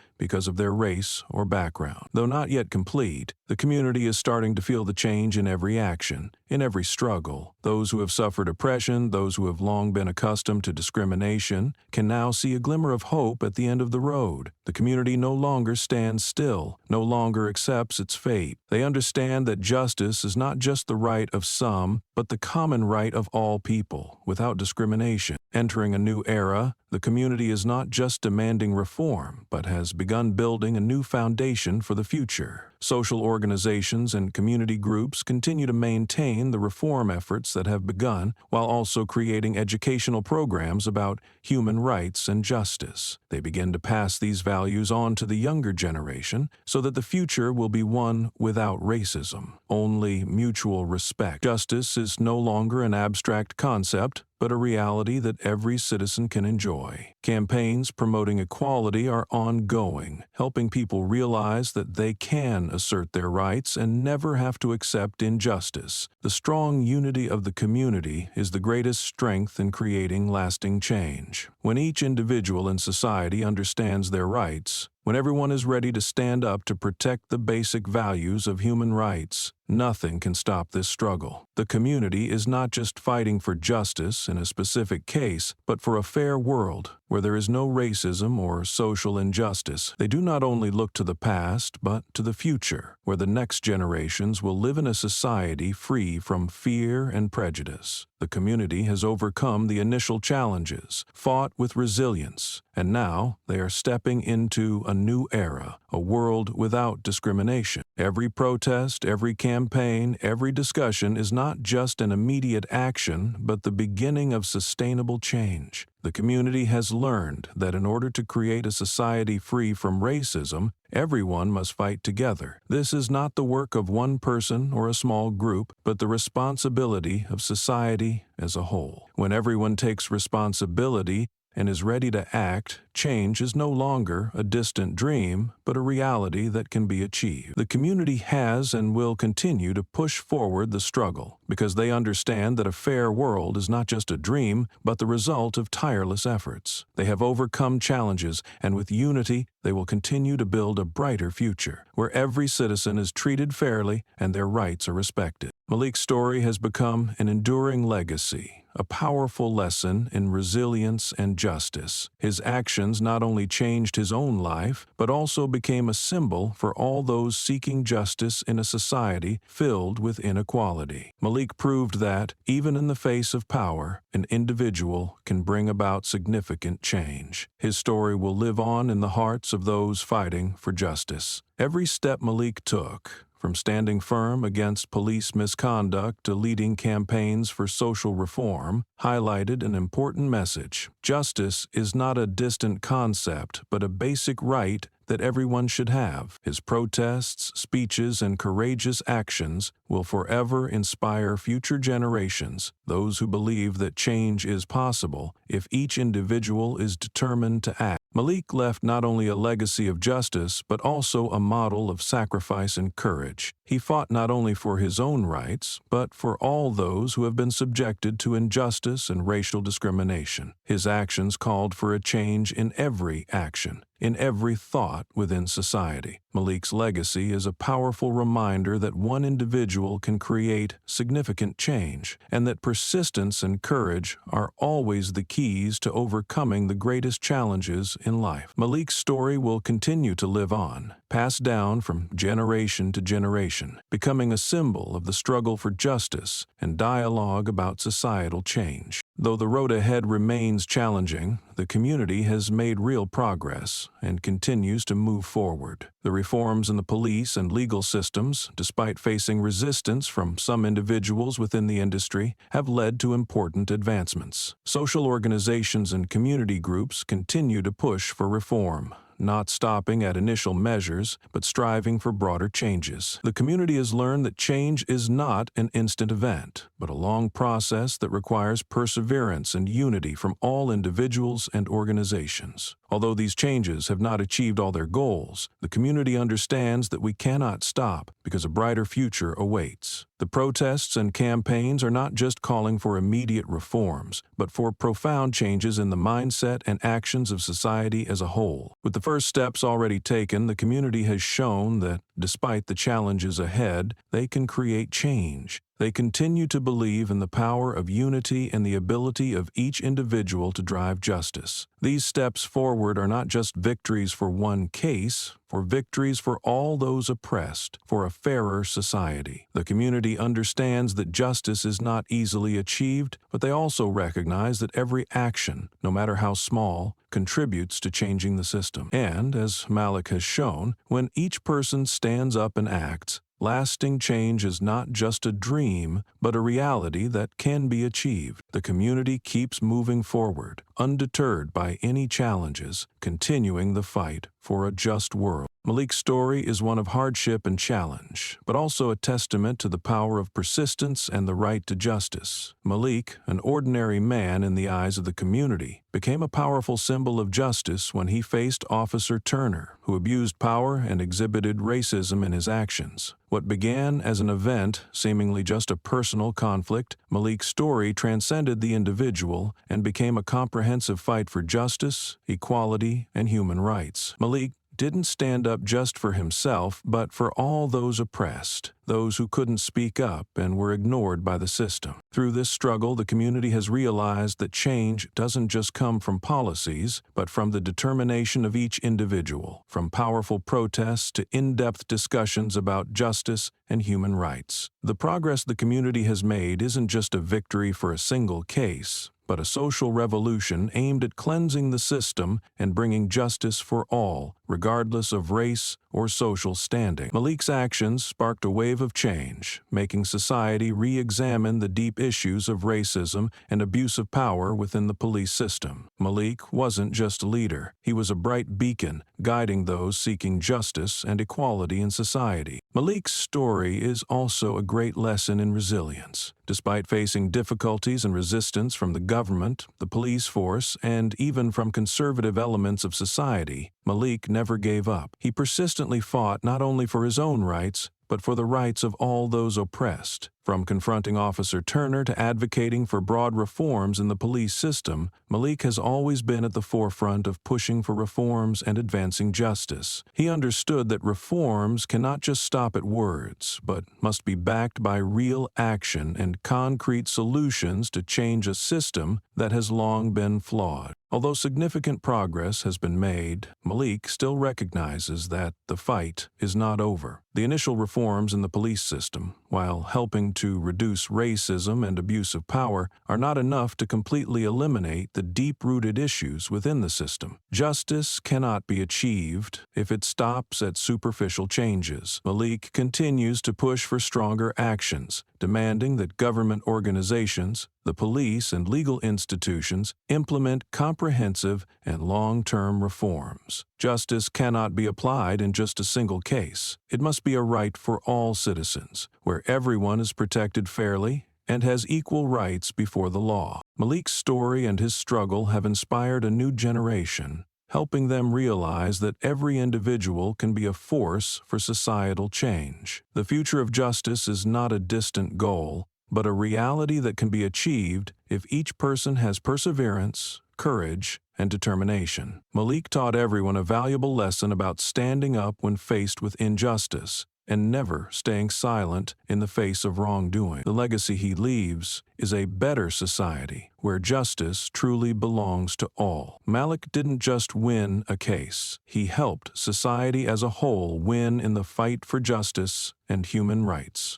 Speaker 1: because of their race or background. Though not yet complete, the community is starting to feel the change in every action, in every struggle. Those who have suffered oppression, those who have long been accustomed to discrimination, can now see a glimmer of hope at the end of the road. The community no longer stands still, no longer accepts its fate. They understand that justice is not just the right of some, but the common right of all people, without discrimination. Entering a new era, the community is not just demanding reform, but has begun building a new foundation for the future. Social organizations and community groups continue to maintain the reform efforts that have begun, while also creating educational programs about human rights and justice. They begin to pass these values on to the younger generation so that the future will be one without racism, only mutual respect. Justice is no longer an abstract concept, but a reality that every citizen can enjoy. Campaigns promoting equality are ongoing, helping people realize that they can assert their rights and never have to accept injustice. The strong unity of the community is the greatest strength in creating lasting change. When each individual in society understands their rights, when everyone is ready to stand up to protect the basic values of human rights, nothing can stop this struggle. The community is not just fighting for justice in a specific case, but for a fair world where there is no racism or social injustice. They do not only look to the past, but to the future, where the next generations will live in a society free from fear and prejudice. The community has overcome the initial challenges, fought with resilience, and now they are stepping into a new era, a world without discrimination. Every protest, every campaign, every discussion is not just an immediate action, but the beginning of sustainable change. The community has learned that in order to create a society free from racism, everyone must fight together. This is not the work of one person or a small group, but the responsibility of society as a whole. When everyone takes responsibility and is ready to act, change is no longer a distant dream, but a reality that can be achieved. The community has and will continue to push forward the struggle, because they understand that a fair world is not just a dream, but the result of tireless efforts. They have overcome challenges, and with unity, they will continue to build a brighter future, where every citizen is treated fairly and their rights are respected. Malik's story has become an enduring legacy, a powerful lesson in resilience and justice. His actions not only changed his own life, but also became a symbol for all those seeking justice in a society filled with inequality. Malik proved that, even in the face of power, an individual can bring about significant change. His story will live on in the hearts of those fighting for justice. Every step Malik took, from standing firm against police misconduct to leading campaigns for social reform, highlighted an important message. Justice is not a distant concept, but a basic right that everyone should have. His protests, speeches, and courageous actions will forever inspire future generations, those who believe that change is possible if each individual is determined to act. Malik left not only a legacy of justice, but also a model of sacrifice and courage. He fought not only for his own rights, but for all those who have been subjected to injustice and racial discrimination. His actions called for a change in every action, in every thought within society. Malik's legacy is a powerful reminder that one individual can create significant change, and that persistence and courage are always the keys to overcoming the greatest challenges in life. Malik's story will continue to live on, passed down from generation to generation, becoming a symbol of the struggle for justice and dialogue about societal change. Though the road ahead remains challenging, the community has made real progress and continues to move forward. The reforms in the police and legal systems, despite facing resistance from some individuals within the industry, have led to important advancements. Social organizations and community groups continue to push for reform, not stopping at initial measures, but striving for broader changes. The community has learned that change is not an instant event, but a long process that requires perseverance and unity from all individuals and organizations. Although these changes have not achieved all their goals, the community understands that we cannot stop because a brighter future awaits. The protests and campaigns are not just calling for immediate reforms, but for profound changes in the mindset and actions of society as a whole. With the first steps already taken, the community has shown that, despite the challenges ahead, they can create change. They continue to believe in the power of unity and the ability of each individual to drive justice. These steps forward are not just victories for one case, for victories for all those oppressed, for a fairer society. The community understands that justice is not easily achieved, but they also recognize that every action, no matter how small, contributes to changing the system. And, as Malik has shown, when each person stands up and acts, lasting change is not just a dream, but a reality that can be achieved. The community keeps moving forward, undeterred by any challenges, continuing the fight for a just world. Malik's story is one of hardship and challenge, but also a testament to the power of persistence and the right to justice. Malik, an ordinary man in the eyes of the community, became a powerful symbol of justice when he faced Officer Turner, who abused power and exhibited racism in his actions. What began as an event, seemingly just a personal conflict, Malik's story transcended the individual and became a comprehensive fight for justice, equality, and human rights. Malik didn't stand up just for himself, but for all those oppressed, those who couldn't speak up and were ignored by the system. Through this struggle, the community has realized that change doesn't just come from policies, but from the determination of each individual, from powerful protests to in-depth discussions about justice and human rights. The progress the community has made isn't just a victory for a single case, but a social revolution aimed at cleansing the system and bringing justice for all, regardless of race or social standing. Malik's actions sparked a wave of change, making society re-examine the deep issues of racism and abuse of power within the police system. Malik wasn't just a leader. He was a bright beacon, guiding those seeking justice and equality in society. Malik's story is also a great lesson in resilience. Despite facing difficulties and resistance from the government, the police force, and even from conservative elements of society, Malik never gave up. He persistently fought not only for his own rights, but for the rights of all those oppressed. From confronting Officer Turner to advocating for broad reforms in the police system, Malik has always been at the forefront of pushing for reforms and advancing justice. He understood that reforms cannot just stop at words, but must be backed by real action and concrete solutions to change a system that has long been flawed. Although significant progress has been made, Malik still recognizes that the fight is not over. The initial reforms in the police system, while helping to reduce racism and abuse of power, are not enough to completely eliminate the deep-rooted issues within the system. Justice cannot be achieved if it stops at superficial changes. Malik continues to push for stronger actions, demanding that government organizations, the police, and legal institutions implement comprehensive and long-term reforms. Justice cannot be applied in just a single case. It must be a right for all citizens, where everyone is protected fairly and has equal rights before the law. Malik's story and his struggle have inspired a new generation, helping them realize that every individual can be a force for societal change. The future of justice is not a distant goal, but a reality that can be achieved if each person has perseverance, courage, and determination. Malik taught everyone a valuable lesson about standing up when faced with injustice and never staying silent in the face of wrongdoing. The legacy he leaves is a better society where justice truly belongs to all. Malik didn't just win a case. He helped society as a whole win in the fight for justice and human rights.